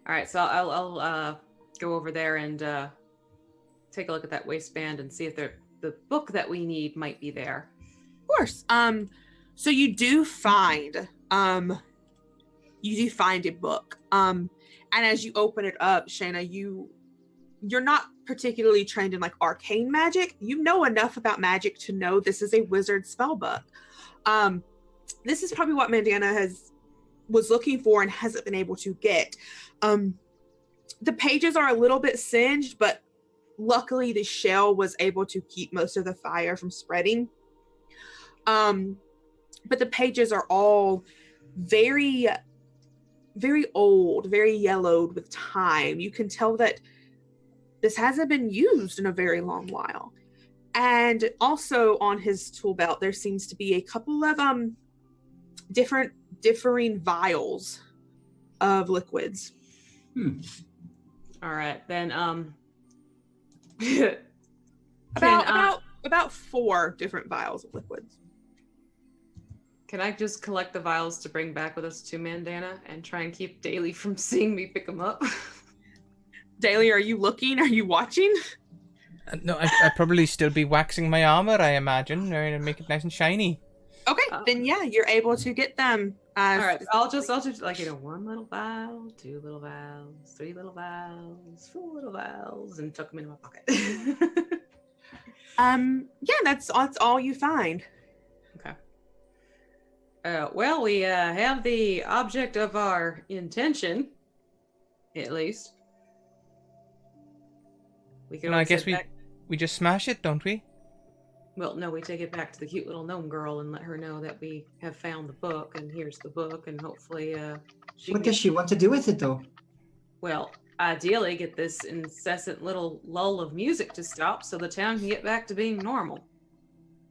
All right, so I'll go over there and take a look at that waistband and see if the book that we need might be there. Of course. So you do find a book. And as you open it up, Shayna, you're not particularly trained in like arcane magic. You know enough about magic to know this is a wizard spell book. This is probably what Mandana was looking for and hasn't been able to get. The pages are a little bit singed, but luckily the shell was able to keep most of the fire from spreading. But the pages are all very, very old, very yellowed with time. You can tell that this hasn't been used in a very long while. And also on his tool belt, there seems to be a couple of differing vials of liquids. All right, then about 4 different vials of liquids. Can I just collect the vials to bring back with us to Mandana and try and keep Daly from seeing me pick them up? Daly, are you looking? Are you watching? No, I'd probably still be waxing my armor, I imagine, or make it nice and shiny. Okay, then yeah, you're able to get them. All right, I'll just like 1 little vial, 2 little vials, 3 little vials, 4 little vials, and tuck them in my pocket. Yeah, that's all you find. Okay. Well, we have the object of our intention, at least. We can. No, I guess we just smash it, don't we? Well, no, we take it back to the cute little gnome girl and let her know that we have found the book, and here's the book, and hopefully What does she want to do with it, though? Well, ideally get this incessant little lull of music to stop so the town can get back to being normal.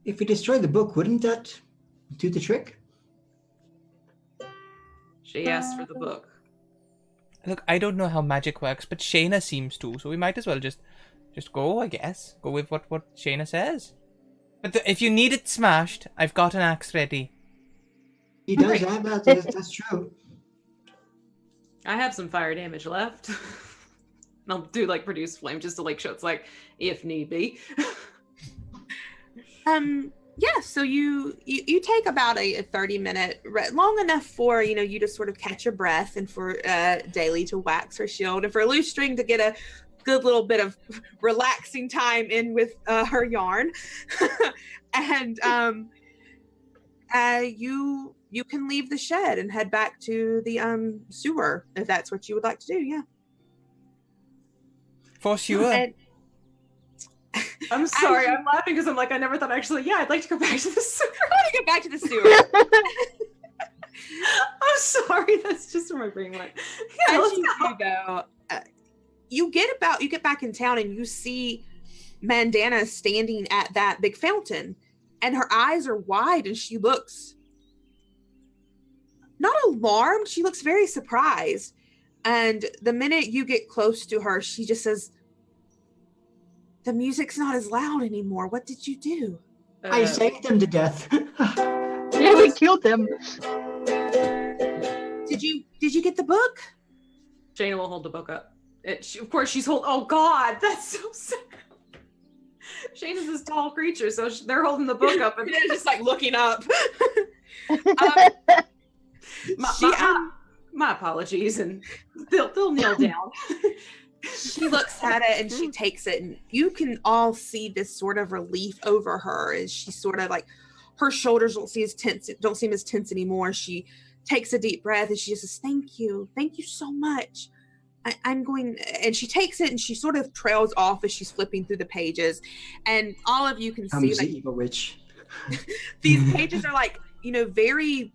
If we destroy the book, wouldn't that do the trick? She asked for the book. Look, I don't know how magic works, but Shayna seems to, so we might as well just go, I guess. Go with what Shayna says. But if you need it smashed, I've got an axe ready. He does have that. That's true. I have some fire damage left. I'll do produce flame just to show it's if need be. Yeah, so you take about a 30-minute, long enough for you to sort of catch your breath, and for Daly to wax her shield, and for Loose String to get a good little bit of relaxing time in with her yarn, and you can leave the shed and head back to the sewer if that's what you would like to do. Yeah. For sure. And I'm sorry, I'm laughing because I'm like, I never thought actually, yeah, I'd like to go back to the sewer. I want to get back to the sewer. I'm sorry, that's just where my brain went. Yeah, As let's you go. do go, you get back in town and you see Mandana standing at that big fountain, and her eyes are wide and she looks not alarmed, she looks very surprised. And the minute you get close to her, she just says, "The music's not as loud anymore. What did you do?" I sang them to death. Yeah, we killed them. Did you get the book? Shayna will hold the book up. Of course, she's holding. Oh God, that's so sad. Shayna's this tall creature, so they're holding the book up, and They're just like looking up. my apologies, and they'll kneel down. She looks at it and she takes it, and you can all see this sort of relief over her as she sort of like, her shoulders don't seem as tense anymore. She takes a deep breath and she just says, thank you so much. I'm going, and she takes it and she sort of trails off as she's flipping through the pages, and all of you can see The like evil witch. these pages are like, very,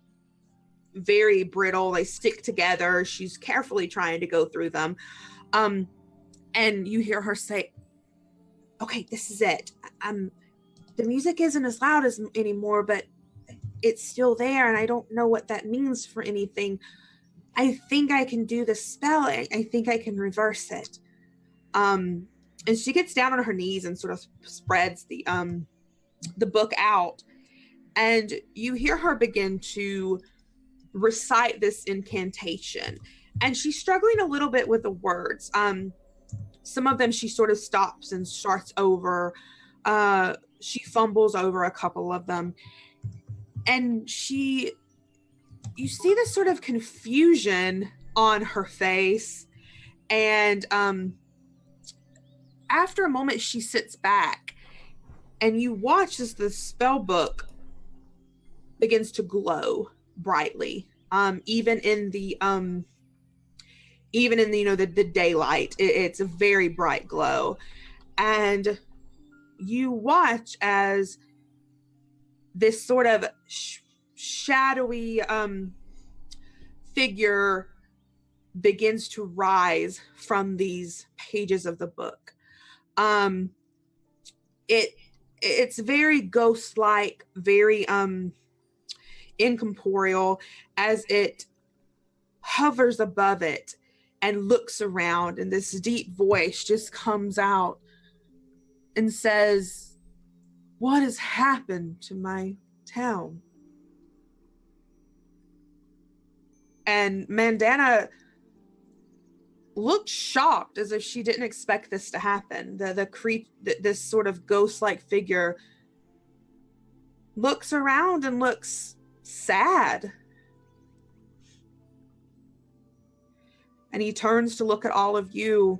very brittle. They stick together. She's carefully trying to go through them. And you hear her say, okay, this is it. The music isn't as loud as anymore, but it's still there. And I don't know what that means for anything. I think I can do the spell. I think I can reverse it. And she gets down on her knees and sort of spreads the book out. And you hear her begin to recite this incantation. And she's struggling a little bit with the words. Some of them she sort of stops and starts over. She fumbles over a couple of them. And you see this sort of confusion on her face. And after a moment, she sits back. And you watch as the spell book begins to glow brightly. Even in the the daylight, it's a very bright glow. And you watch as this sort of shadowy figure begins to rise from these pages of the book. It's very ghost-like, very incorporeal, as it hovers above it and looks around, and this deep voice just comes out and says, "What has happened to my town?" And Mandana looked shocked, as if she didn't expect this to happen. This sort of ghost-like figure looks around and looks sad. And he turns to look at all of you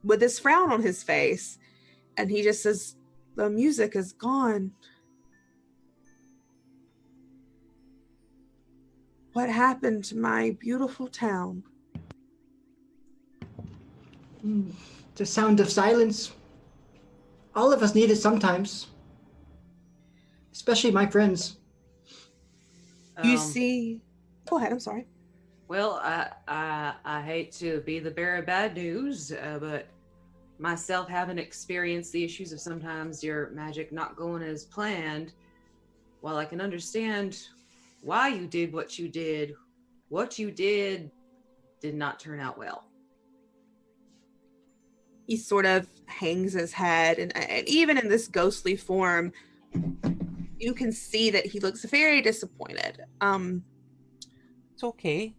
with this frown on his face. And he just says, "The music is gone. What happened to my beautiful town?" The sound of silence. All of us need it sometimes. Especially my friends. You see... Go ahead, I'm sorry. Well, I hate to be the bearer of bad news, but myself having experienced the issues of sometimes your magic not going as planned, while I can understand why you did what you did did not turn out well. He sort of hangs his head, and even in this ghostly form, you can see that he looks very disappointed. It's okay.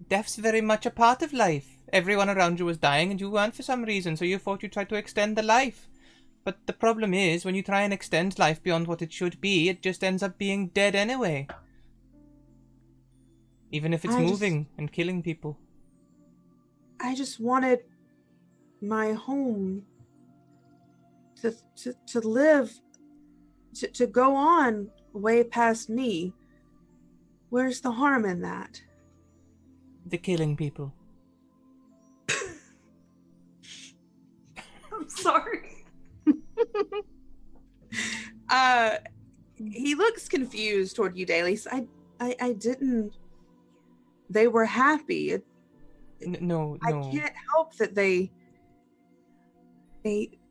Death's very much a part of life. Everyone around you was dying and you weren't for some reason, so you thought you'd try to extend the life. But the problem is, when you try and extend life beyond what it should be, it just ends up being dead anyway. Even if it's moving and killing people. I just wanted my home to live, to go on way past me. Where's the harm in that? The killing people. I'm sorry. He looks confused toward you, Daly. I didn't. They were happy. No. I can't help that they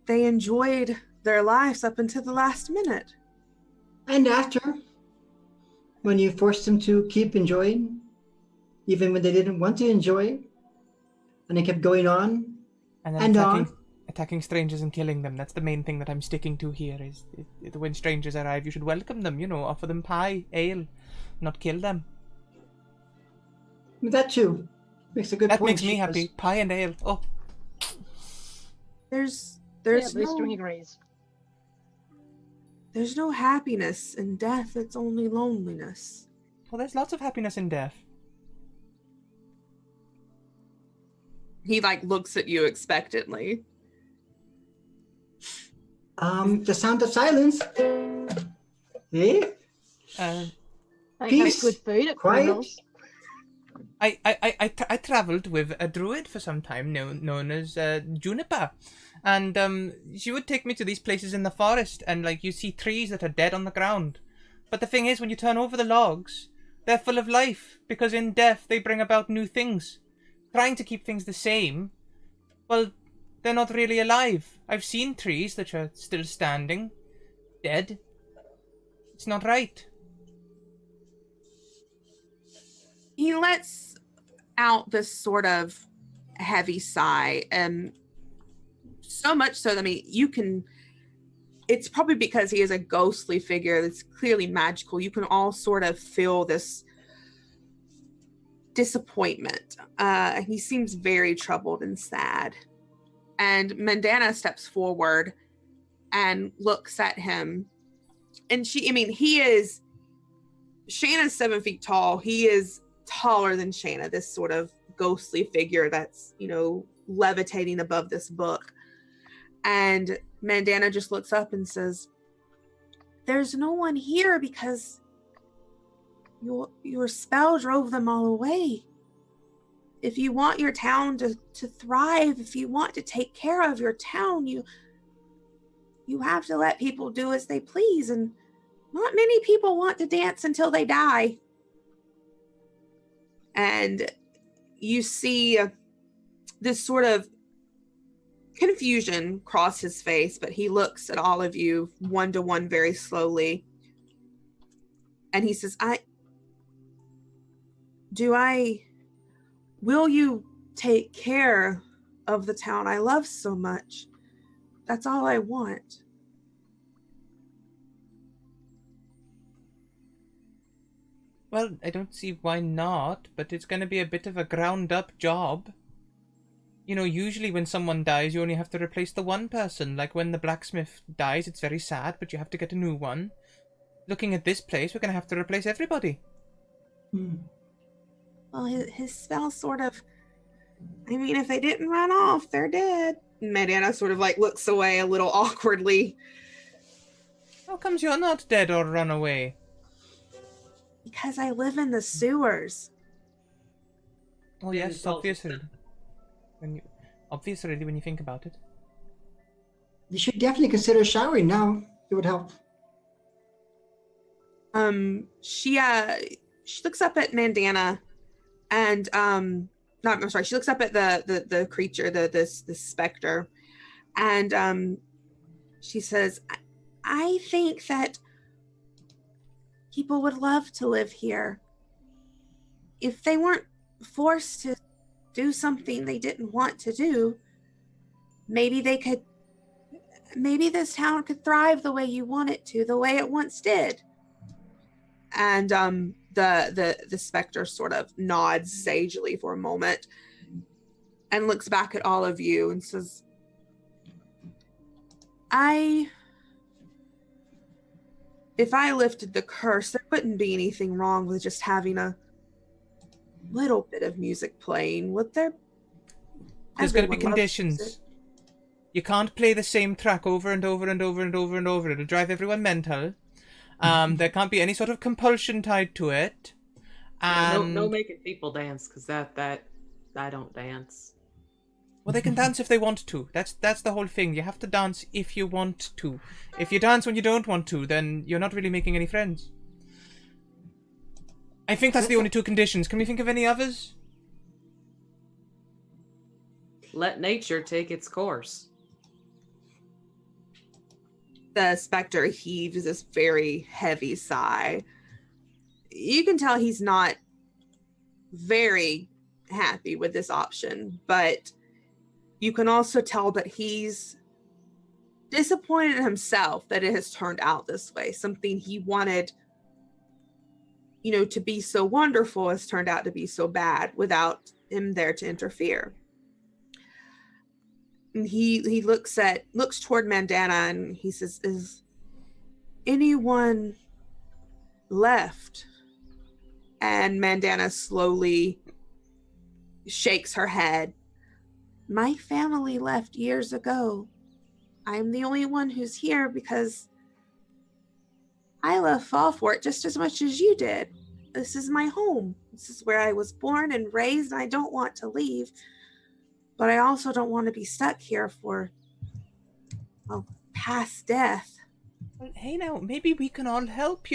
enjoyed their lives up until the last minute. And after, when you forced them to keep enjoying, even when they didn't want to enjoy, and they kept going on and then and attacking strangers and killing them. That's the main thing that I'm sticking to here. Is when strangers arrive, you should welcome them. Offer them pie, ale, not kill them. That too makes a good point. That makes me happy. Pie and ale. Oh. There's Boostering agrees. There's no happiness in death. It's only loneliness. Well, there's lots of happiness in death. He looks at you expectantly. The sound of silence. Eh? I Peace, have good food at quiet. Primrose. I travelled with a druid for some time known as Juniper, and she would take me to these places in the forest, and you see trees that are dead on the ground, but the thing is, when you turn over the logs, they're full of life, because in death they bring about new things. Trying to keep things the same, well, they're not really alive. I've seen trees that are still standing, dead. It's not right. He lets out this sort of heavy sigh, and so much so that it's probably because he is a ghostly figure that's clearly magical. You can all sort of feel this disappointment. He seems very troubled and sad. And Mandana steps forward and looks at him. And Shayna's 7 feet tall. He is taller than Shayna, this sort of ghostly figure that's, levitating above this book. And Mandana just looks up and says, "There's no one here because your spell drove them all away. If you want your town to thrive, if you want to take care of your town, you have to let people do as they please, and not many people want to dance until they die." And you see this sort of confusion cross his face, but he looks at all of you one to one very slowly. And he says, will you take care of the town I love so much? That's all I want. Well, I don't see why not, but it's going to be a bit of a ground-up job. Usually when someone dies, you only have to replace the one person. Like when the blacksmith dies, it's very sad, but you have to get a new one. Looking at this place, we're going to have to replace everybody. Well, his spell sort of... if they didn't run off, they're dead. Mandana sort of looks away a little awkwardly. How comes you're not dead or run away? Because I live in the sewers. Oh yes, obviously. Obviously, when you think about it. You should definitely consider showering now. It would help. She looks up at Mandana, and she looks up at the creature, this specter, and she says, I think that people would love to live here if they weren't forced to do something they didn't want to do. Maybe this town could thrive the way you want it to, the way it once did. And the specter sort of nods sagely for a moment and looks back at all of you and says, If I lifted the curse, there wouldn't be anything wrong with just having a little bit of music playing, would there? There's got to be Everyone loves conditions. music. You can't play the same track over and over and over and over and over. It'll drive everyone mental. There can't be any sort of compulsion tied to it. Yeah, And no making people dance, because that I don't dance. well, they can dance if they want to. That's the whole thing. You have to dance if you want to. If you dance when you don't want to, then you're not really making any friends. I think that's the only two conditions. Can we think of any others? Let nature take its course. The specter heaves this very heavy sigh. You can tell he's not very happy with this option, but you can also tell that he's disappointed in himself that it has turned out this way. Something he wanted, to be so wonderful has turned out to be so bad without him there to interfere. And he looks toward Mandana and he says, "Is anyone left?" And Mandana slowly shakes her head. "My family left years ago. I'm the only one who's here because I love Fallfort just as much as you did. This is my home. This is where I was born and raised, and I don't want to leave. But I also don't want to be stuck here for, past death." Well, hey now, maybe we can all help,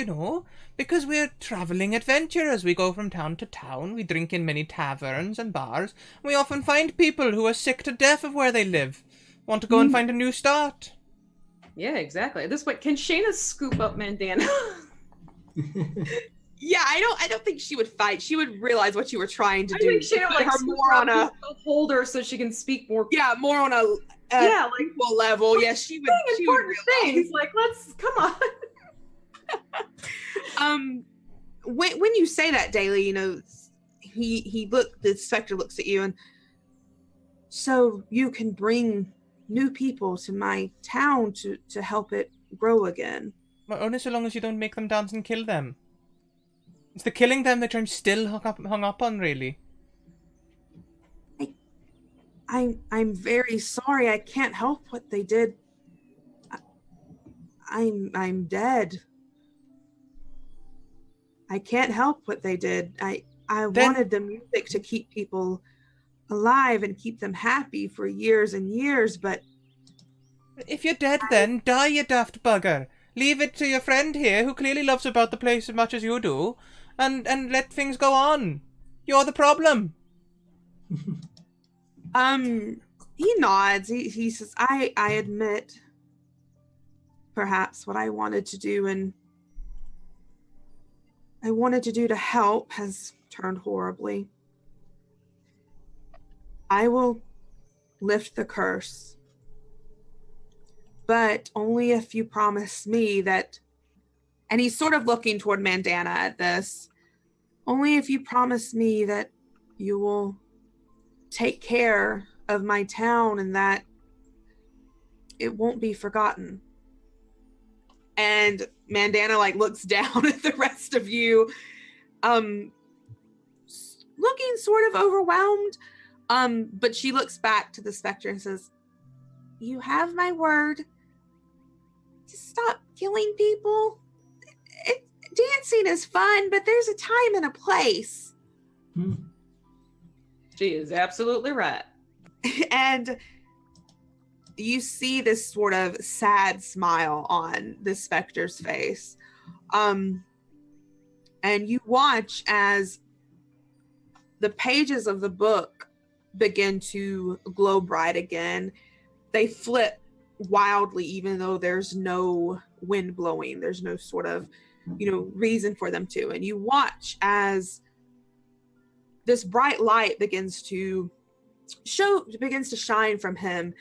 because we're travelling adventurers. We go from town to town, we drink in many taverns and bars. We often find people who are sick to death of where they live, want to go and find a new start. Yeah, exactly. At this point, can Shayna scoop up Mandana? Yeah, I don't think she would fight. She would realize what you were trying to I do. think Shayna Put her scoop more her on a up, hold her so she can speak more. yeah, more on a Yeah, like equal level. Yeah, she would. She would important realize. things. Like, let's come on. When you say that, Daly, the specter looks at you, and so you can bring new people to my town to help it grow again. Well, only so long as you don't make them dance and kill them. It's the killing them that I'm still hung up on, really. I'm very sorry. I can't help what they did. I'm dead. I can't help what they did. I wanted the music to keep people alive and keep them happy for years and years, but if you're dead, then die, you daft bugger. Leave it to your friend here, who clearly loves about the place as much as you do, and let things go on. You're the problem. He nods. He says, I admit perhaps what I wanted to do and I wanted to do to help has turned horribly. I will lift the curse, but only if you promise me that, and he's sort of looking toward Mandana at this, only if you promise me that you will take care of my town and that it won't be forgotten. And Mandana looks down at the rest of you, looking sort of overwhelmed. But she looks back to the specter and says, "You have my word. Just stop killing people. Dancing is fun, but there's a time and a place." She is absolutely right. And you see this sort of sad smile on the specter's face. And you watch as the pages of the book begin to glow bright again. They flip wildly, even though there's no wind blowing. There's no sort of, reason for them to. And you watch as this bright light begins to shine from him.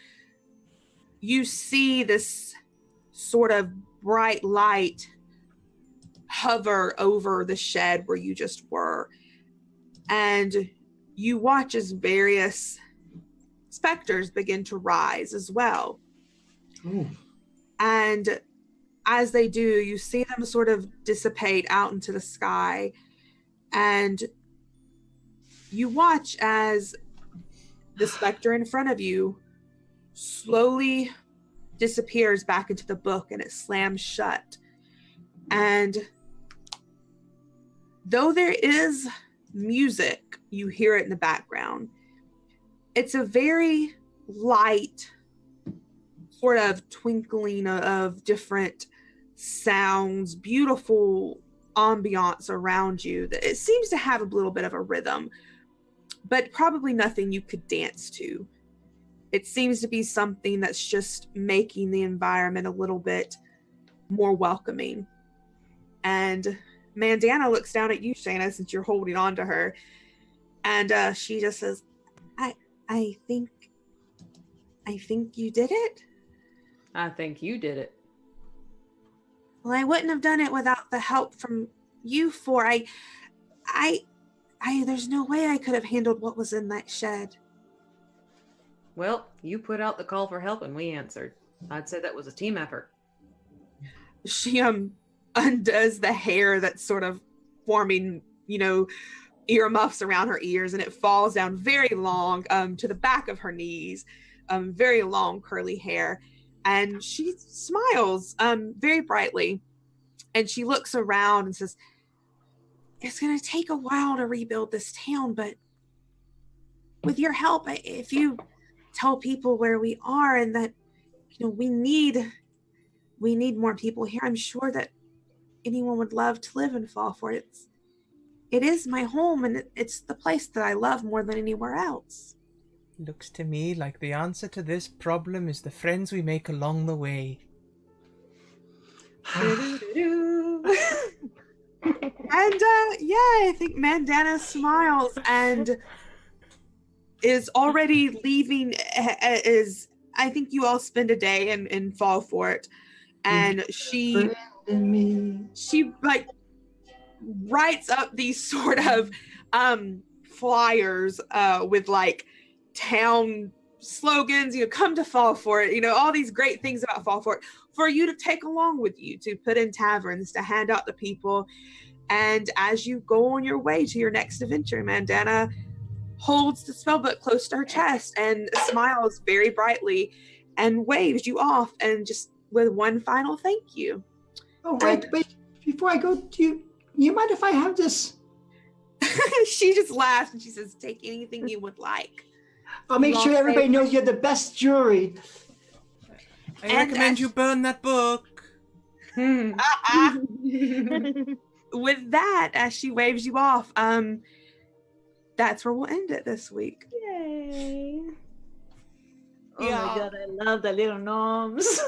You see this sort of bright light hover over the shed where you just were. And you watch as various specters begin to rise as well. Ooh. And as they do, you see them sort of dissipate out into the sky. And you watch as the specter in front of you slowly disappears back into the book and it slams shut. And though there is music, you hear it in the background. It's a very light sort of twinkling of different sounds, beautiful ambiance around you. It seems to have a little bit of a rhythm, but probably nothing you could dance to. It seems to be something that's just making the environment a little bit more welcoming. And Mandana looks down at you, Shayna, since you're holding on to her. And she just says, I think you did it? I think you did it. Well, I wouldn't have done it without the help from you four. There's no way I could have handled what was in that shed. Well, you put out the call for help and we answered. I'd say that was a team effort. She undoes the hair that's sort of forming, earmuffs around her ears, and it falls down very long to the back of her knees, very long curly hair. And she smiles very brightly, and she looks around and says, it's going to take a while to rebuild this town, but with your help, if you tell people where we are and that we need more people here, I'm sure that anyone would love to live in Fall Fort. It is my home, and it's the place that I love more than anywhere else. Looks to me like the answer to this problem is the friends we make along the way. And I think Mandana smiles and is already leaving. I think you all spend a day in Fall Fort, and she like writes up these sort of flyers with like town slogans, come to Fall Fort, all these great things about Fall Fort for you to take along with you, to put in taverns, to hand out to people. And as you go on your way to your next adventure, Mandana holds the spellbook close to her chest and smiles very brightly and waves you off, and just with one final thank you. Oh, wait, before I go, do you mind if I have this? She just laughs and she says, take anything you would like. I'll make sure everybody knows you're the best jewelry. I recommend you burn that book. With that, as she waves you off, that's where we'll end it this week. Yay. Oh my god, I love the little gnomes.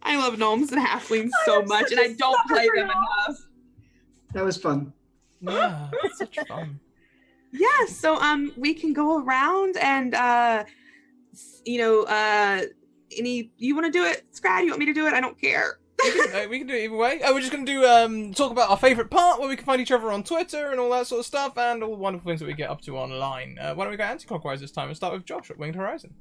I love gnomes and halflings so much, and I don't play them enough. That was fun. Yeah, such fun. Yeah, so we can go around and you want to do it, Scrad? You want me to do it? I don't care. We can do it either way. We're just going to do talk about our favourite part, where we can find each other on Twitter and all that sort of stuff, and all the wonderful things that we get up to online. Why don't we go anti-clockwise this time and start with Josh at Winged Horizon?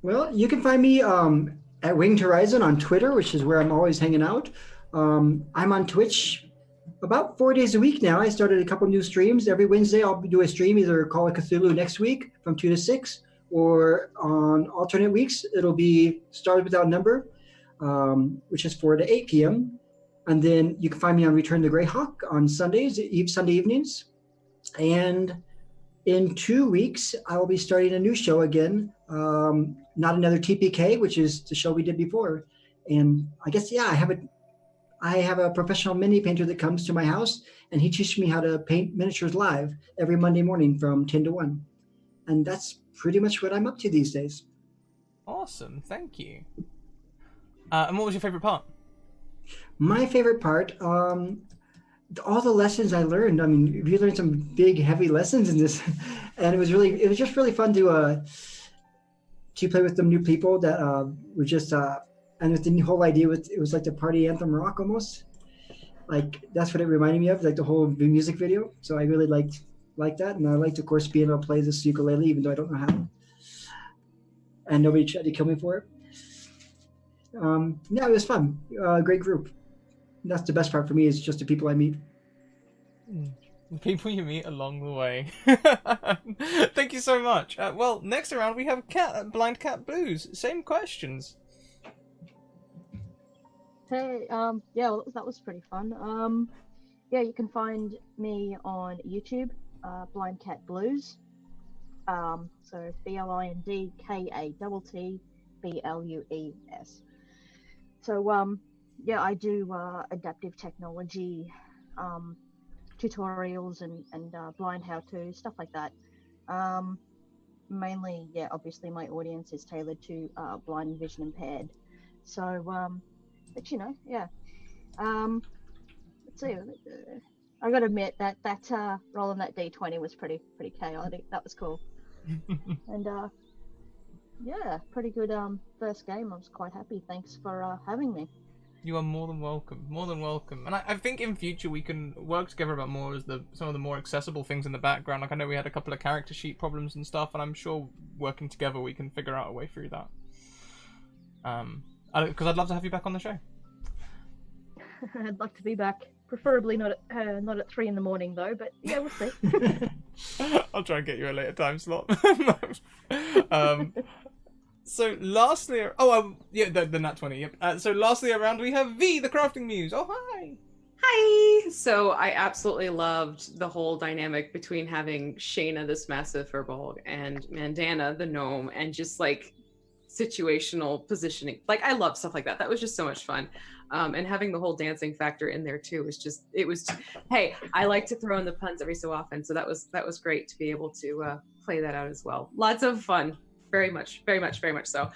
Well, you can find me at Winged Horizon on Twitter, which is where I'm always hanging out. I'm on Twitch about 4 days a week now. I started a couple new streams. Every Wednesday I'll do a stream, either Call of Cthulhu next week from 2 to 6, or on alternate weeks it'll be Stars Without Number, which is 4 to 8 p.m. And then you can find me on Return the Greyhawk on Sundays, Sunday evenings. And in 2 weeks, I will be starting a new show again, Not Another TPK, which is the show we did before. And I guess, I have a professional mini painter that comes to my house, and he teaches me how to paint miniatures live every Monday morning from 10 to 1. And that's pretty much what I'm up to these days. Awesome, thank you. And what was your favourite part? My favorite part, all the lessons I learned. I mean, we learned some big, heavy lessons in this, and it was just really fun to play with some new people that were just, and with the whole idea it was like the party anthem rock almost. Like that's what it reminded me of, like the whole music video. So I really liked that, and I liked, of course, being able to play this ukulele, even though I don't know how. And nobody tried to kill me for it. Yeah, it was fun. Great group. That's the best part for me is just the people I meet. People you meet along the way. Thank you so much. Well, next round we have Blind Cat Blues. Same questions. Hey, yeah, well, that was pretty fun. Yeah, you can find me on YouTube, Blind Cat Blues. So BlindKattBlues. So, yeah, I do adaptive technology tutorials and blind how-to stuff like that. Mainly, yeah, obviously my audience is tailored to blind and vision impaired. So, but you know, yeah. Let's see. I gotta admit that rolling that d20 was pretty chaotic. That was cool. And yeah, pretty good first game. I was quite happy. Thanks for having me. You are more than welcome. More than welcome. And I think in future we can work together about more as some of the more accessible things in the background. Like I know we had a couple of character sheet problems and stuff, and I'm sure working together we can figure out a way through that. Because I'd love to have you back on the show. I'd love to be back. Preferably not at 3 a.m. though, but yeah, we'll see. I'll try and get you a later time slot. So lastly, the nat 20. Yep. So lastly around we have V, the crafting muse. Oh hi. Hi! So I absolutely loved the whole dynamic between having Shayna, this massive furbolg, and Mandana, the gnome, and just like situational positioning. Like I love stuff like that. That was just so much fun. And having the whole dancing factor in there too hey, I like to throw in the puns every so often. So that was great to be able to play that out as well. Lots of fun. Very much so.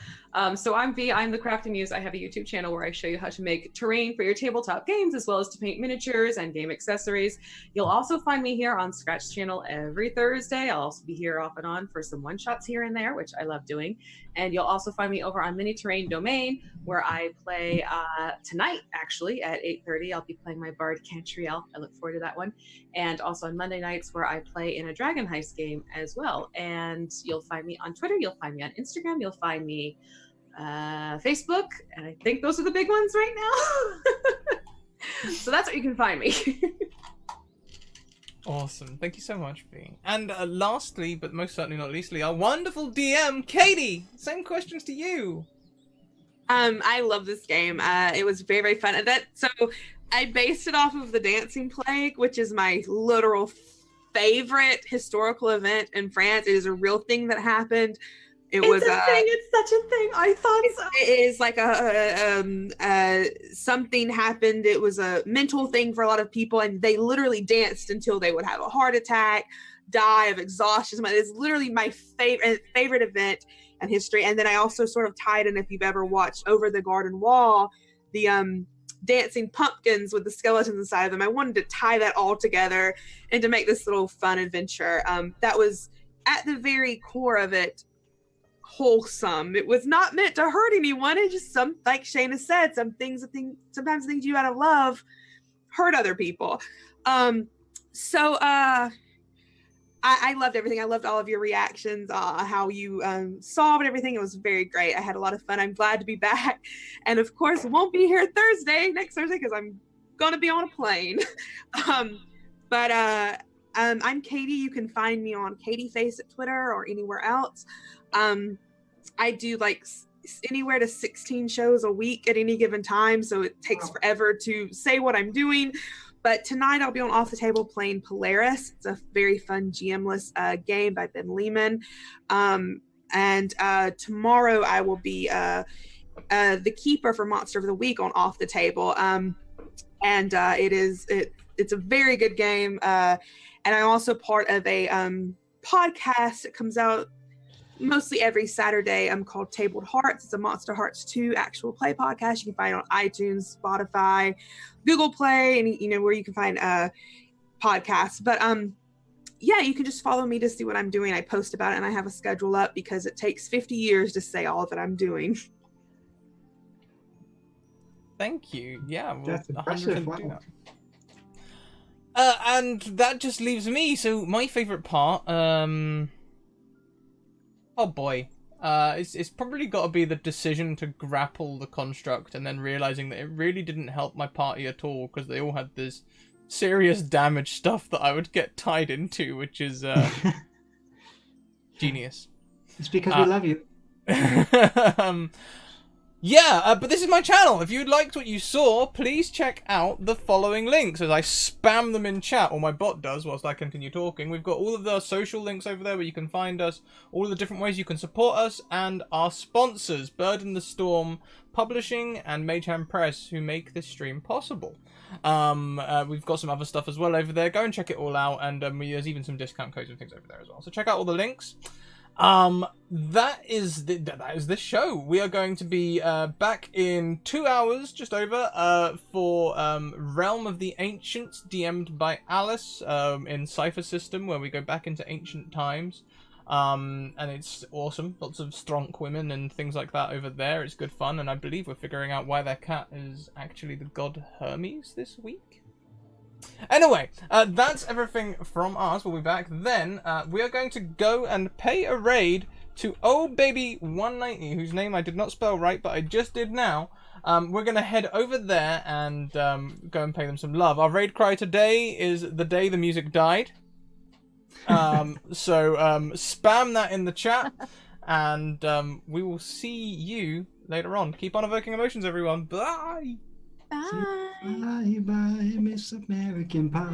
So I'm V, I'm the Crafting Muse. I have a YouTube channel where I show you how to make terrain for your tabletop games, as well as to paint miniatures and game accessories. You'll also find me here on Scratch channel every Thursday. I'll also be here off and on for some one-shots here and there, which I love doing. And you'll also find me over on Mini Terrain Domain, where I play tonight, actually, at 8:30. I'll be playing my Bard Cantriel. I look forward to that one. And also on Monday nights, where I play in a Dragon Heist game as well. And you'll find me on Twitter. You'll find me on Instagram. You'll find me Facebook. And I think those are the big ones right now. So that's where you can find me. Awesome. Thank you so much, V. And lastly, but most certainly not leastly, our wonderful DM, Katie. Same questions to you. I love this game. It was very, very fun. So I based it off of the Dancing Plague, which is my literal favorite historical event in France. It is a real thing that happened. It's a thing. It's such a thing. I thought so. It is like something happened. It was a mental thing for a lot of people, and they literally danced until they would have a heart attack, die of exhaustion. It's literally my favorite event in history. And then I also sort of tied in, if you've ever watched Over the Garden Wall, the dancing pumpkins with the skeletons inside of them. I wanted to tie that all together and to make this little fun adventure. That was at the very core of it, wholesome. It was not meant to hurt anyone. It just like Shayna said, sometimes things you out of love hurt other people. I loved everything. I loved all of your reactions, how you solved everything. It was very great. I had a lot of fun. I'm glad to be back. And of course, won't be here next Thursday, because I'm going to be on a plane. I'm Katie. You can find me on KatieFace at Twitter or anywhere else. I do like anywhere to 16 shows a week at any given time, so it takes forever to say what I'm doing. But tonight I'll be on Off the Table playing Polaris. It's a very fun GM-less game by Ben Lehman. And tomorrow I will be the keeper for Monster of the Week on Off the Table. It's a very good game. And I'm also part of a podcast that comes out mostly every Saturday, called Tabled Hearts. It's a Monster Hearts 2 actual play podcast. You can find it on iTunes, Spotify, Google Play, and where you can find podcasts. But yeah, you can just follow me to see what I'm doing. I post about it, and I have a schedule up because it takes 50 years to say all that I'm doing. Thank you. Yeah, we'll That's impressive. 100% do Wow. that. And that just leaves me. So my favorite part, oh boy. It's probably got to be the decision to grapple the construct and then realizing that it really didn't help my party at all because they all had this serious damage stuff that I would get tied into, which is genius. It's because we love you. But this is my channel. If you liked what you saw, please check out the following links as I spam them in chat, or my bot does whilst I continue talking. We've got all of the social links over there where you can find us, all of the different ways you can support us, and our sponsors, Bird in the Storm Publishing and Magehand Press, who make this stream possible. We've got some other stuff as well over there. Go and check it all out, and there's even some discount codes and things over there as well. So check out all the links. That is this show. We are going to be back in 2 hours, just over, for Realm of the Ancients, DM'd by Alice, in Cypher System, where we go back into ancient times. And it's awesome. Lots of strong women and things like that over there. It's good fun, and I believe we're figuring out why their cat is actually the god Hermes this week. Anyway, that's everything from us. We'll be back then. We are going to go and pay a raid to Old Baby 190, whose name I did not spell right, but I just did now. We're going to head over there and go and pay them some love. Our raid cry today is the day the music died. So spam that in the chat, and we will see you later on. Keep on evoking emotions, everyone. Bye! Bye. Bye bye, Miss American Pie.